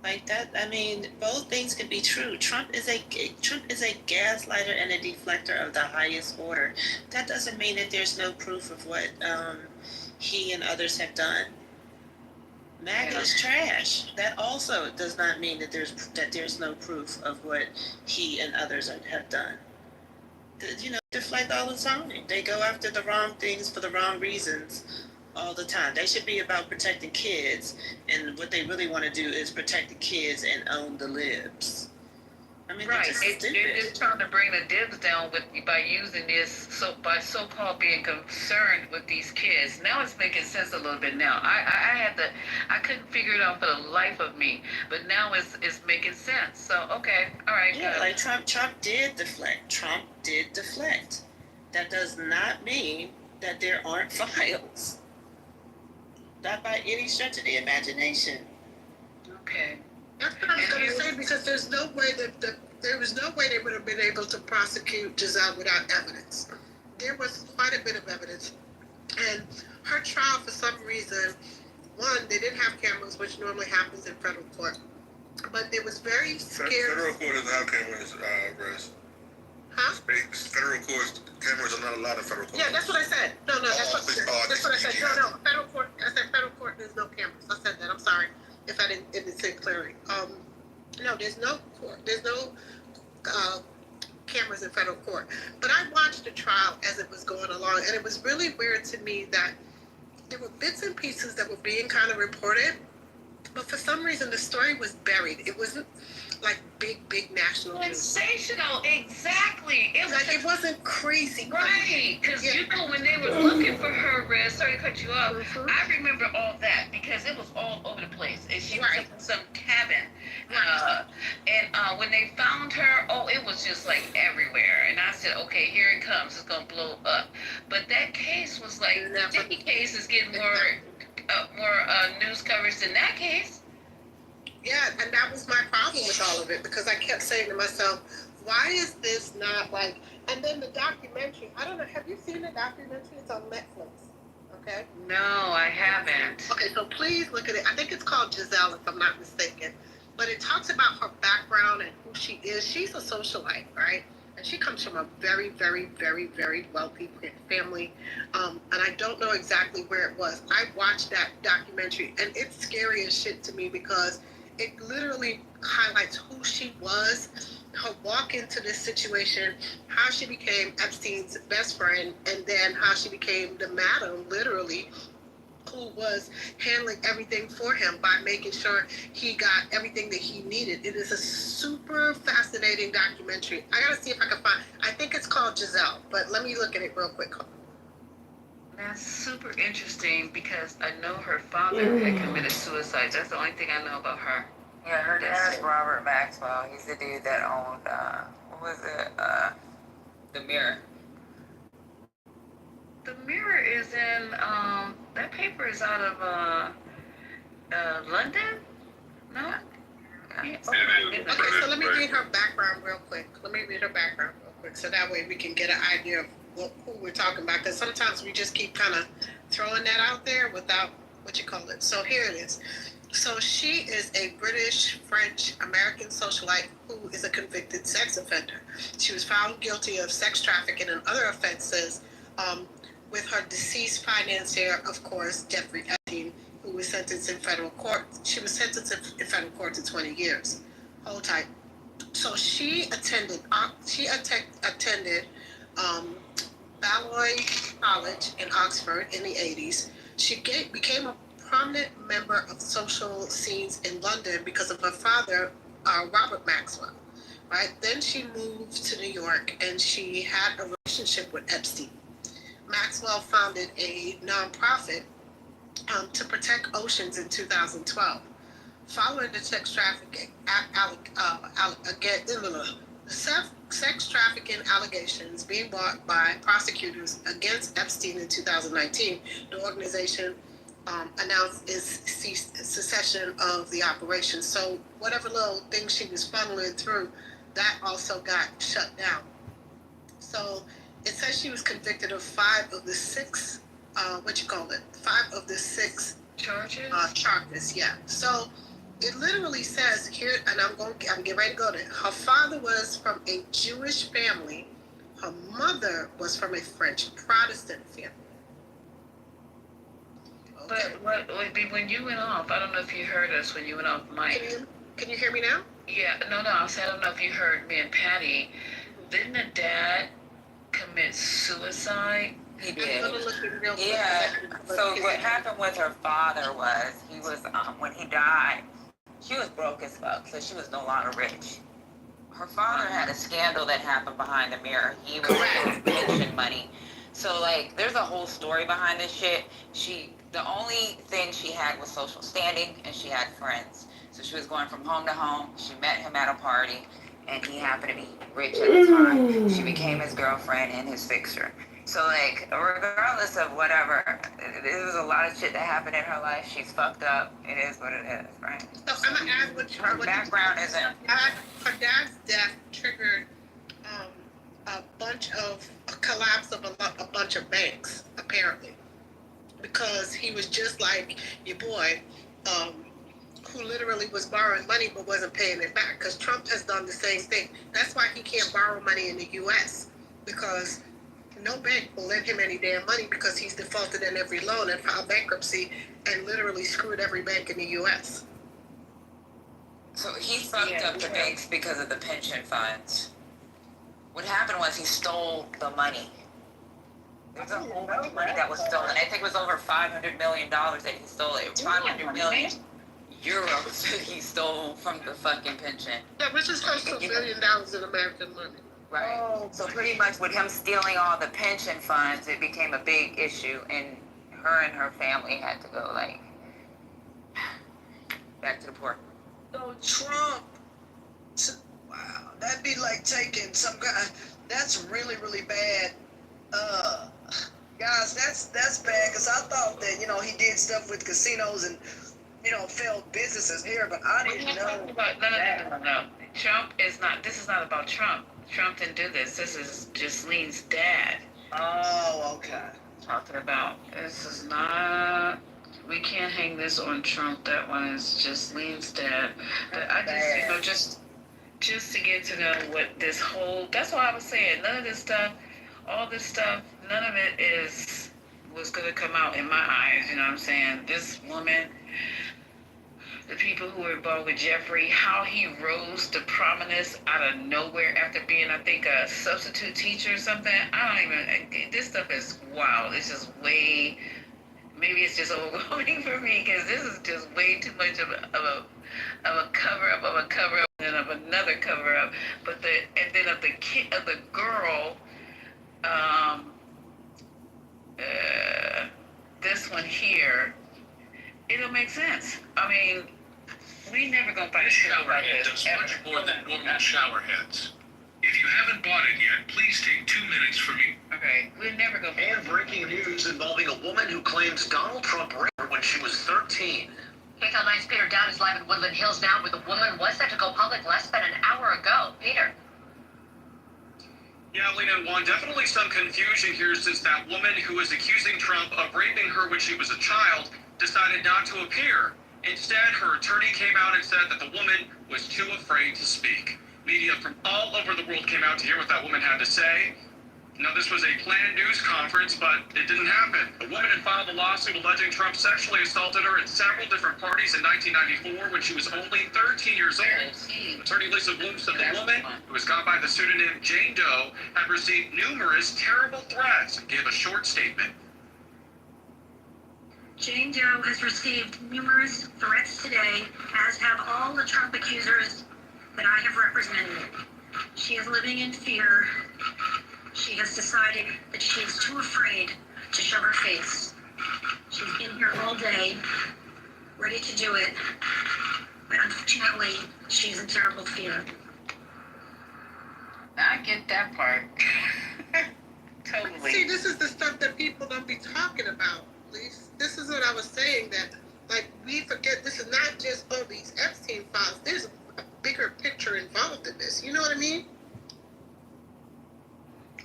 Like that, I mean, both things could be true. Trump is a gaslighter and a deflector of the highest order. That doesn't mean that there's no proof of what he and others have done. MAGA is trash. That also does not mean that there's no proof of what he and others have done. Deflect all the time. They go after the wrong things for the wrong reasons all the time. They should be about protecting kids, and what they really want to do is protect the kids and own the libs. I mean, right. They're just trying to bring the dibs down by using this, by so-called being concerned with these kids. Now it's making sense a little bit now. I couldn't figure it out for the life of me, but now it's making sense. So, okay, all right. Yeah, good. like Trump did deflect. Trump did deflect. That does not mean that there aren't files. Not by any stretch of the imagination. Okay. That's what I was going to say, because there's no way there was no way they would have been able to prosecute Giselle without evidence. There was quite a bit of evidence, and her trial, for some reason, one, they didn't have cameras, which normally happens in federal court, but there was very scary. Federal court doesn't have cameras, Russ. Huh? Federal court cameras are not allowed in federal court. Yeah, that's what I said. No, that's what I said. No, federal court. I said federal court. There's no cameras. I said that. I'm sorry if I didn't say it clearly. No, there's no court. There's no cameras in federal court. But I watched the trial as it was going along, and it was really weird to me that there were bits and pieces that were being kind of reported, but for some reason the story was buried. It wasn't like big national news. Sensational, exactly. It wasn't crazy. Right, because when they were looking for her, sorry to cut you off, I remember all that because it was all over the place. And she was in some cabin. And when they found her, it was just like everywhere. And I said, okay, here it comes. It's going to blow up. But that case was like, the Diddy case is getting more news coverage than that case. Yeah, and that was my problem with all of it because I kept saying to myself, why is this not like, and then the documentary, I don't know, have you seen the documentary? It's on Netflix, okay? No, I haven't. Okay, so please look at it. I think it's called Giselle, if I'm not mistaken. But it talks about her background and who she is. She's a socialite, right? And she comes from a very, very, very, very wealthy family. And I don't know exactly where it was. I watched that documentary, and it's scary as shit to me because it literally highlights who she was, her walk into this situation, how she became Epstein's best friend, and then how she became the madam, literally, who was handling everything for him by making sure he got everything that he needed. It is a super fascinating documentary. I gotta see if I can find. I think it's called Giselle, but let me look at it real quick. That's super interesting because I know her father had committed suicide. That's the only thing I know about her. Yeah, her dad's Robert Maxwell. He's the dude that owned, what was it? The Mirror. The Mirror is in, that paper is out of, London? No? Yeah. Okay, so let me read her background real quick. So that way we can get an idea of who we're talking about. Because sometimes we just keep kind of throwing that out there without what you call it. So here it is. So she is a British, French, American socialite who is a convicted sex offender. She was found guilty of sex trafficking and other offenses with her deceased financier, of course, Jeffrey Epstein, who was sentenced in federal court. She was sentenced in federal court to 20 years. Hold tight. So she attended Balliol College in Oxford in the 80s. She became a prominent member of social scenes in London because of her father, Robert Maxwell. Right? Then she moved to New York and she had a relationship with Epstein. Maxwell founded a nonprofit to protect oceans in 2012. Following the sex trafficking sex trafficking allegations being brought by prosecutors against Epstein in 2019, the organization announced its cessation of the operation. So whatever little thing she was funneling through, that also got shut down. So it says she was convicted of 5 of the 6, 5 of the 6 charges? Charges, yeah. So it literally says here, and I'm getting ready to go there. Her father was from a Jewish family. Her mother was from a French Protestant family. Okay. But when you went off, I don't know if you heard us when you went off mic. Can you hear me now? Yeah, no, I said I don't know if you heard me and Patty. Didn't the dad commit suicide? He did. Yeah. So what happened with her father was he was when he died, she was broke as fuck, so she was no longer rich. Her father had a scandal that happened behind the mirror. He was getting pension money. So like, there's a whole story behind this shit. The only thing she had was social standing, and she had friends. So she was going from home to home. She met him at a party, and he happened to be rich at the time. She became his girlfriend and his fixer. So like, regardless of whatever, there was a lot of shit that happened in her life. She's fucked up. It is what it is, right? So I'm gonna add her background isn't. Her dad's death triggered a collapse of a bunch of banks, apparently, because he was just like your boy, who literally was borrowing money but wasn't paying it back. Because Trump has done the same thing. That's why he can't borrow money in the U.S. because no bank will lend him any damn money because he's defaulted in every loan and filed bankruptcy and literally screwed every bank in the U.S. So he fucked up the banks because of the pension funds. What happened was he stole the money. There's a whole bunch of money that was stolen. I think it was over $500 million that he stole. It 500 million euros he stole from the fucking pension. Yeah, which is close to $1 billion in American money. Right. So pretty much with him stealing all the pension funds, it became a big issue, and her family had to go like back to the port. So Trump, wow, that'd be like taking some guy. That's really, really bad. Guys, that's bad because I thought that he did stuff with casinos and failed businesses here, but I didn't know. No. Trump is not. This is not about Trump. Trump didn't do this. This is Jocelyn's dad. Oh, okay. Talking about this is not. We can't hang this on Trump. That one is Jocelyn's dad. But I just just to get to know what this whole. That's why I was saying none of this stuff, all this stuff, none of it was gonna come out in my eyes. You know what I'm saying? This woman. The people who were involved with Jeffrey, how he rose to prominence out of nowhere after being, I think, a substitute teacher or something. This stuff is wild. It's just way, maybe it's just overwhelming for me because this is just way too much of a cover up of a cover up and of another cover up. But then of the girl, this one here. It don't make sense. I mean, we never gonna find a shower head does much more than normal shower heads. If you haven't bought it yet, please take 2 minutes from me. Okay, we're never gonna. And breaking news involving a woman who claims Donald Trump raped her when she was 13. KTEL 9's Peter Down is live in Woodland Hills now, where the woman was set to go public less than an hour ago. Peter. Yeah, Lena and Juan, definitely some confusion here since that woman who was accusing Trump of raping her when she was a child decided not to appear. Instead, her attorney came out and said that the woman was too afraid to speak. Media from all over the world came out to hear what that woman had to say. Now, this was a planned news conference, but it didn't happen. The woman had filed a lawsuit alleging Trump sexually assaulted her at several different parties in 1994 when she was only 13 years old. Attorney Lisa Bloom said the woman, who was gone by the pseudonym Jane Doe, had received numerous terrible threats and gave a short statement. Jane Doe has received numerous threats today, as have all the Trump accusers that I have represented. She is living in fear. She has decided that she is too afraid to show her face. She's in here all day, ready to do it, but unfortunately, she's in terrible fear. I get that part. Totally. See, this is the stuff that people don't be talking about, Lise. This is what I was saying, that, like, we forget this is not just, these Epstein files. There's a bigger picture involved in this. You know what I mean?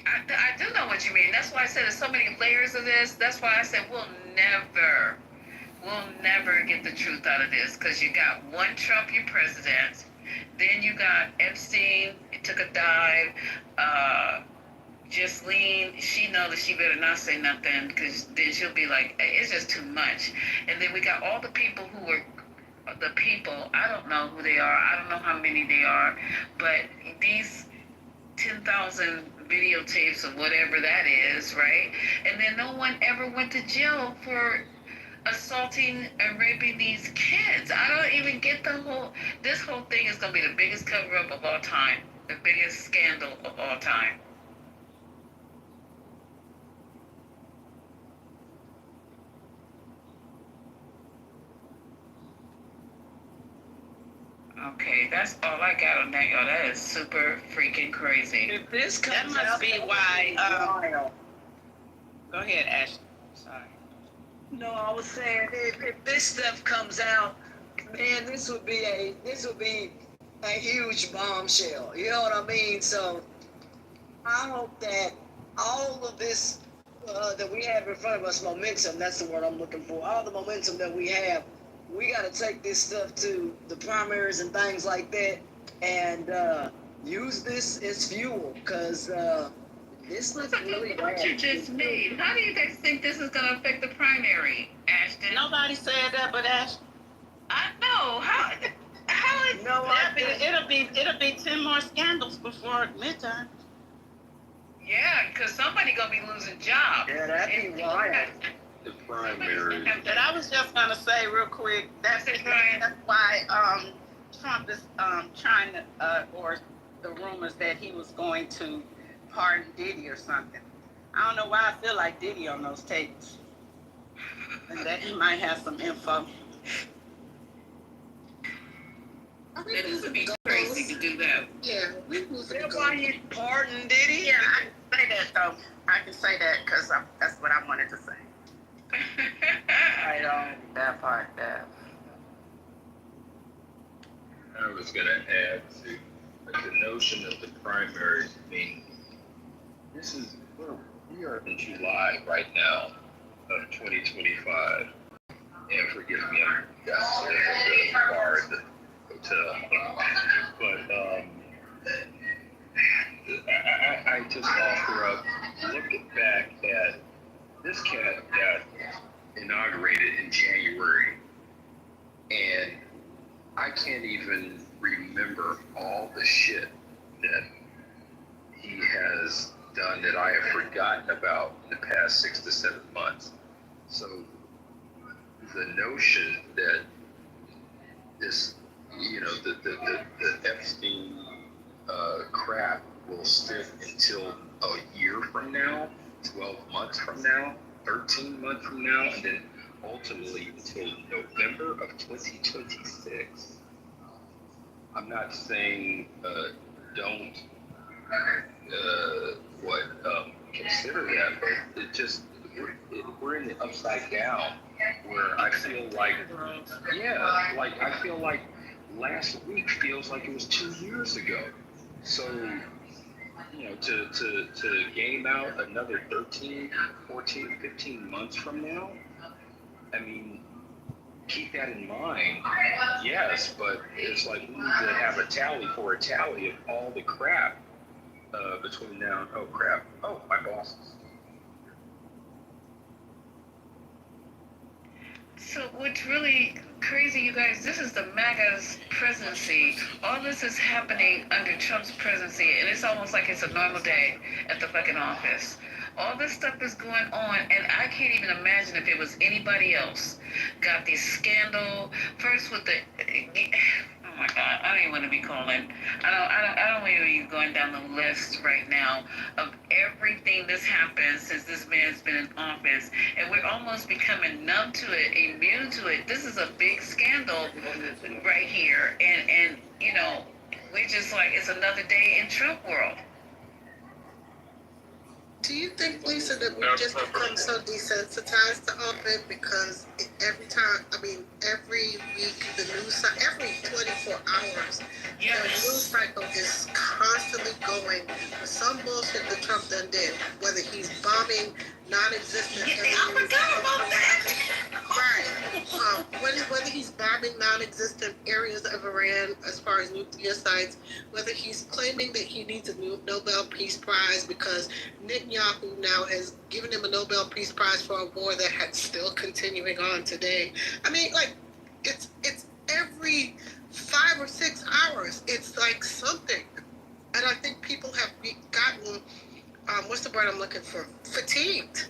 I do know what you mean. That's why I said there's so many layers of this. That's why I said we'll never get the truth out of this, because you got one Trump, your president. Then you got Epstein, it took a dive. Jocelyn, she knows that she better not say nothing, because then she'll be like, hey, it's just too much. And then we got all the people who were, the people, I don't know who they are. I don't know how many they are. But these 10,000 videotapes or whatever that is, right? And then no one ever went to jail for assaulting and raping these kids. I don't even get this whole thing is going to be the biggest cover-up of all time, the biggest scandal of all time. Okay, that's all I got on that, y'all. That is super freaking crazy. If this comes That must be why. Go ahead, Ashley. Sorry. No, I was saying if this stuff comes out, man, this would be a huge bombshell. You know what I mean? So I hope that all of this that we have in front of us, momentum, that's the word I'm looking for. All the momentum that we have, we got to take this stuff to the primaries and things like that and use this as fuel, because this looks really bad. What you just made, how do you guys think this is going to affect the primary, Ashton? Nobody said that but Ashton. I know. How is it'll be 10 more scandals before midterm. Yeah, because somebody going to be losing jobs. Yeah, that'd be wild. The primary. But I was just gonna say real quick, that's why Trump is trying to, or the rumors that he was going to pardon Diddy or something. I don't know why I feel like Diddy on those tapes, and that he might have some info. It would be crazy to do that. Yeah, we lose it. Why you pardon Diddy? Yeah, I can say that though. I can say that because that's what I wanted to say. I don't. That part, that. was going to add to the notion of the primaries. I mean, we are in July right now of 2025, and forgive me, I'm downstairs at the bar at the hotel, but I just offer up, looking back at this cat got inaugurated in January, and I can't even remember all the shit that he has done that I have forgotten about in the past 6 to 7 months. So the notion that this, the Epstein crap will stick until a year from now, 12 months from now, 13 months from now, and then ultimately until November of 2026. I'm not saying don't consider that, but it just we're in the upside down where I feel like I feel like last week feels like it was 2 years ago. So to game out another 13, 14, 15 months from now, I mean, keep that in mind. Yes, but it's like we need to have a tally of all the crap between now and my bosses. So what's really crazy, you guys, this is the MAGA's presidency. All this is happening under Trump's presidency, and it's almost like it's a normal day at the fucking office. All this stuff is going on, and I can't even imagine if it was anybody else. Got this scandal, first with the... Oh my God, I don't even want to be calling. I don't want to be going down the list right now of everything that's happened since this man's been in office, and we're almost becoming numb to it, immune to it. This is a big scandal right here, and we're just like, it's another day in Trump world. Do you think, Lisa, that we've just become so desensitized to all of it because every week the news, every 24 hours, the news cycle is constantly going with some bullshit that Trump done did, whether he's bombing non-existent areas. I forgot about that. Right. Whether he's bombing non-existent areas of Iran as far as nuclear sites, whether he's claiming that he needs a new Nobel Peace Prize because Netanyahu now has given him a Nobel Peace Prize for a war that had still continuing on today. I mean, like, it's every 5 or 6 hours, it's like something. And I think people have gotten, what's the word I'm looking for? Fatigued.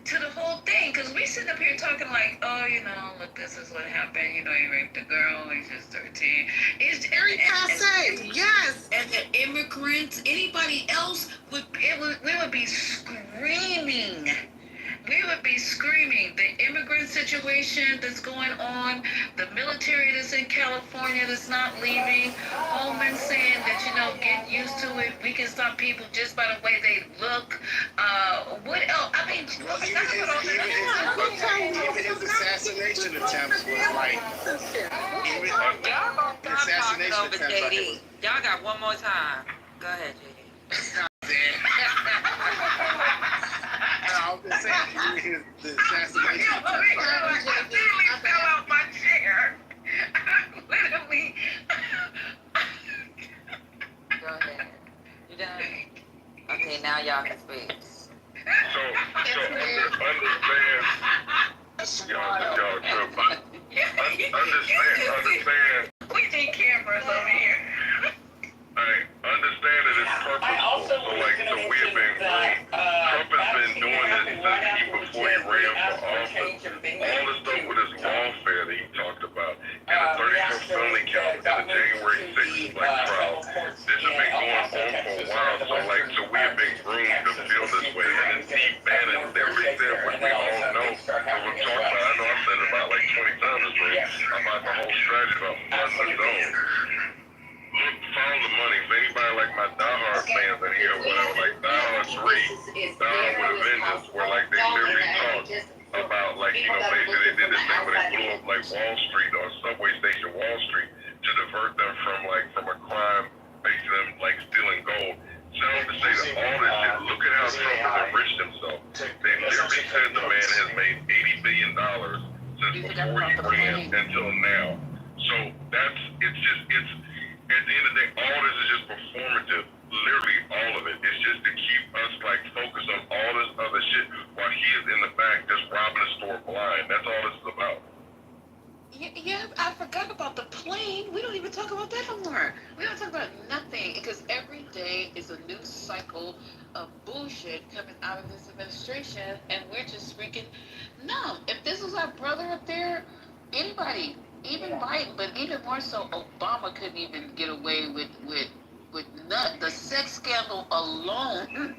To the whole thing, because we sit up here talking like, look, this is what happened. He raped a girl. He's just 13. It's very passe. Yes. And the immigrants, anybody else we would be screaming. We would be screaming. The immigrant situation that's going on, the military that's in California that's not leaving, Holman saying that, get used to it. We can stop people just by the way they look. What else? I mean, even his assassination attempts was like, assassination attempts. JD. Y'all got one more time. Go ahead, JD. I was just saying, the assassination attempts. I literally fell out my chair. Literally. Go ahead. You done? Okay, now y'all can speak. So understand. We need cameras over here. Understand that it's purposeful. So we have been groomed. Trump has been doing this since before he ran for office. All the stuff with his lawfare that he talked about, and the 34 felony count, and the January 6th trial. This has been going on for a while. So we have been groomed to feel this way. And then Steve Bannon never said what we all know. So we're talking about. I know I said it about 20 times this week about the whole strategy about flooding the zone. Look, follow the money. If anybody like my diehard fans in here, whatever, like diehard 3, diehard with a vengeance, where they literally talk about like, you know, basically they did this thing where they blew up like Wall Street or subway station Wall Street to divert them from a crime based on them like stealing gold. Sounds to say that all this shit, look at how Trump has enriched himself. They literally said the man has made $80 billion since before he ran until now. So it's at the end of the day, all this is just performative. Literally all of it. It's just to keep us like focused on all this other shit while he is in the back just robbing the store blind. That's all this is about. Yeah, I forgot about the plane. We don't even talk about that no more. We don't talk about nothing because every day is a new cycle of bullshit coming out of this administration, and we're just freaking numb. If this was our brother up there, anybody, even Biden, but even more so, Obama couldn't even get away with none. The sex scandal alone.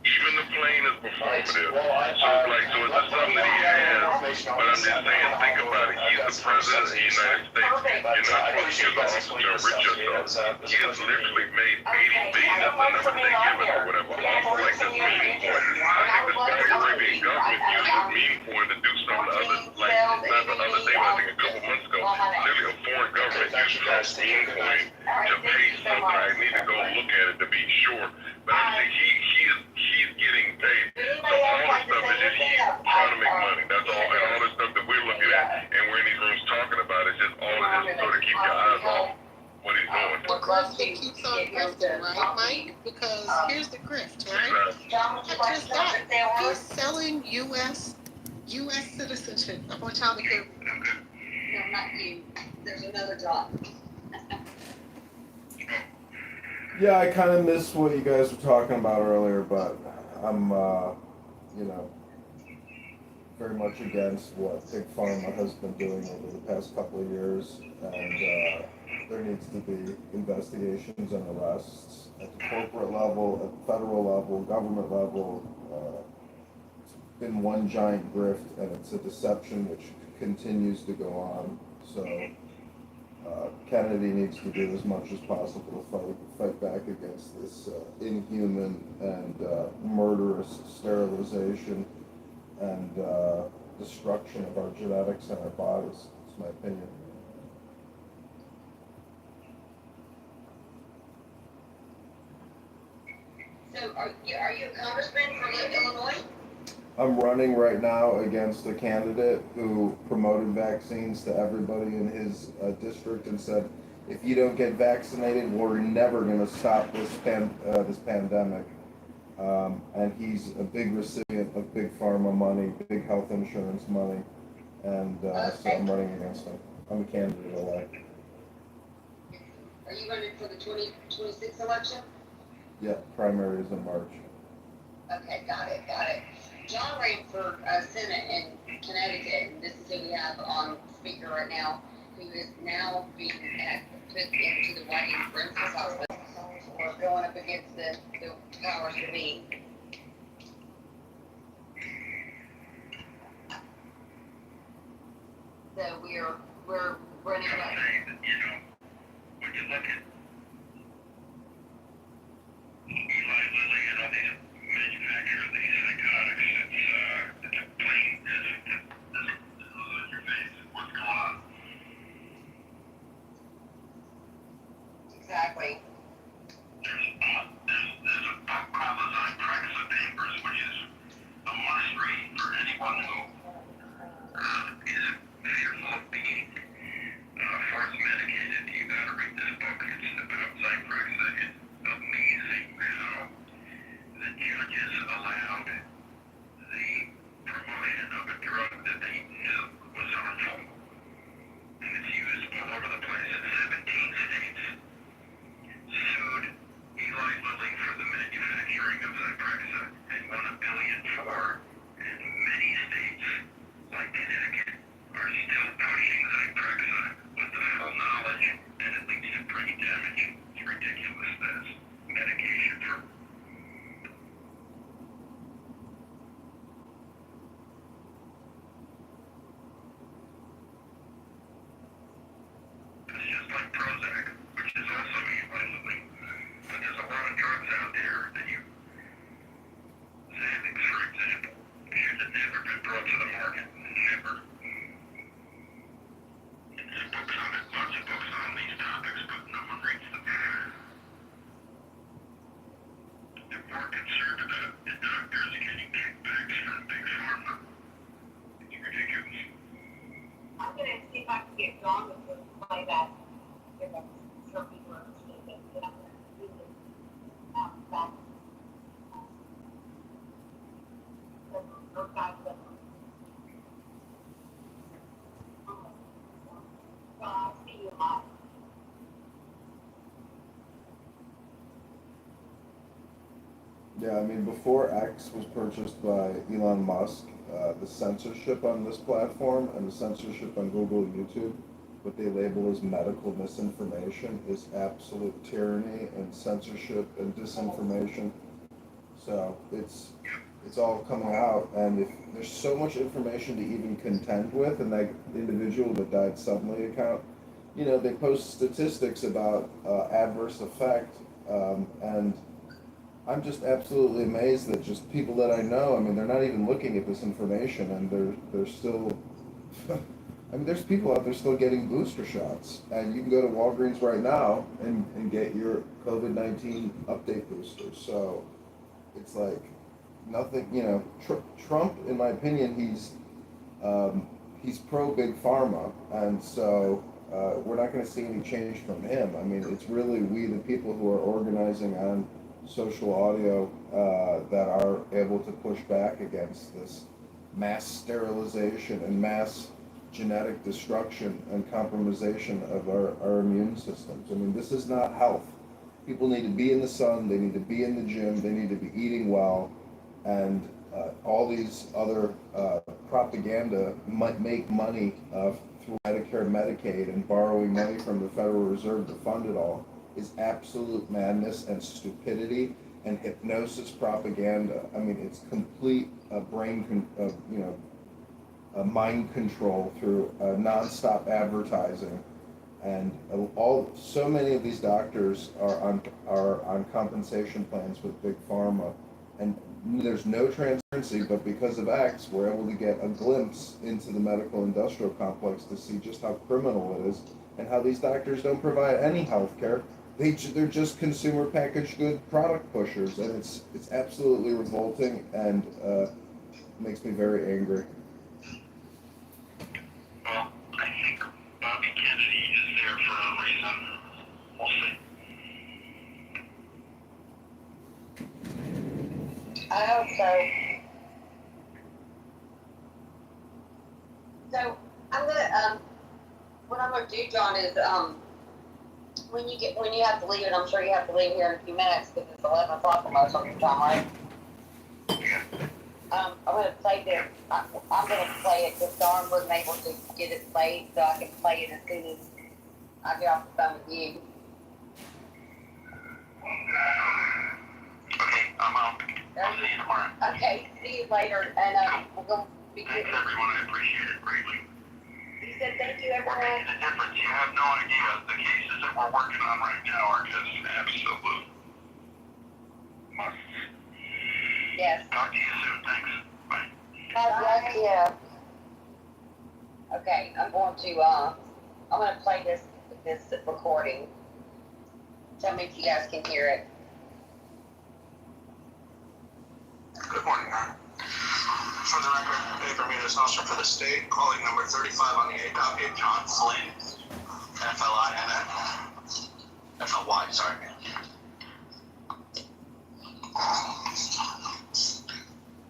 Even the plane is performative. So it's something that he has. But I'm just saying, think about it. He's the president of the United States. You're not supposed to use the office to enrich yourself. He has literally made $80 billion. That's the number they give us or whatever. Off of like this meeting point. I think the Saudi Arabian government used this meeting point to do something other, like not the other day, but I think a couple months ago. Literally a foreign government used Trump's meeting point to pay something. I need to go look at it to be sure. But I'm saying he's getting paid. So all this stuff is just he's trying to make money. That's all. And all this stuff that we're looking at and we're in these rooms talking about is just all of this sort of keep your eyes off what he's doing. The grift that keeps on grifting, right, Mike? Because here's the grift, right? Just that. He's selling U.S. citizenship. I'm going to tell the kid. No, not you. There's another job. Yeah, I kind of missed what you guys were talking about earlier, but I'm, very much against what Big Pharma has been doing over the past couple of years, and there needs to be investigations and arrests at the corporate level, at the federal level, government level. It's been one giant grift, and it's a deception which continues to go on. So Kennedy needs to do as much as possible to fight back against this inhuman and murderous sterilization and destruction of our genetics and our bodies. That's my opinion. So are you a congressman from Illinois? I'm running right now against a candidate who promoted vaccines to everybody in his district and said, if you don't get vaccinated, we're never going to stop this pandemic. And he's a big recipient of big pharma money, big health insurance money, and so I'm running against him. I'm a candidate elect. Are you running for the 2026 election? Yeah, primary is in March. Okay, got it. John ran for Senate in Connecticut, and this is who we have on speaker right now, who is now being put into the White Princess Hospital. We're going up against the powers to be. So we're running up. When you look at Eli Lilly and all these manufacturers, these psychotics, it's a plain your face. What's going on? Exactly. There's a book called Design Practice of Papers, which is a must read for anyone who is fearful of being first medicated. You gotta read this book. It's about Zyprexa. It's amazing how the judges allowed the promotion of a drug that they knew was harmful. And it's used all over the place in 17 states. Sued Eli Lilly for the manufacturing of Zyprexa and won $1 billion for. And many states, like Connecticut, are still pushing Zyprexa with the full knowledge that it leads to brain damage. It's ridiculous that it's medication for. It's just like Prozac, which is also Eli Lilly. But there's a lot of drugs out there that you. Xanax, for example. get more concerned about the doctors getting kickbacks from Big Pharma. It's ridiculous. I'm going to see if I can get John to play that. If I'm sure people understand that. But I'm going to do it back. I'll see you live. Yeah, I mean, before X was purchased by Elon Musk, the censorship on this platform and the censorship on Google and YouTube, what they label as medical misinformation, is absolute tyranny and censorship and disinformation. So it's all coming out, and if there's so much information to even contend with, and that individual that died suddenly account, you know, they post statistics about adverse effect, and I'm just absolutely amazed that just people that I know, I mean, they're not even looking at this information, and they're still, I mean, there's people out there still getting booster shots, and you can go to Walgreens right now and get your COVID-19 update boosters. So it's like nothing, you know, Trump, in my opinion, he's pro Big Pharma, and so we're not going to see any change from him. I mean, it's really we, the people who are organizing on social audio, that are able to push back against this mass sterilization and mass genetic destruction and compromisation of our immune systems. I mean, this is not health. People need to be in the sun, they need to be in the gym, they need to be eating well, and all these other propaganda might make money through Medicare, Medicaid, and borrowing money from the Federal Reserve to fund it all is absolute madness and stupidity and hypnosis propaganda. I mean, it's complete mind control through nonstop advertising, and so many of these doctors are on compensation plans with Big Pharma, and there's no transparency. But because of X, we're able to get a glimpse into the medical industrial complex to see just how criminal it is and how these doctors don't provide any health care. They're just consumer packaged good product pushers, and it's absolutely revolting, and makes me very angry. Well, I think Bobby Kennedy is there for a reason. We'll see. I hope so. So I'm gonna what I'm gonna do, John, is when you have to leave, and I'm sure you have to leave here in a few minutes because it's 11 o'clock almost on your time, right? I'm gonna play this. I'm gonna play it because Dawn wasn't able to get it played, so I can play it as soon as I get off the phone with you. Okay, I'm out. I'll see you tomorrow. Okay, see you later, and we're gonna be good. Thanks, everyone. I appreciate it greatly. He said thank you, We're everyone. making a difference. You have no idea. The cases that we're working on right now are just absolute musts. Yes. Talk to you soon. Thanks. Bye. God bless you. Okay, I'm gonna play this recording. Tell me if you guys can hear it. Good morning, Mayor. For the record, paper meter sponsor for the state, calling number 35 on the docket, John Flynn, F-L-Y, sorry.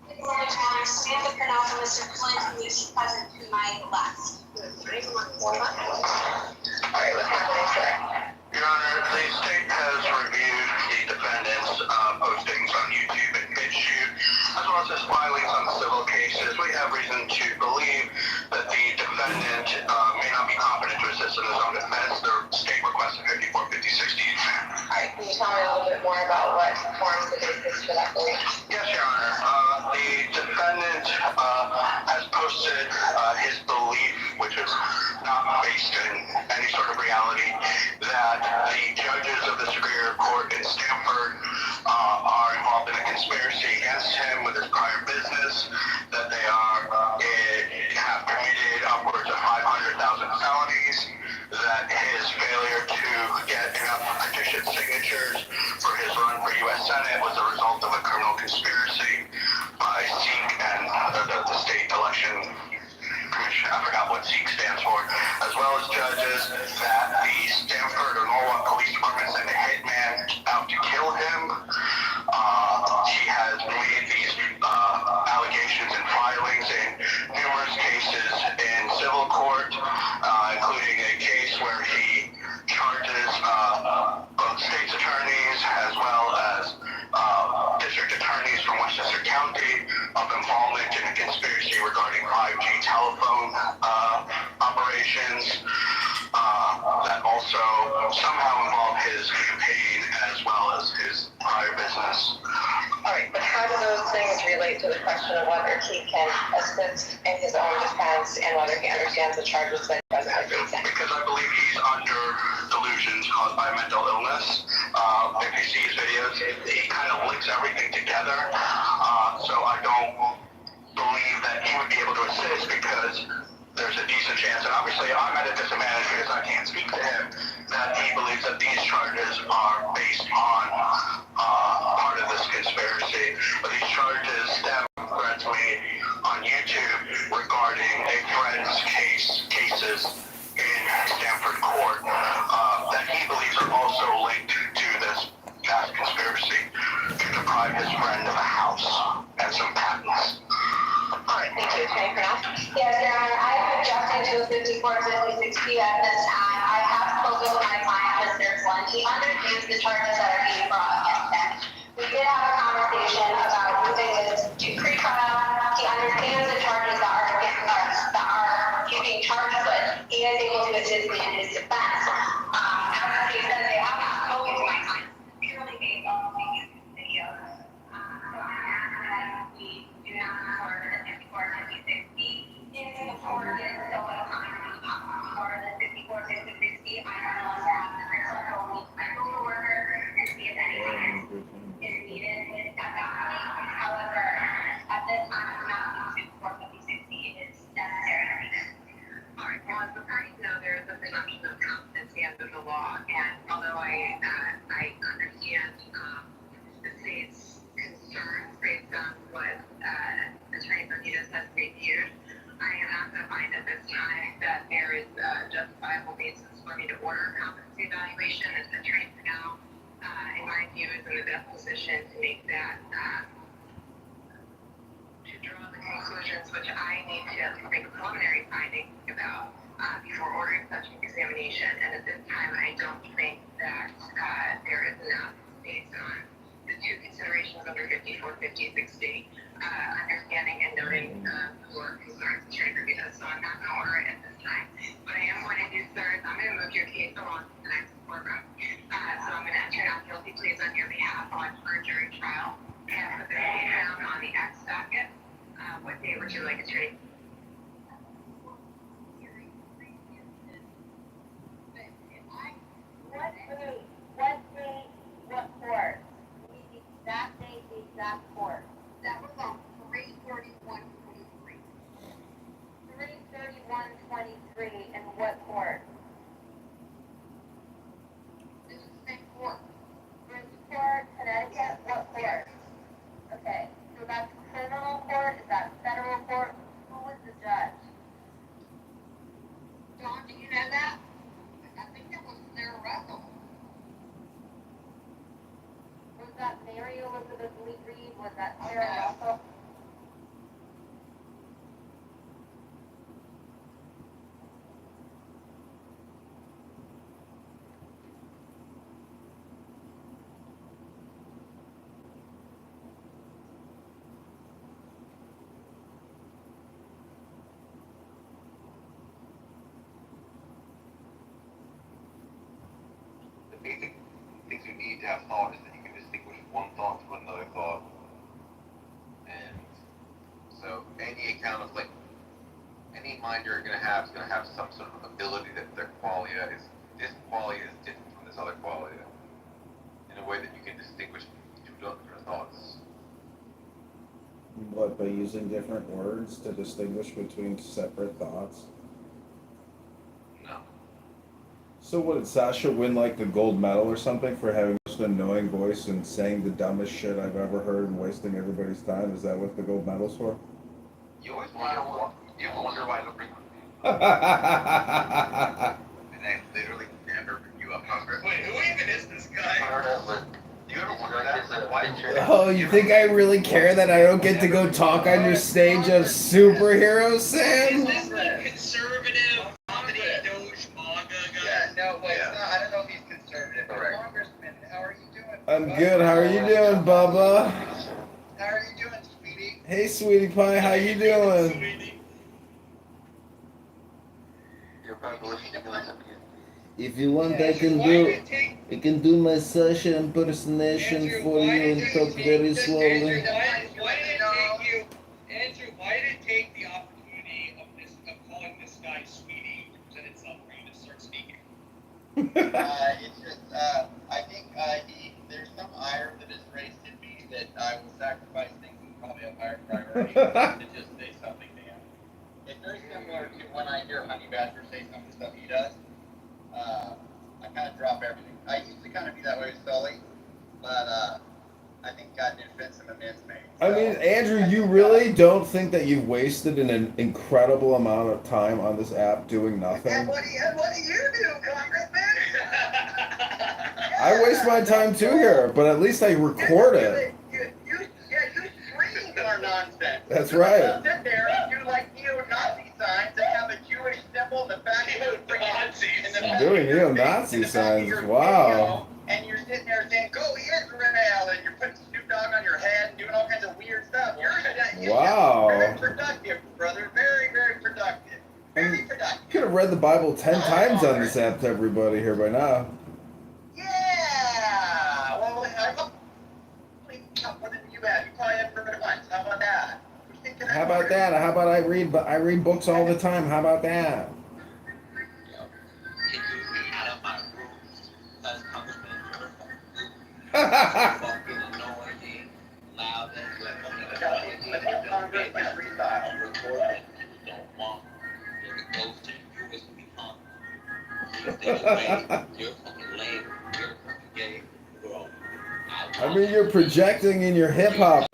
Good morning, Connor. Samantha Purnell from Mr. Flynn, who is present to my left. All right, what's happening, sir? Your Honor, the state has reviewed the defendant's postings on YouTube and BitChute, as well as his filings on civil cases. We have reason to believe that the defendant may not be competent to assist in his own defense. The state requested 545060. All right, can you tell me a little bit more about what forms the basis for that belief? Yes, Your Honor. The defendant has posted his belief, which is not based in any sort of reality, that the judges of the Superior Court in Stanford are involved in a conspiracy against him with his prior business, that they have committed upwards of 500,000 felonies, that his failure to get enough petition signatures for his run for U.S. Senate was a result of County of involvement in a conspiracy regarding 5G telephone operations that also somehow involve his campaign as well as his prior business. All right, but how do those things relate to the question of whether he can assist in his own defense and whether he understands the charges that he presently facing? Because I believe he's under delusions caused by mental illness. If you see his videos, he kind of links everything together. So I don't believe that he would be able to assist because there's a decent chance, and obviously I'm at a disadvantage because I can't speak to him, that he believes that these charges are based on part of this conspiracy. But these charges stem from threats made on YouTube regarding a friend's cases in Stanford court that he believes are also linked to this vast conspiracy to deprive his friend of a house and some patents. All right, thank you. Attorney Purnell? Yes, Your Honor, I am objecting to 54-50-60 at this time. I have spoken with my client, Mr. Flynn. He understands the charges that are being brought against him. We did have a conversation about moving this to pre-trial. He understands the charges that are against us, that are he's being charged with. He is able to assist me in his defense. As he said, they have not spoken to my client purely based on the YouTube videos. So I ask that we do not record the 54-50-60 into the court is still a time for the 54-50-60. I don't know if that's the personal medical worker and see if anything is needed with that document. However, at this time, I'm not going to 54-50-60 is necessary. All right, well, as the parties know, there is a presumption of competency under the law, and although I understand the state's concerns based on what Attorney Bermudez has reviewed, I am not going to find at this time that there is a justifiable basis for me to order a competency evaluation. As Attorney Purnell, in my view, is in the best position to make that, to draw the conclusions which I need to make a preliminary finding about before ordering such an examination. And at this time, I don't think that there is enough based on the two considerations under 54-50-60, understanding and noting your concerns and trade reviews. So I'm not going to order it at this time. What I am going to do, sir, is I'm going to move your case along to the next courtroom. So I'm going to enter not guilty pleas on your behalf on for a jury trial. And put the date down on the X docket. What date would you like, Attorney? What date, what court? The exact date, the exact court. That was on 3/31/23. 3/31/23, and what court? This is the same court. Bridgeport, Connecticut, what court? Okay, so that's criminal court, is that federal court? Who was the judge? John, do you know that? I think that was Sarah Russell. Was that Mary Elizabeth Lee Reed? Was that Sarah Russell? The basic things you need to have thought is that you can distinguish one thought from another thought. And so any account of like any mind you're gonna have is gonna have some sort of ability that their qualia is this qualia is different from this other qualia in a way that you can distinguish two different thoughts. What, by using different words to distinguish between separate thoughts? No. So what, did Sasha win like the gold medal or something for having just an annoying voice and saying the dumbest shit I've ever heard and wasting everybody's time? Is that what the gold medal's for? You always wonder why I don't bring and I literally never bring you up Congress. Wait, who even is this guy? Do you ever wonder that? Why? Oh, you think I really care that I don't get to go talk on your stage of superhero, Sam? Is this the conservative comedy Doge manga guy? Yeah, no, wait, yeah. no, I don't know if he's conservative. Correct. Congressman, how are you doing? I'm good. How are you doing, Bubba? How are you doing, sweetie? Hey, sweetie pie, how you doing? If you want, I can do my Sasha impersonation for you and talk very slowly. Andrew, why did it take the opportunity of calling this guy sweetie to present itself for you to start speaking? It's just, I think there's some ire that is raised in me that I will sacrifice things that probably have higher priority to just say something to him. It's very similar to when I hear Honey Badger say some of the stuff he does. I kind of drop everything. I used to kind of be that way with Sully, but I think God did fit some amends made. I mean, Andrew, you really don't think that you've wasted an incredible amount of time on this app doing nothing? And what do you do, Congressman? I waste my time too here, but at least I record it. You stream our nonsense. That's right. You sit there and do like neo-Nazi signs and have a Jewish symbol in the back of the freaking. I'm doing neo-Nazi signs. Wow. And you're sitting there saying, "Go Israel," and you're putting Snoop Dogg on your head and doing all kinds of weird stuff. Wow. Very productive, brother. Very, very productive. Very productive. You could have read the Bible 10 times on this app to everybody here by now. Yeah. Well, what did you have? You probably had for once. How about that? How about that? How about I read books all the time? How about that? I mean, you're projecting in your hip hop.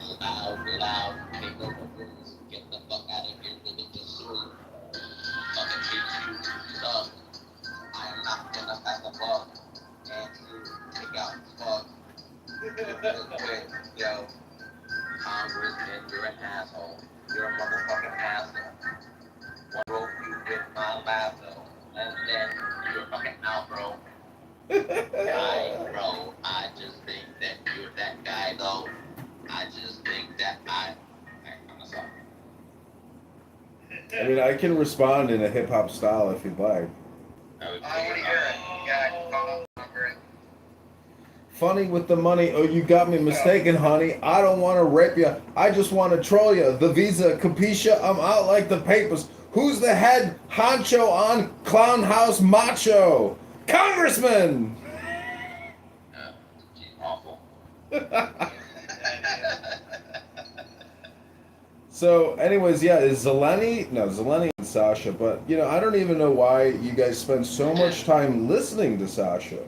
Yo, Congressman, you're an asshole. You're a motherfucking asshole. One broke you with my lasso, and then you're fucking out, bro. Bro, I just think that you're that guy, though. I just think that I'm sorry. I mean, I can respond in a hip hop style if you'd like. I want to hear it. Yeah, call number it. Funny with the money. Oh, you got me mistaken, honey. I don't want to rape you. I just want to troll you. The visa, capisha? I'm out like the papers. Who's the head honcho on Clown House Macho? Congressman! Awful. So, anyways, yeah, is Zeleny? No, Zeleny and Sasha. But, you know, I don't even know why you guys spend so much time listening to Sasha.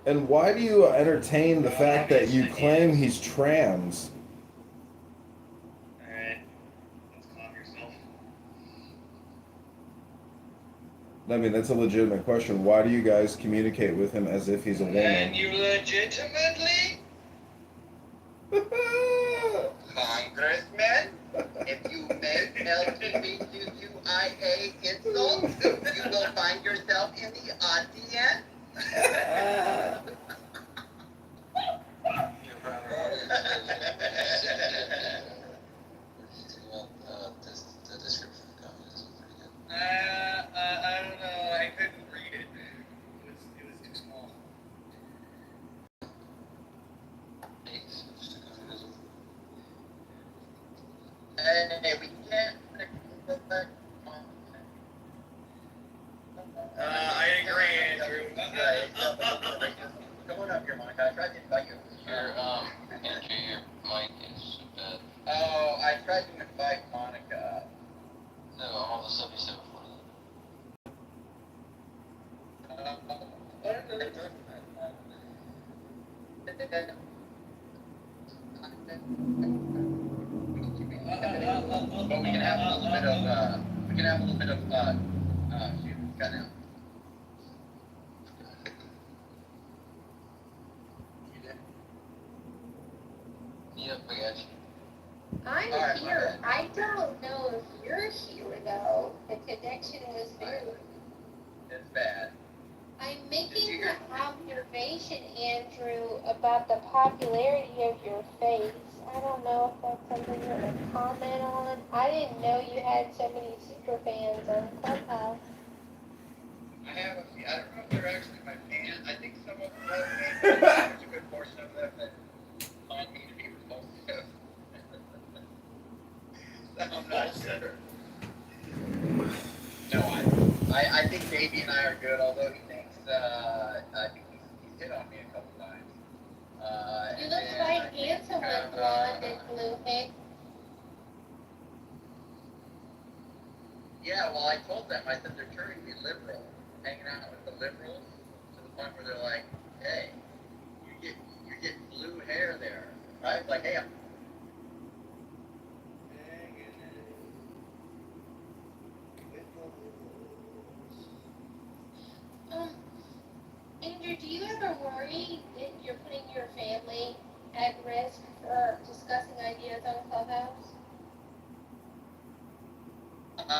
And why do you entertain the fact that you claim he's trans? Alright. Let's calm yourself. I mean, that's a legitimate question. Why do you guys communicate with him as if he's a woman? And you legitimately? Congressman, if you make LGBTQIA insults, you will find yourself in the audience. I don't know. I couldn't read it. It was too small. Hey, we can't. I agree, Andrew. Come on up here, Monica. I tried to invite you. Andrew, your mic is bad. Oh, I tried to invite Monica. No, all the stuff you said before. But we can have a little bit of, shoot, cut out. Yep, I got you. I'm Alright, here. I don't know if you're here though. The connection was very. It's bad. I'm making the observation, Andrew, about the popularity of your face. I don't know if that's something you want to comment on. I didn't know you had so many super fans on Clubhouse. I have a few. I don't know if they're actually my fans. I think some of them love me, but there's a good portion of them that find me to be repulsive. So I'm not sure. No, I think Davey and I are good, although he thinks, I think he's hit on me a couple times. You look quite handsome with blonde and blue hair. Yeah, well, I told them, I said they're turning me liberal, hanging out with the liberals, to the point where they're like, hey, you're getting blue hair there. I was like, hey, I'm Andrew, do you ever worry that you're putting your family at risk for discussing ideas on Clubhouse? I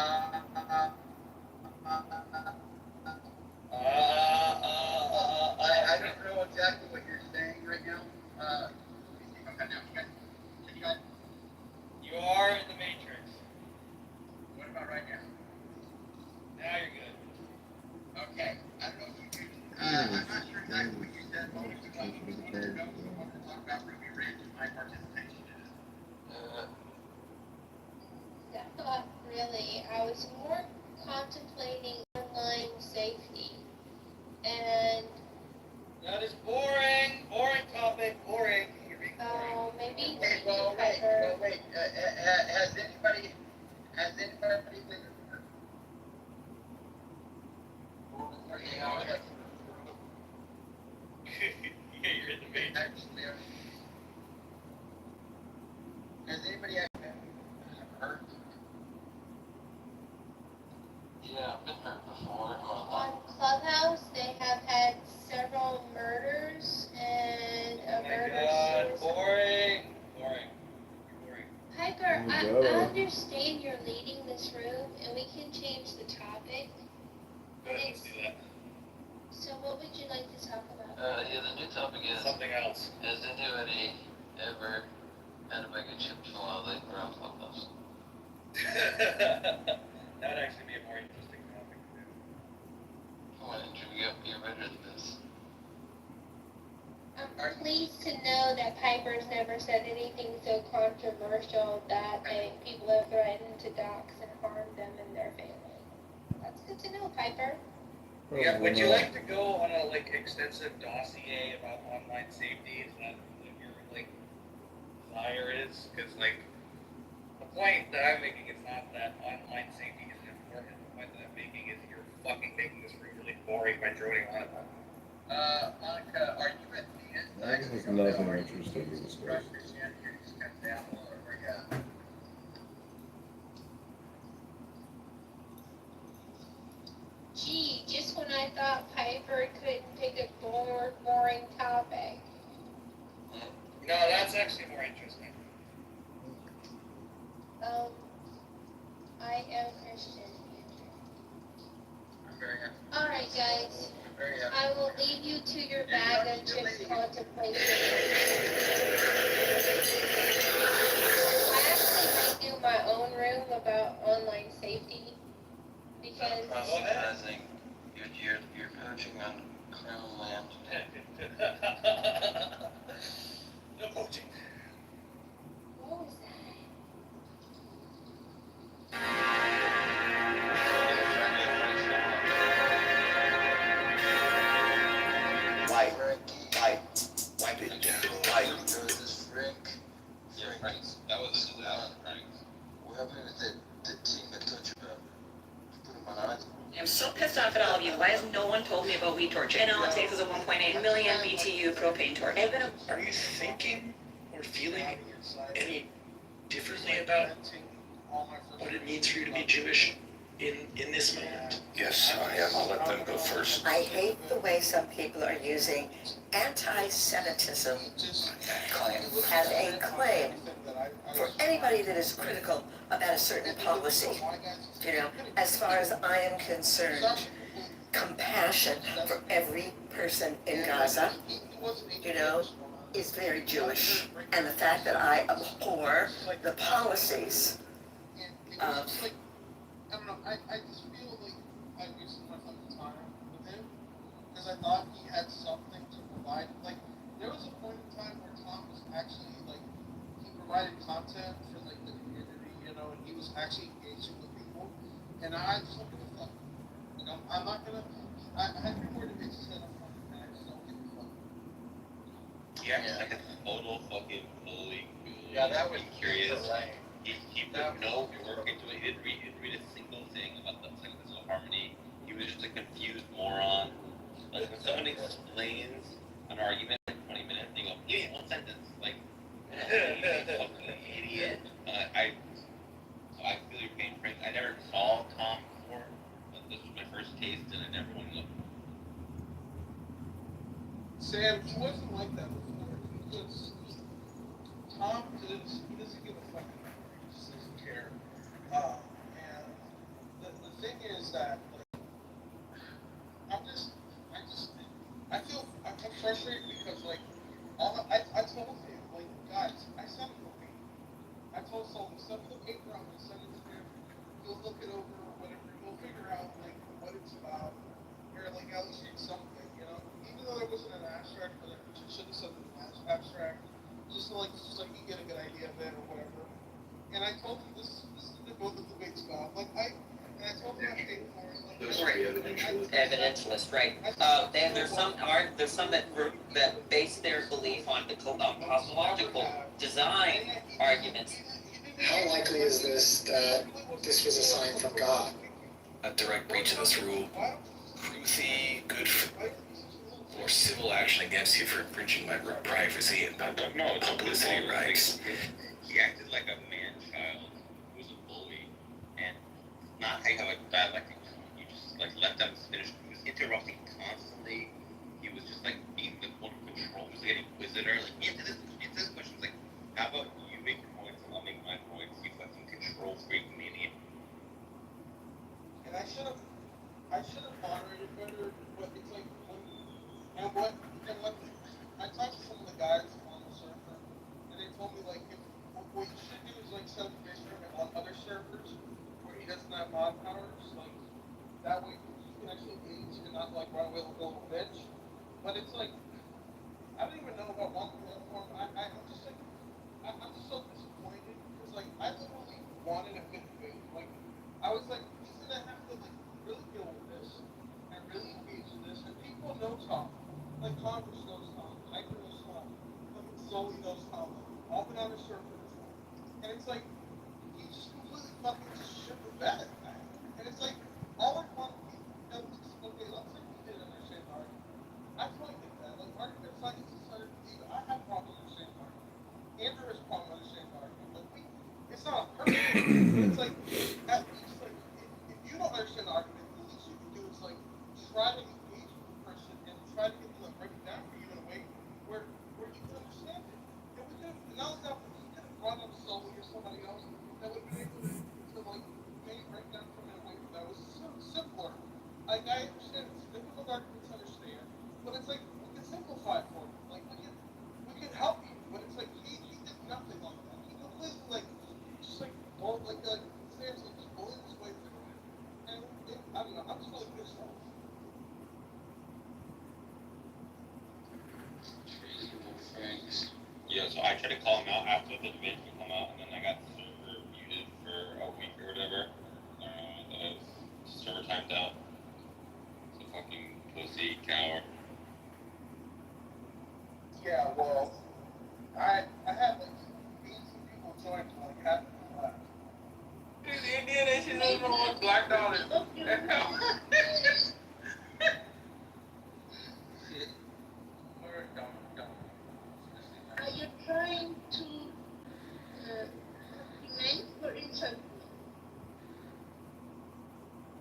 don't know exactly what you're saying right now. You are in the Matrix. What about right now? Now you're good. Okay. I don't know if you can, I'm not sure exactly what you said. What was the one you wanted to know? You wanted to talk about Ruby Ridge and my participation in it. Not really. I was more contemplating online safety. And That is boring. Boring topic. Boring. You're being boring. oh, maybe Wait, wait. Has anybody been? Yeah, you're in the Matrix. Has anybody heard? Yeah, I've been hurt before. on Clubhouse, they have had several murders and a murder suicide. Boring. Piper, Oh, I no. understand you're leading this room, and we can change the topic. Let's do that. So what would you like to talk about? Yeah, the new topic is something else. Has anybody ever had a bag of chips while they were on Clubhouse? That would actually be a more interesting topic to do. Why didn't you get better than this? I'm pleased to know that Piper's never said anything so controversial that people have threatened to dox and harm them and their family. That's good to know, Piper. Yeah, would you like to go on a extensive dossier about online safety? Is that what your desire is? Because the point that I'm making is not that online safety is important. The point that I'm making is you're fucking making this room really boring by droning on about it. Monica, are you at the end? That has nothing interesting to discuss. Gee, just when I thought Piper couldn't pick a boring topic. No, that's actually more interesting. I am Christian. I'm very happy. Alright, guys. I'm very happy. I will leave you to your bag of chips contemplation. I actually might do my own room about online safety. Because Proselytizing, you're poaching on crown land. No poaching. what was that? Wipe it down. Yeah, Franks. That was a disaster, Franks. What happened with the team that touched you about? Put them on eyes. I'm so pissed off at all of you. Why has no one told me about weed torture? And all it takes is a 1.8 million BTU propane torch. Are you thinking or feeling any differently about what it means for you to be Jewish in this moment? Yes, I am. I'll let them go first. I hate the way some people are using anti-Semitism as a claim for anybody that is critical about a certain policy. You know, as far as I am concerned, compassion for every person in Gaza, you know, is very Jewish. And the fact that I abhor the policies of... I don't know, I just feel like I wasted my fucking time with him because I thought he had something to provide. Like, there was a point in time where Tom was actually, like, he provided content for, like, the community, you know, and he was actually engaging with people. And I just don't give a fuck. Like, I'm not gonna, I had 3 more debates to set up on and I just don't give a fuck. Yeah, like a total fucking bully. Yeah, that was curious. right. He put no work into it. He didn't read a single thing about the psychological harmony. He was just a confused moron. Like when someone explains an argument in 20 minutes, they go, give me one sentence. Like, you fucking idiot. I feel your pain, Frank. I never saw Tom before, but this was my first taste, and I never went to look. Sam, he wasn't like that before. Tom he doesn't give a fucking fuck. He just doesn't care. And the thing is that, like, I'm frustrated because, like, I told him, like, guys, I sent him a paper. I told Sullivan, send me the paper, I'm gonna send it to him. He'll look it over or whatever. He'll figure out, like, what it's about. Or, like, at least read something, you know? Even though there wasn't an abstract, but I should have sent him an abstract. Just so you get a good idea of it or whatever. And I told him this is what the debate's about. Like, I told him I paid for it. Like, Evidenceless, right? There's some that base their belief on cosmological design arguments. How likely is this that this was a sign from God? A direct breach of this rule. Ruthie, good for civil action against you for infringing my privacy and publicity rights. He acted like a man-child who was a bully, and not how you have a bad, like, you just, like, let them finish. He was interrupting constantly. He was just, like, being the one who controls, just like an inquisitor. Like, answer this question. It's like, how about you make your points and I'll make my points? You fucking control freak maniac. And I should have moderated better, but it's like, I talked to some of the guys on the server, and they told me, like, what you should do is, like, set up a server on other servers where he doesn't have mod powers, like, that way you can actually engage and not, like, run away with a little bitch. But it's like, I don't even know about one platform. I'm just like, I'm just so disappointed, because, like, I literally wanted a good debate. Like, I was like, he's gonna have to, like, really deal with this, and really engage in this, and people know Tom. Like, Congress knows Tom, Hiker knows Tom, fucking Sully knows Tom, all been on the server before. And it's like, he just completely fucking just shit the bed. And it's like, all I want to do is, okay, let's say we did understand the argument. I totally get that. Like, arguments like this, I have problems understanding the argument. Andrew has problems understanding the argument. Like, it's not a perfect argument. It's like, at least, like, if you don't understand the argument, the least you can do is, like, try to engage with the person and try to get them to break it down for you in a way where you can understand it. And we could have, not only that, but we could have brought up Sully or somebody else that would be able to like, maybe break down from it in a way that was simpler. Like, I understand it's a difficult argument to understand, but it's like, we can simplify it for you. Like, we can help you, but it's like, he did nothing like that. He completely, like, just like, seriously, just bullied his way through it. And I don't know, I'm just really pissed off. Yeah, so I tried to call him out after the debate would come out, and then I got the server muted for a week or whatever. The server timed out. It's a fucking pussy coward. Yeah, well, I had like 18 people join to like half the class. Dude, Indian nation doesn't know what black dollars. Are you trying to remain for interview?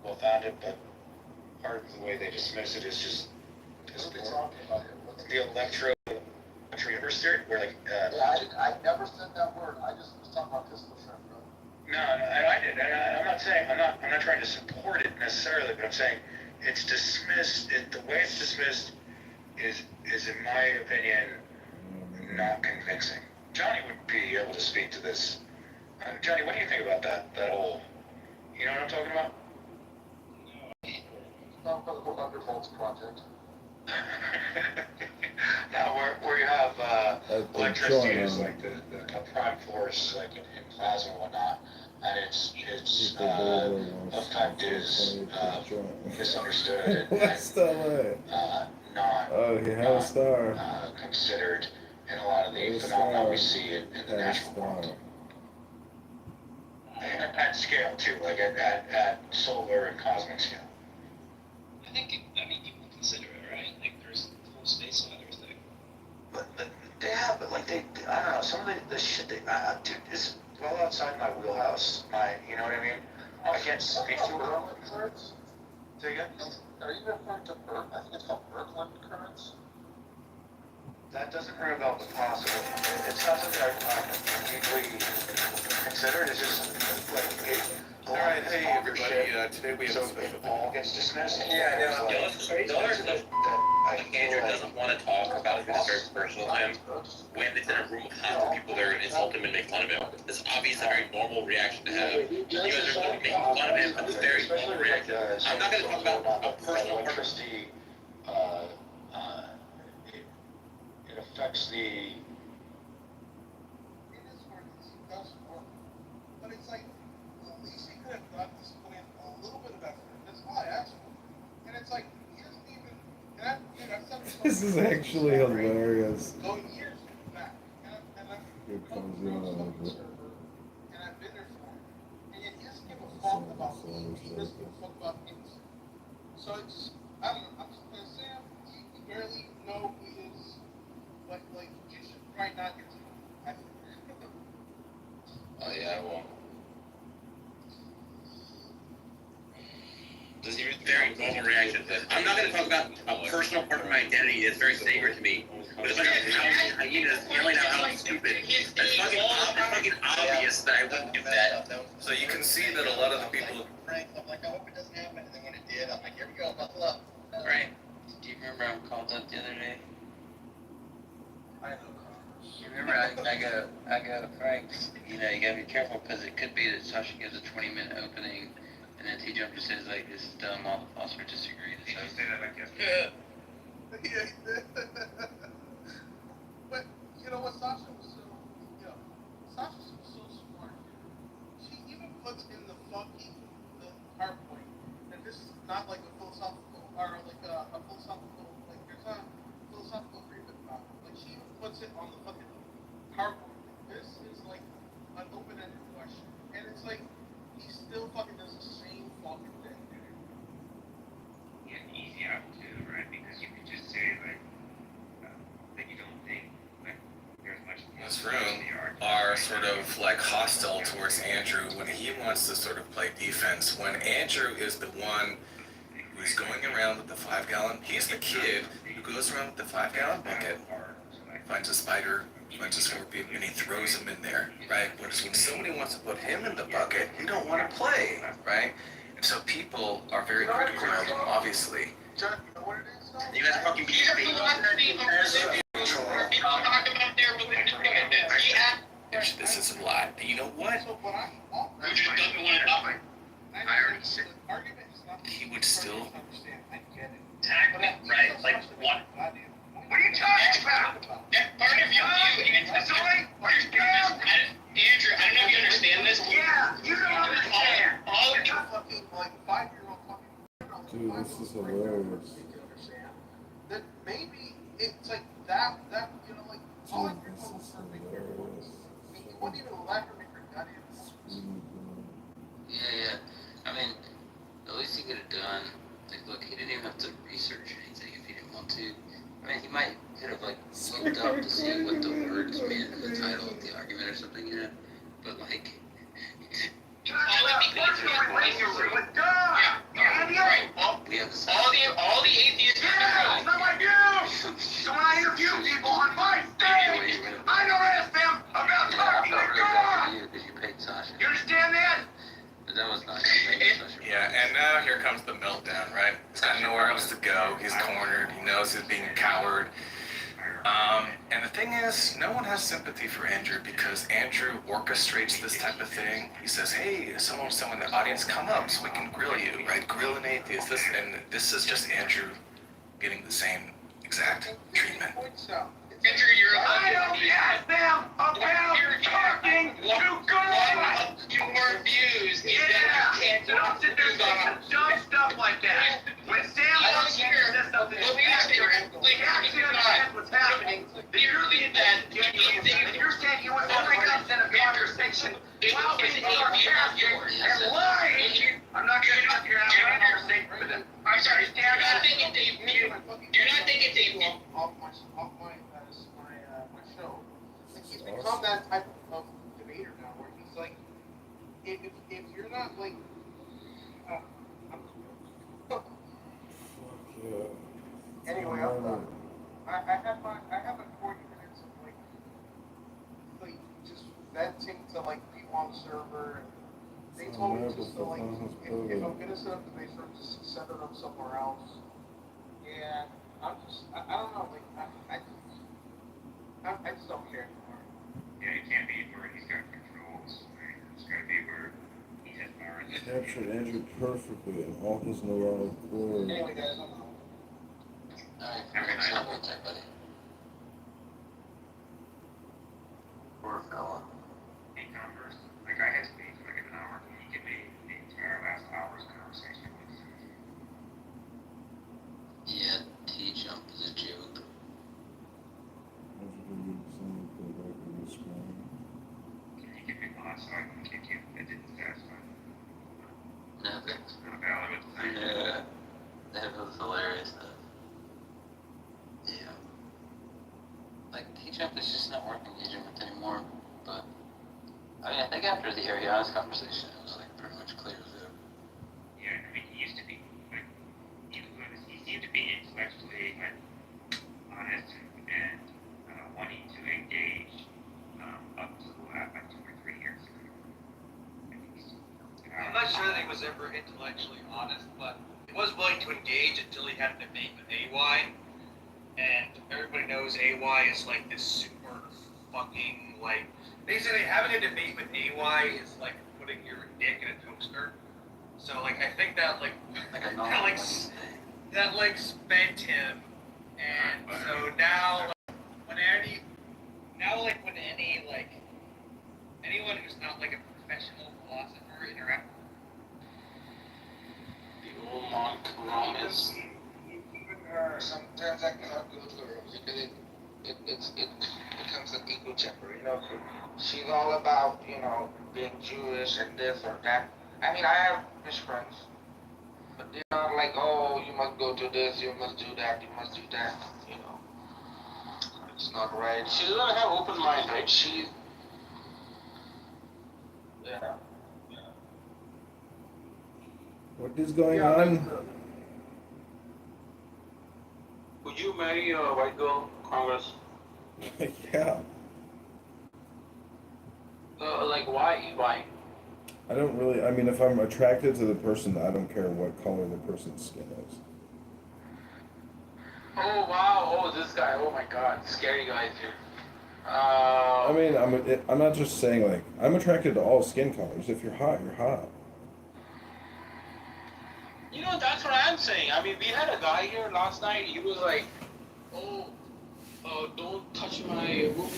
Well founded, but part of the way they dismiss it is just the electro university where like I never said that word. I just was talking about pistol shrimp, bro. no, I did. I'm not saying I'm not trying to support it necessarily, but I'm saying it's dismissed. The way it's dismissed is in my opinion not convincing. Johnny would be able to speak to this. Johnny, what do you think about that? That whole, you know what I'm talking about? Talk about the Dr. Bolt's project. Now, where you have electricity is like the prime force, like in plasma and whatnot, and its effect is misunderstood What's that way? not Oh, he had a star. considered in a lot of the phenomena we see in the natural world. At scale too, like at solar and cosmic scale. I think, people consider it, right? Like, there's the whole space and everything. But I don't know, some of the shit dude, is well outside my wheelhouse. You know what I mean? I can't speak to it. Say again? Are you referring to I think it's called Birkeland currents? That doesn't ring a bell, but possible. It's not something I deeply considered. It's just like All right, hey everybody. Today we have so a special. it all gets dismissed. Yeah, no, the other stuff Andrew doesn't want to talk about because it's very personal to him. When it's in a room with half the people there and insult him and make fun of him, it's obviously a very normal reaction to have. You guys are making fun of him, but it's a very normal reaction. I'm not going to talk about a personal electricity. It affects the. It is hard to see does work. But it's like, at least he could have done this put in a little bit of effort. That's all I asked for. And it's like, he doesn't even, I've said This is actually hilarious. Go years back. And Here comes in on it. and I've been there for him. And yet he doesn't give a fuck about me. He doesn't give a fuck about anything. So it's, I don't know, I'm just gonna say him, you barely know who he is. Like, you should probably not get to him, I think. Oh yeah, well. This is a very normal reaction to this. I'm not going to talk about a personal part of my identity that's very sacred to me. But it's like a hyena yelling out how I'm stupid. It's fucking obvious that I wouldn't do that. So you can see that a lot of the people. Frank, I'm like, I hope it doesn't happen. And then when it did, I'm like, here we go, buckle up. Right. Do you remember I called up the other day? I know. You remember I go, Frank, you gotta be careful because it could be that Sasha gives a 20-minute opening and then T-Jump just says like, this is dumb, all the phosphor disagree. Did you say that like yesterday? Yeah, he did. But, you know what, Sasha was so smart. She even puts in the PowerPoint, and this is not like a philosophical, or like a philosophical, like there's not a philosophical agreement about it. Like she even puts it on the fucking PowerPoint. This is like an open-ended question, and it's like he still fucking does the same fucking thing. Yeah, easy out too, right? Because you could just say like that you don't think like there's much. This room are sort of like hostile towards Andrew when he wants to sort of play defense. When Andrew is the one who's going around with the 5-gallon, he's the kid who goes around with the 5-gallon bucket, finds a spider, finds a scorpion, and he throws them in there, right? Whereas when somebody wants to put him in the bucket, you don't want to play, right? And so people are very critical of him, obviously. You guys are fucking beautiful. This is a lot. You know what? Who just doesn't want to talk? I already said. He would still. Exactly, right? Like, what? What are you talking about? That part of you, Andrew. Are you Andrew, I don't know if you understand this. Yeah, you don't understand. All of fucking like 5-year-old fucking. Dude, this is hilarious. That maybe it's like that you know like all of your little perfect Hilarious. I mean, you wouldn't even let her make her goddamn. Yeah. I mean, the least he could have done, like, look, he didn't even have to research anything if he didn't want to. I mean, he might could have, like, looked up to see what the words meant in the title of the argument or something, But, like, all the atheists. Yeah, not like you. So when I interview people on my stage, I don't ask them about talking to God. Because you paid Sasha. You understand that? But that was not Yeah, and now here comes the meltdown, right? He's got no one has sympathy for Andrew because Andrew orchestrates this type of thing. He says, hey, someone in the audience, come up so we can grill you, right? Grill an atheist. And this is just Andrew getting the same exact treatment. Andrew, you're a I don't ask them about talking to God. Your views. Yeah, You can't don't sit there saying some dumb stuff like that. When Sam Washington says something, we actually understand what's happening. You're saying you want to bring up in a conversation while being sarcastic and lying. I'm not going to have a conversation with him. I'm sorry, you're not thinking Dave. You're not thinking Dave. Off my show. Like he's become that type of debater now, where he's like, if you're not like, anyway, I'm done. I have like 40 minutes of like just venting to like people on the server. And they told me just to like, if I'm gonna set up the base room, just set it up somewhere else. And I'm just, I don't know, like I just don't care anymore. Yeah, it can't be where he's got controls. Right? It's got to be where he has power. Captured Andrew perfectly in all his neuronal glory. Anyway, guys, I'm out. Alright, buddy. Poor fella. Hey, Converse. Like, I had to speak for like an hour. Can you give me the entire last hour's conversation, please? Yeah, T-jump is a joke. Can you give me the last so I can kick you? It didn't satisfy. Nothing. It's not valid with the thing. Yeah. That was hilarious though. Yeah. Like T-jump is just not worth engaging with anymore. But I mean I think after the Ariana's conversation it was like pretty much clear as day. Yeah, I mean he used to be like he seemed to be intellectually like honest and wanting to engage up to like 2 or 3 years ago. I'm not sure that he was ever intellectually honest, but he was willing to engage until he had a debate with AY. And everybody knows AY is like this super fucking like. Basically, having a debate with AY is like putting your dick in a toaster. So like, I think that that spent him. And so now, when anyone who's not like a professional philosopher interacts. The old monk Romas. Sometimes I cannot go to the room because it becomes an echo chamber, you know. She's all about, you know, being Jewish and this or that. I mean, I have Jewish friends, but they're not like, oh, you must go to this, you must do that, you must do that, you know. It's not right. She doesn't have open mind, right? Yeah. What is going on? Would you marry a white girl, Congress? Yeah. Like why? Why? I don't really, I mean, if I'm attracted to the person, I don't care what color the person's skin is. Oh wow! Oh this guy! Oh my God! Scary guy too. I mean, I'm not just saying, like, I'm attracted to all skin colors. If you're hot, you're hot. You know, that's what I'm saying. I mean, we had a guy here last night. He was like, "Oh, don't touch my womb.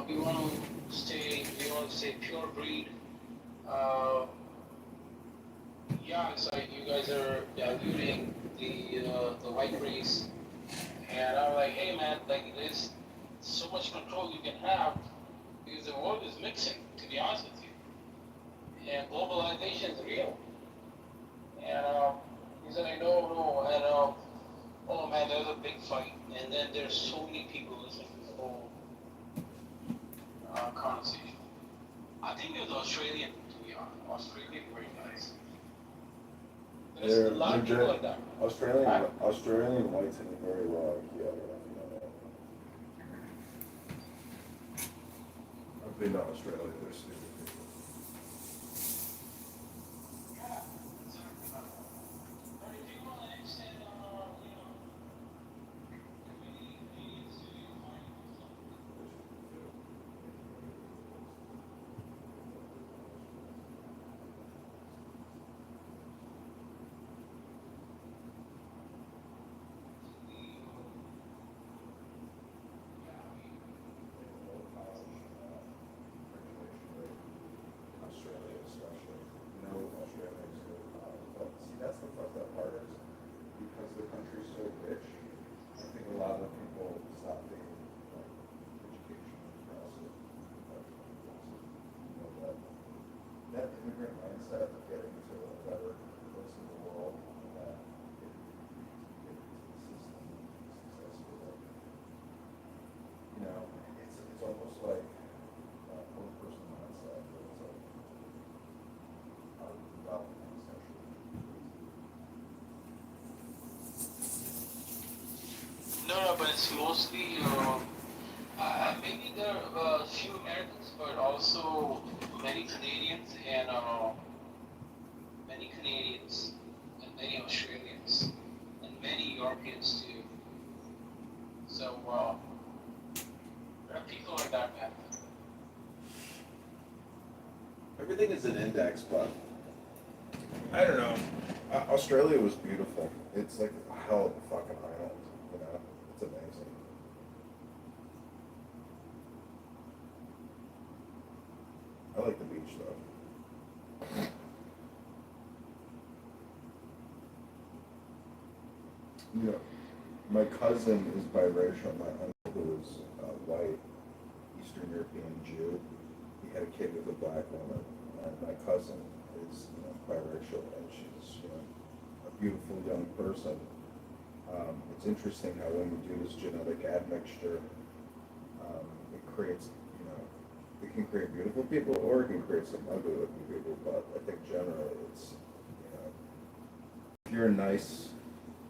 We want to stay pure breed." Yeah, it's like you guys are diluting the white race, and I'm like, hey man, like there's so much control you can have because the world is mixing. To be honest with you, and globalization is real. And he said, like, no, and oh man, there's a big fight, and then there's so many people listening to the whole conversation. I think it was Australian, to be honest. Australian, very nice. There's a lot of people like that. Australian whites in a very raw IKEA. I've been to Australia, they're stupid people. like first person mindset. It's like how to develop things actually. No, but it's mostly, maybe there are a few Americans, but also many Canadians and many Australians and many Europeans too. So there are people like that, man. Everything is an index, but I don't know. Australia was beautiful. It's like a hell of a fucking island, you know? It's amazing. I like the beach though. You know, my cousin is biracial. My uncle who is white, Eastern European Jew. He had a kid with a black woman, and my cousin is, you know, biracial, and she's, you know, a beautiful young person. It's interesting how when you do this genetic admixture, it creates, you know, it can create beautiful people or it can create some ugly looking people. But I think generally it's, you know, if you're nice.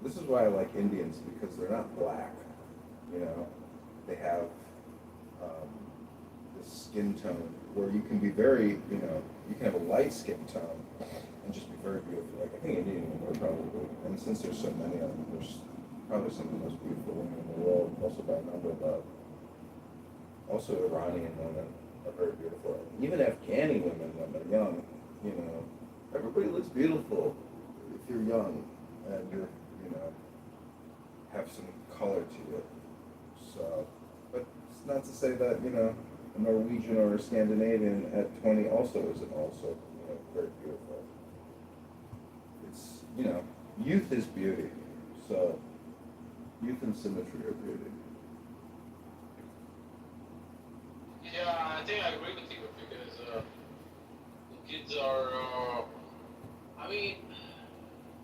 This is why I like Indians, because they're not black, you know. They have this skin tone where you can be very, you know, you can have a light skin tone and just be very beautiful. Like I think Indian women are probably, and since there's so many of them, there's probably some of the most beautiful women in the world, also by number, but also Iranian women are very beautiful. Even Afghani women when they're young, you know, everybody looks beautiful if you're young and you're, you know, have some color to you. So, but it's not to say that, you know, a Norwegian or a Scandinavian at 20 also isn't also, you know, very beautiful. It's, you know, youth is beauty. So, youth and symmetry are beauty. Yeah, I think I agree with you because the kids are, I mean,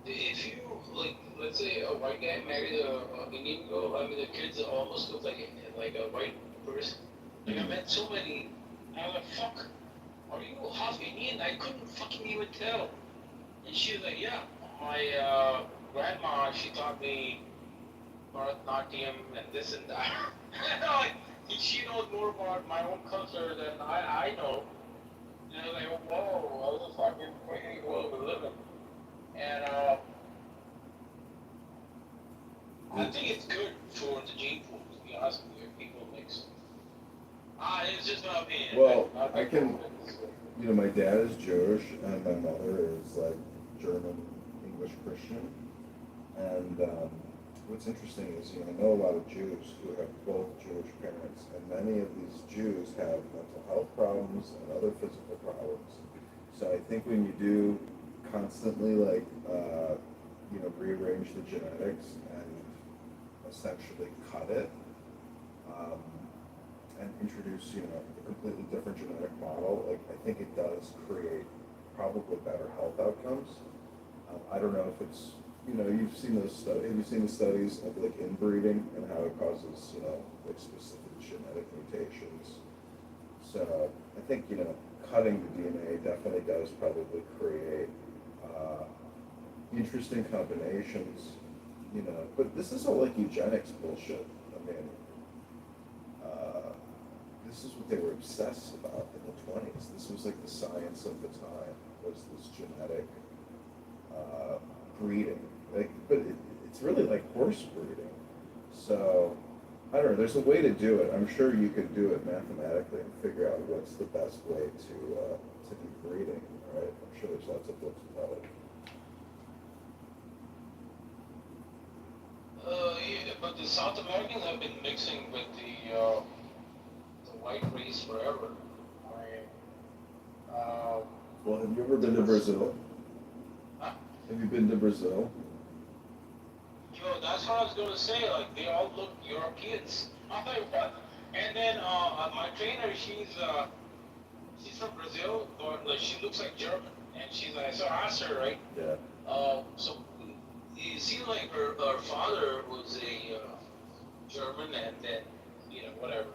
if you, like, let's say a white guy married a Indian girl, I mean, the kids almost look like a white person. Like, I met so many, I was like, fuck, are you half Indian? I couldn't fucking even tell. And she was like, yeah, my grandma, she taught me Bharatanatyam and this and that. Like, she knows more about my own culture than I know. And I was like, whoa, I was a fucking crazy world we live in. And I think it's good for the gene pool, to be honest with you, if people mix. It's just my opinion. Well, I can, you know, my dad is Jewish and my mother is like German, English Christian. And what's interesting is, you know, I know a lot of Jews who have both Jewish parents, and many of these Jews have mental health problems and other physical problems. So I think when you do constantly, like, you know, rearrange the genetics and essentially cut it, and introduce, you know, a completely different genetic model, like, I think it does create probably better health outcomes. I don't know if it's, you know, you've seen those studies, have you seen the studies of like inbreeding and how it causes, you know, like specific genetic mutations? So I think, you know, cutting the DNA definitely does probably create interesting combinations, you know, but this is all like eugenics bullshit. I mean, this is what they were obsessed about in the 20s. This was like the science of the time, was this genetic breeding. Like, but it's really like horse breeding. So, I don't know, there's a way to do it. I'm sure you could do it mathematically and figure out what's the best way to do breeding, right? I'm sure there's lots of books about it. Yeah, but the South Americans have been mixing with the white race forever. Well, have you ever been to Brazil? Huh? Have you been to Brazil? Yo, that's what I was gonna say. Like, they all look Europeans. I'm like, what? And then my trainer, she's from Brazil, but like she looks like German, and she's like, so I asked her, right? Yeah. So it seemed like her father was a German, and then, you know, whatever.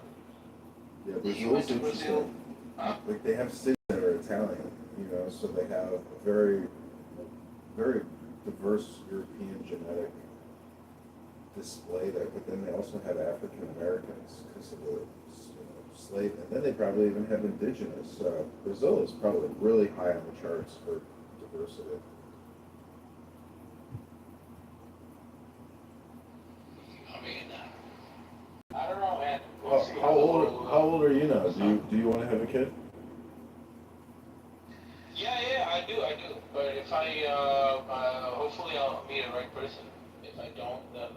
Yeah, Brazil's interesting. Like they have cities that are Italian, you know, so they have a very, very diverse European genetic display there. But then they also have African Americans because of the slave, and then they probably even have indigenous. Brazil is probably really high on the charts for diversity. I mean, I don't know, man. How old are you now? Do you want to have a kid? Yeah, I do. But if I, hopefully I'll meet the right person. If I don't, then.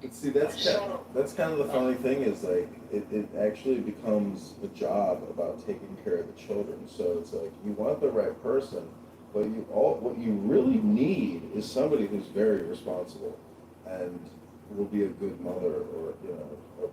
But see, that's kind of the funny thing is like it actually becomes a job about taking care of the children. So it's like you want the right person, but what you really need is somebody who's very responsible and will be a good mother or a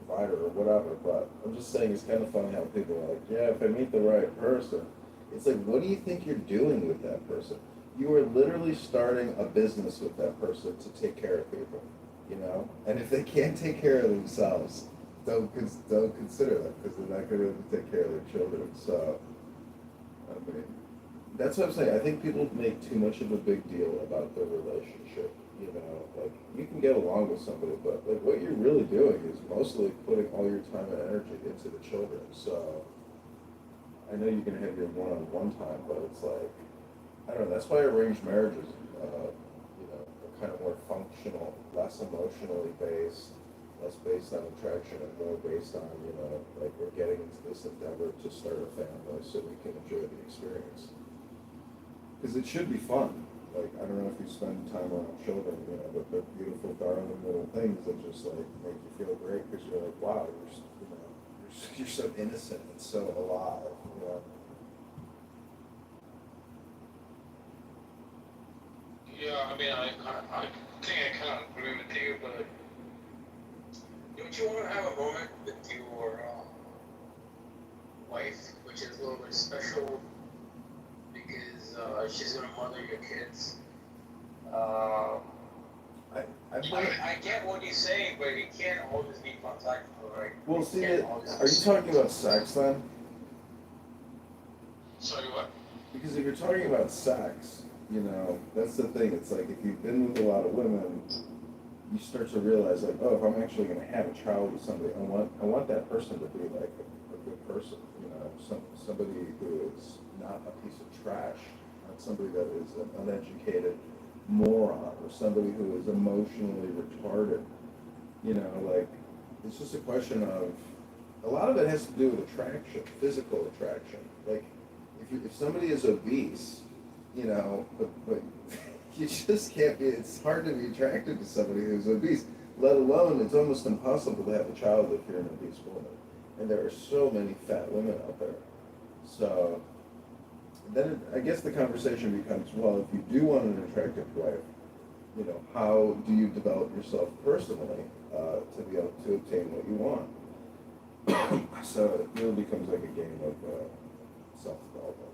provider or whatever. But I'm just saying it's kind of funny how people are like, yeah, if I meet the right person, it's like, what do you think you're doing with that person? You are literally starting a business with that person to take care of people. You know, and if they can't take care of themselves, don't consider them because they're not going to be able to take care of their children. So, I mean, that's what I'm saying. I think people make too much of a big deal about their relationship. You know, like you can get along with somebody, but like what you're really doing is mostly putting all your time and energy into the children. So, I know you're going to have your one-on-one time, but it's like, I don't know. That's why arranged marriages, kind of more functional, less emotionally based, less based on attraction and more based on, like we're getting into this endeavor to start a family so we can enjoy the experience. Because it should be fun. Like, I don't know if you spend time around children, but they're beautiful, darling little things that just like make you feel great because you're like, wow, you're so innocent and so alive, Yeah, I mean, I think I kind of agree with you, but don't you want to have a moment with your wife, which is a little bit special because she's gonna mother your kids? I get what you say, but you can't always be contactable, right? Well, see, are you talking about sex then? Sorry, what? Because if you're talking about sex, that's the thing. It's like if you've been with a lot of women, you start to realize like, oh, if I'm actually going to have a child with somebody, I want that person to be like a good person, somebody who is not a piece of trash, not somebody that is an uneducated moron or somebody who is emotionally retarded. Like it's just a question of a lot of it has to do with attraction, physical attraction. Like if somebody is obese, but you just can't be, it's hard to be attracted to somebody who's obese, let alone it's almost impossible to have a child if you're an obese woman. And there are so many fat women out there. So then I guess the conversation becomes, well, if you do want an attractive wife, how do you develop yourself personally to be able to obtain what you want? So it really becomes like a game of self-development.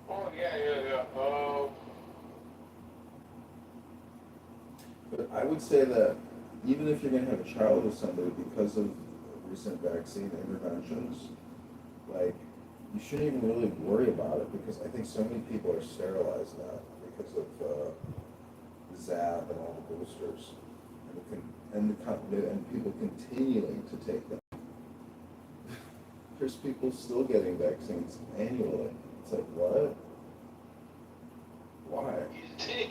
Oh, yeah. But I would say that even if you're going to have a child with somebody because of recent vaccine interventions, like, you shouldn't even really worry about it because I think so many people are sterilized now because of the ZAB and all the boosters and people continuing to take them. There's people still getting vaccines annually. It's like, what? Why?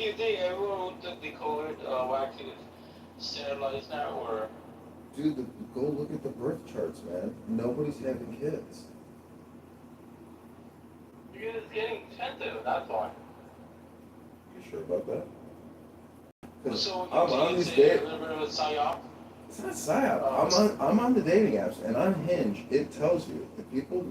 You think everyone who took the COVID vaccine is sterilized now, or? Dude, go look at the birth charts, man. Nobody's having kids. Because it's getting expensive, that's why. You sure about that? So I'm on these a little bit of a psyop? It's not psyop. I'm on the dating apps, and on Hinge, it tells you the people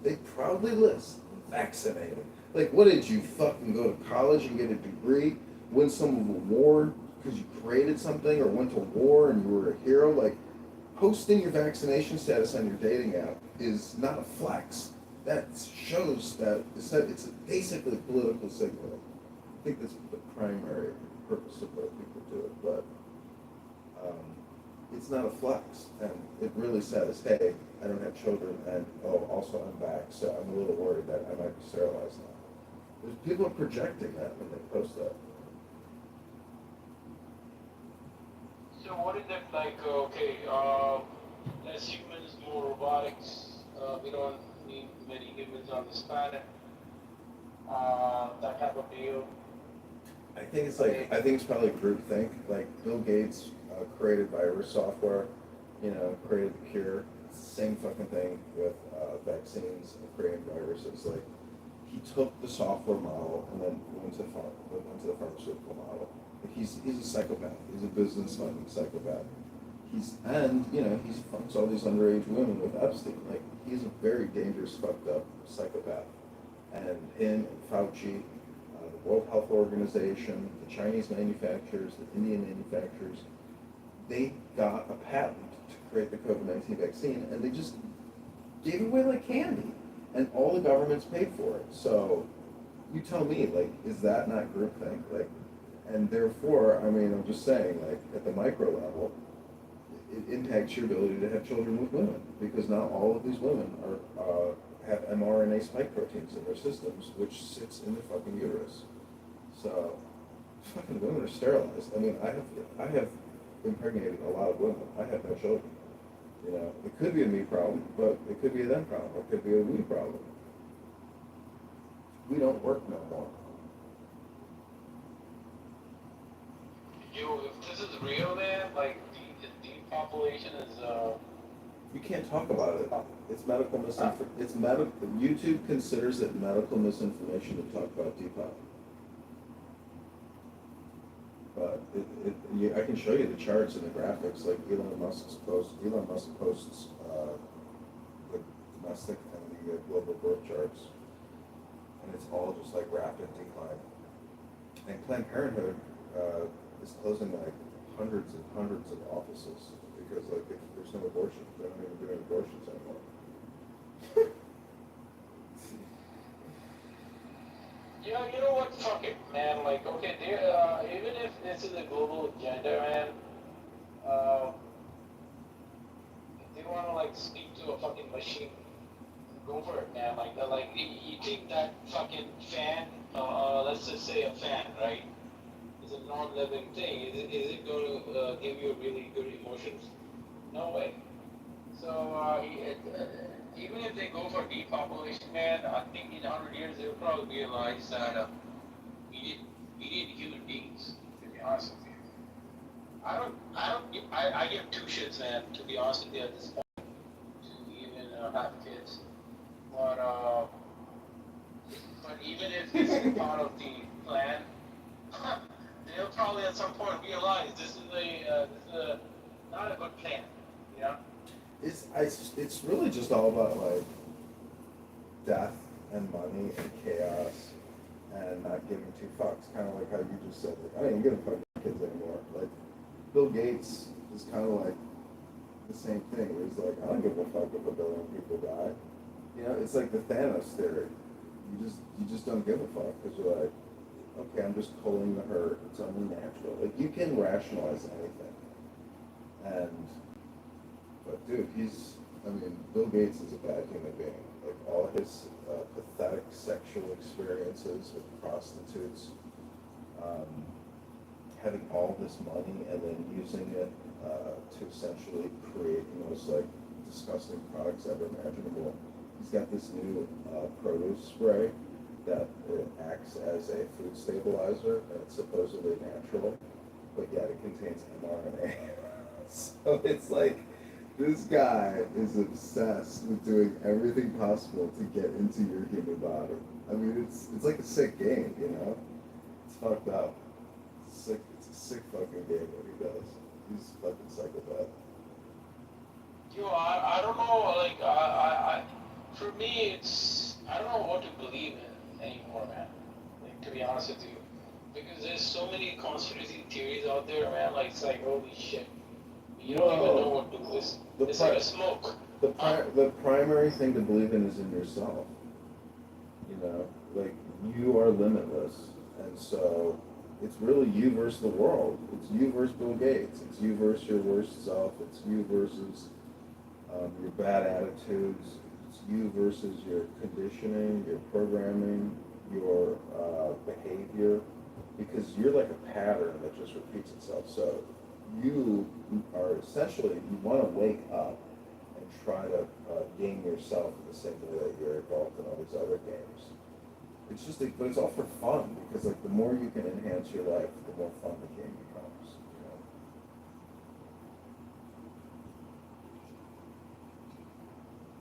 they proudly list vaccinated. Like, what did you fucking go to college and get a degree, win some award because you created something, or went to war and you were a hero? Like, posting your vaccination status on your dating app is not a flex. That shows that it's basically political signaling. I think that's the primary purpose of why people do it, but it's not a flex, and it really says, hey, I don't have children, and oh, also I'm back, so I'm a little worried that I might be sterilized now. There's people are projecting that when they post that. So what is that like? Okay, less humans, more robotics. We don't need many humans on this planet. That type of deal. I think it's probably groupthink. Like Bill Gates created virus software, created the cure. It's the same fucking thing with vaccines and creating viruses. Like he took the software model and then went to the pharmaceutical model. Like he's a psychopath. He's a businessman psychopath. He fucks all these underage women with Epstein. Like he's a very dangerous, fucked up psychopath. And him and Fauci, the World Health Organization, the Chinese manufacturers, the Indian manufacturers, they got a patent to create the COVID-19 vaccine, and they just gave it away like candy, and all the governments paid for it. So you tell me, like, is that not groupthink? Like, and therefore, I mean, I'm just saying, like, at the micro level, it impacts your ability to have children with women, because not all of these women have mRNA spike proteins in their systems, which sits in the fucking uterus. So, fucking women are sterilized. I mean, I have impregnated a lot of women. I have no children. It could be a me problem, but it could be a them problem. It could be a we problem. We don't work no more. If this is real, man, like the depopulation is. You can't talk about it. It's medical misinformation. It's medical. YouTube considers it medical misinformation to talk about Depop. But I can show you the charts and the graphics. Like Elon Musk posts the domestic and the global growth charts, and it's all just like rapid decline. And Planned Parenthood is closing like hundreds and hundreds of offices because like if there's no abortion, they're not even doing abortions anymore. Yeah, you know what? Fuck it, man. Like, okay, even if this is a global agenda, man, if they want to like speak to a fucking machine, go for it, man. Like you think that fucking fan, let's just say a fan, right? Is a non-living thing. Is it going to give you really good emotions? No way. So even if they go for depopulation, man, I think in 100 years they'll probably realize that we need human beings. To be honest with you, I give two shits, man. To be honest with you, at this point, to even have kids, but even if this is part of the plan, they'll probably at some point realize this is not a good plan, you know. It's really just all about like death and money and chaos and not giving two fucks. Kind of like how you just said, like, I don't even give a fuck about kids anymore. Like Bill Gates is kind of like the same thing. Where he's like, I don't give a fuck if 1 billion people die. It's like the Thanos theory. You just don't give a fuck because you're like, okay, I'm just culling the herd. It's only natural. Like you can rationalize anything, but dude, Bill Gates is a bad human being. Like all his pathetic sexual experiences with prostitutes, having all this money and then using it to essentially create the most like disgusting products ever imaginable. He's got this new produce spray that acts as a food stabilizer, and it's supposedly natural, but yet it contains mRNA. So it's like, this guy is obsessed with doing everything possible to get into your human body. I mean, it's like a sick game, It's fucked up. It's a sick fucking game what he does. He's a fucking psychopath. I don't know, like, I for me, I don't know what to believe in anymore, man. Like, to be honest with you. Because there's so many conspiracy theories out there, man, like, it's like, holy shit. You don't even know what to do. It's like a smoke. The primary thing to believe in is in yourself. Like, you are limitless, and so it's really you versus the world. It's you versus Bill Gates. It's you versus your worst self. It's you versus your bad attitudes. It's you versus your conditioning, your programming, your behavior, because you're like a pattern that just repeats itself. So you are essentially, you want to wake up and try to game yourself in the same way that you're involved in all these other games. It's just like, but it's all for fun, because like the more you can enhance your life, the more fun the game becomes.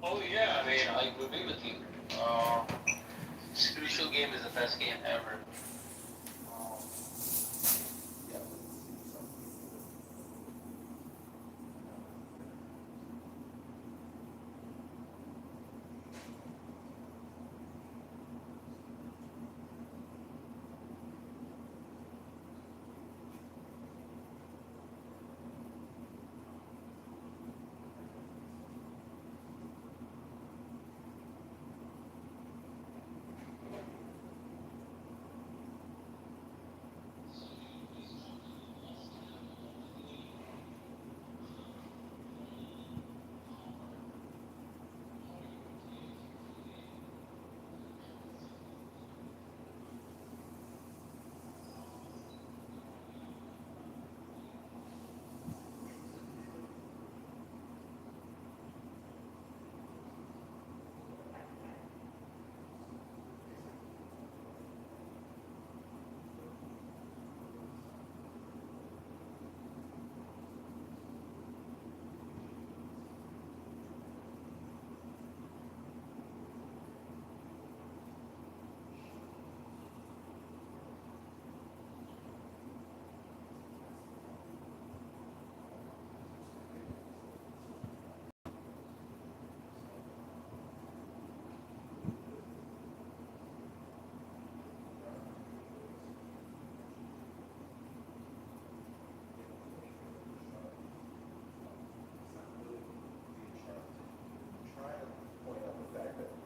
You know? Oh yeah, I mean, I agree with you. Spiritual game is the best game ever.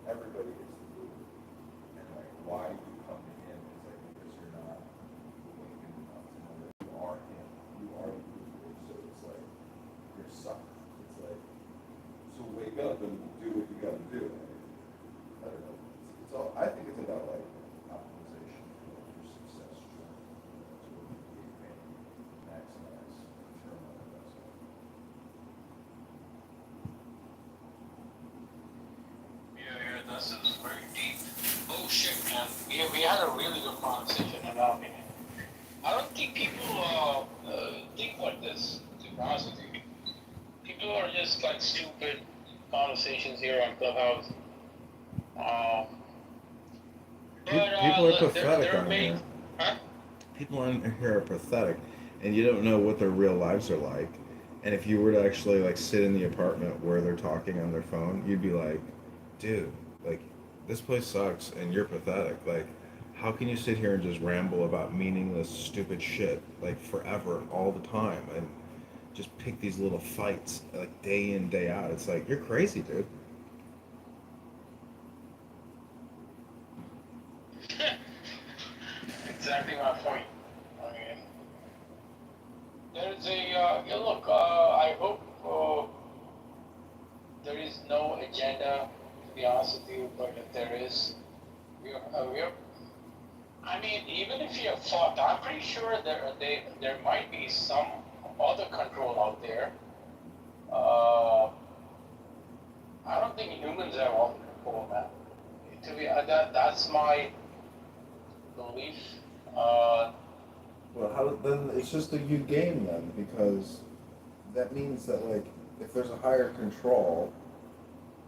Everybody gets to do it, and like why you coming in is like because you're not awakened enough to know that you are him, you are the user, so it's like you're stuck. It's like, so wake up and do what you gotta do. I don't know. It's all. I think it's about like optimization for success. That's what you can maximize return on investment. Yeah, this is very deep. Oh shit, man. We had a really good conversation about it. I don't think people think like this, to be honest with you. People are just like stupid conversations here on Clubhouse. People are pathetic they're on made, here. huh? People on here are pathetic, and you don't know what their real lives are like. And if you were to actually like sit in the apartment where they're talking on their phone, you'd be like, dude, like this place sucks, and you're pathetic. Like, how can you sit here and just ramble about meaningless, stupid shit like forever, all the time, and just pick these little fights like day in, day out? It's like you're crazy, dude. Exactly my point. I mean, there's yeah, look, I hope there is no agenda, to be honest with you, but if there is, we're I mean, even if you're fucked, I'm pretty sure there might be some other control out there. I don't think humans have all the control, man. To be that's my belief. Well, how then? It's just a you game then, because that means that like if there's a higher control,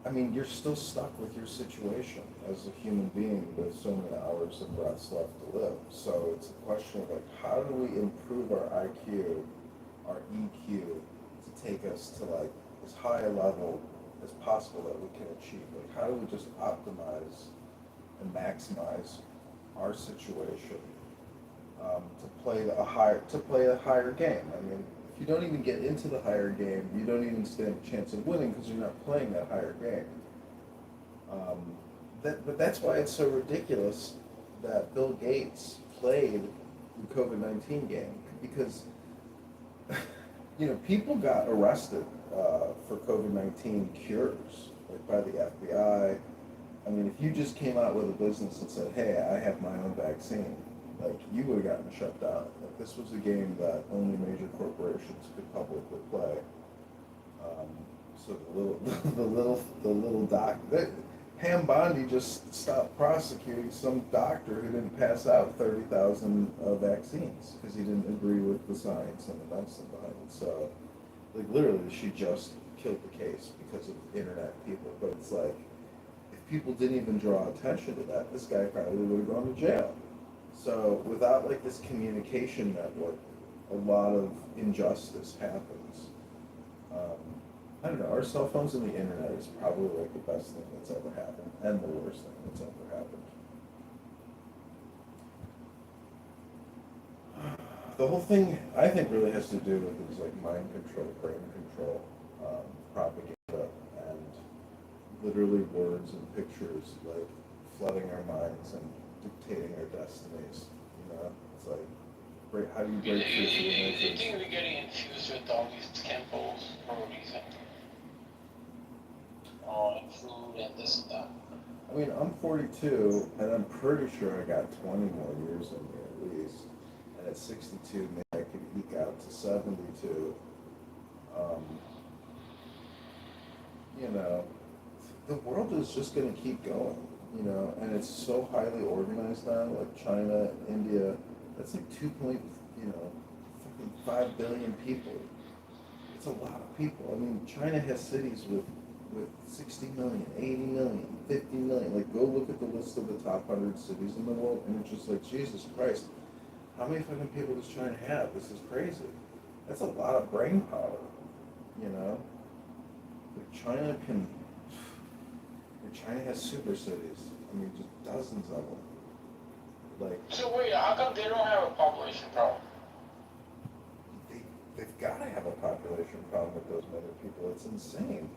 I mean you're still stuck with your situation as a human being with so many hours of breaths left to live. So it's a question of like how do we improve our IQ, our EQ to take us to like as high a level as possible that we can achieve. Like how do we just optimize and maximize our situation to play a higher game. I mean, if you don't even get into the higher game, you don't even stand a chance of winning because you're not playing that higher game. But that's why it's so ridiculous that Bill Gates played the COVID-19 game, because people got arrested for COVID-19 cures, like by the FBI. I mean, if you just came out with a business and said, "Hey, I have my own vaccine," like you would have gotten shut down. Like this was a game that only major corporations could publicly play. So the little Pam Bondi just stopped prosecuting some doctor who didn't pass out 30,000 vaccines because he didn't agree with the science and the medicine behind it. So, like literally, she just killed the case because of internet people. But it's like, if people didn't even draw attention to that, this guy probably would have gone to jail. So without like this communication network, a lot of injustice happens. I don't know, our cell phones and the internet is probably like the best thing that's ever happened, and the worst thing that's ever happened. The whole thing, I think, really has to do with is like mind control, brain control, propaganda, and literally words and pictures like flooding our minds and dictating our destinies. It's like, how do you break through the images? Do you think we're getting infused with all these chemicals for a reason? And food and this and that. I mean, I'm 42, and I'm pretty sure I got 20 more years in me at least. And at 62, maybe I could eke out to 72. The world is just going to keep going, and it's so highly organized now, like China, India, that's like 5 billion people. It's a lot of people. I mean, China has cities with 60 million, 80 million, 50 million. Like, go look at the list of the top 100 cities in the world, and it's just like, Jesus Christ, how many fucking people does China have? This is crazy. That's a lot of brain power, Like, China has super cities. I mean, just dozens of them. Like, so wait, how come they don't have a population problem? They've got to have a population problem with those many people. It's insane.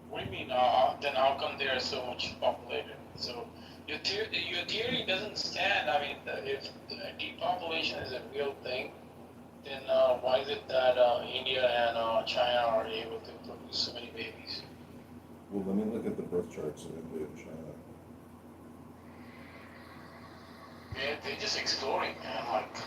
What do you mean? Then how come they are so much populated? So your theory doesn't stand. I mean, if depopulation is a real thing, then why is it that India and China are able to produce so many babies? Well, let me look at the birth charts of India and China. Yeah, they're just exploring, man. Like.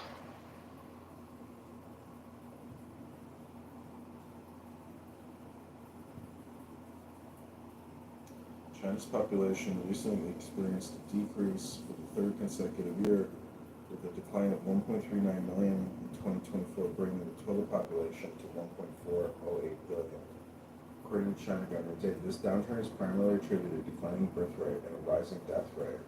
China's population recently experienced a decrease for the third consecutive year, with a decline of 1.39 million in 2024, bringing the total population to 1.408 billion. According to China government data, this downturn is primarily attributed to declining birth rate and a rising death rate,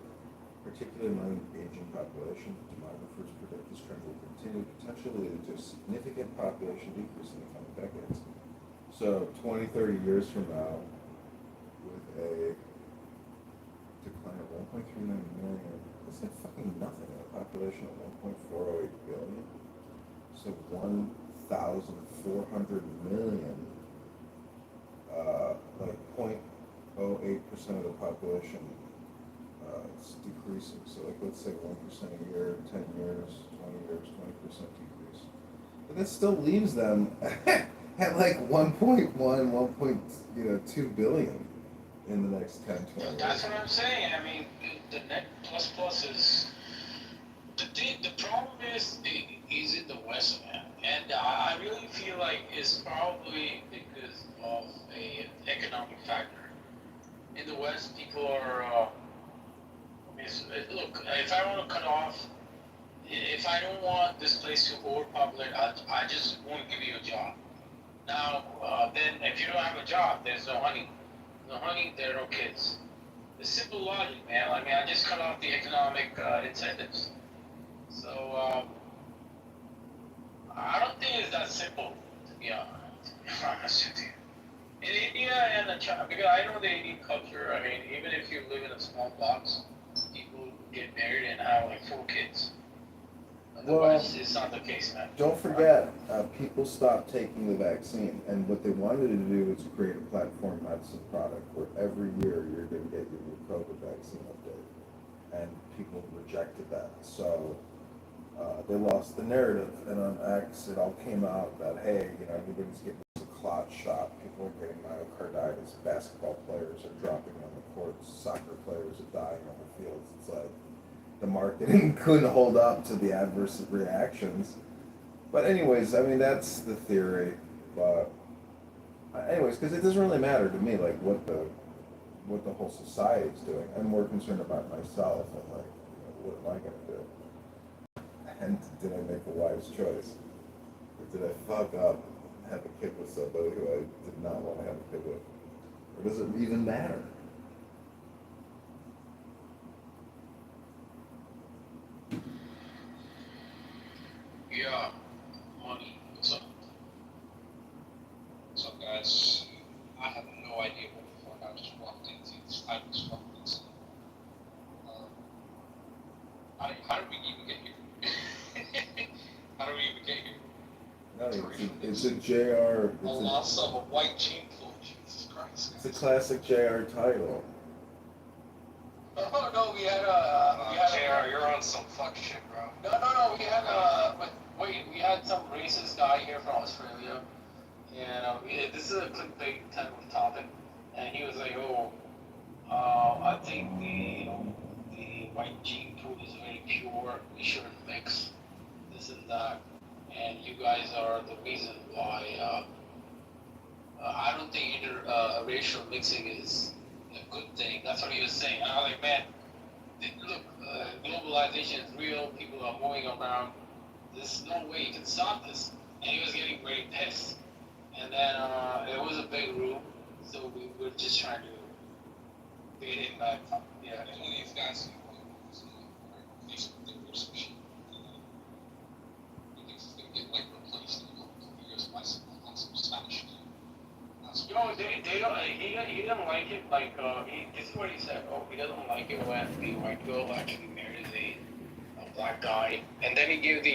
particularly among the aging population. Demographers predict this trend will continue, potentially leading to a significant population decrease in the coming decades. So 20, 30 years from now, with a decline of 1.39 million, that's like fucking nothing in a population of 1.408 billion. So 1,400 million, like 0.08% of the population is decreasing. So like let's say 1% a year, 10 years, 20 years, 20% decrease. But that still leaves them at like 1.2 billion in the next 10, 20 years. That's what I'm saying. I mean, the net plus is the problem is in the West, man. And I really feel like it's probably because of a economic factor. In the West, people are. Look, if I want to cut off, if I don't want this place to overpopulate, I just won't give you a job. Now, then, if you don't have a job, there's no honey. No honey, there are no kids. It's simple logic, man. I mean, I just cut off the economic incentives. So, I don't think it's that simple, to be honest with you. In India and China, because I know the Indian culture, I mean, even if you live in a small box, people get married and have like 4 kids. Otherwise, it's not the case, man. Don't forget, people stopped taking the vaccine, and what they wanted to do was create a platform medicine product where every year you're going to get your new COVID vaccine update. and people rejected that. So they lost the narrative, and on X, it all came out that, hey, everybody's getting a clot shot. People are getting myocarditis. Basketball players are dropping on the courts. Soccer players are dying on the fields. It's like the marketing couldn't hold up to the adverse reactions. But anyways, I mean, that's the theory. But anyways, because it doesn't really matter to me, like, what the whole society's doing. I'm more concerned about myself and, like, what am I going to do? And did I make a wise choice? Or did I fuck up and have a kid with somebody who I did not want to have a kid with? Or does it even matter? Yeah, money. What's up? What's up, guys? I have no idea what the fuck I just walked into. I just fucking insane. How did we even get here? How did we even get here? No, it's a JR. A loss of a white chain full. Jesus Christ. It's a classic JR title. Oh no, we had JR, you're on some fuck shit, bro. No, we had some racist guy here from Australia, and this is a clickbait type of topic, and he was like, I think the white gene pool is very pure, we shouldn't mix this and that, and you guys are the reason why, I don't think interracial mixing is a good thing. That's what he was saying. I was like, man, look, globalization is real. People are moving around. There's no way you can stop this. And he was getting very pissed. And then it was a big room, so we were just trying to bait him back. Yeah. And one of these guys, they were some shit. He thinks he's gonna get like replaced in a couple of years by some Spanish dude. Yo, they don't. He doesn't like it. Like, this is what he said. Oh, he doesn't like it when the white girl actually marries a black guy, and then he gave the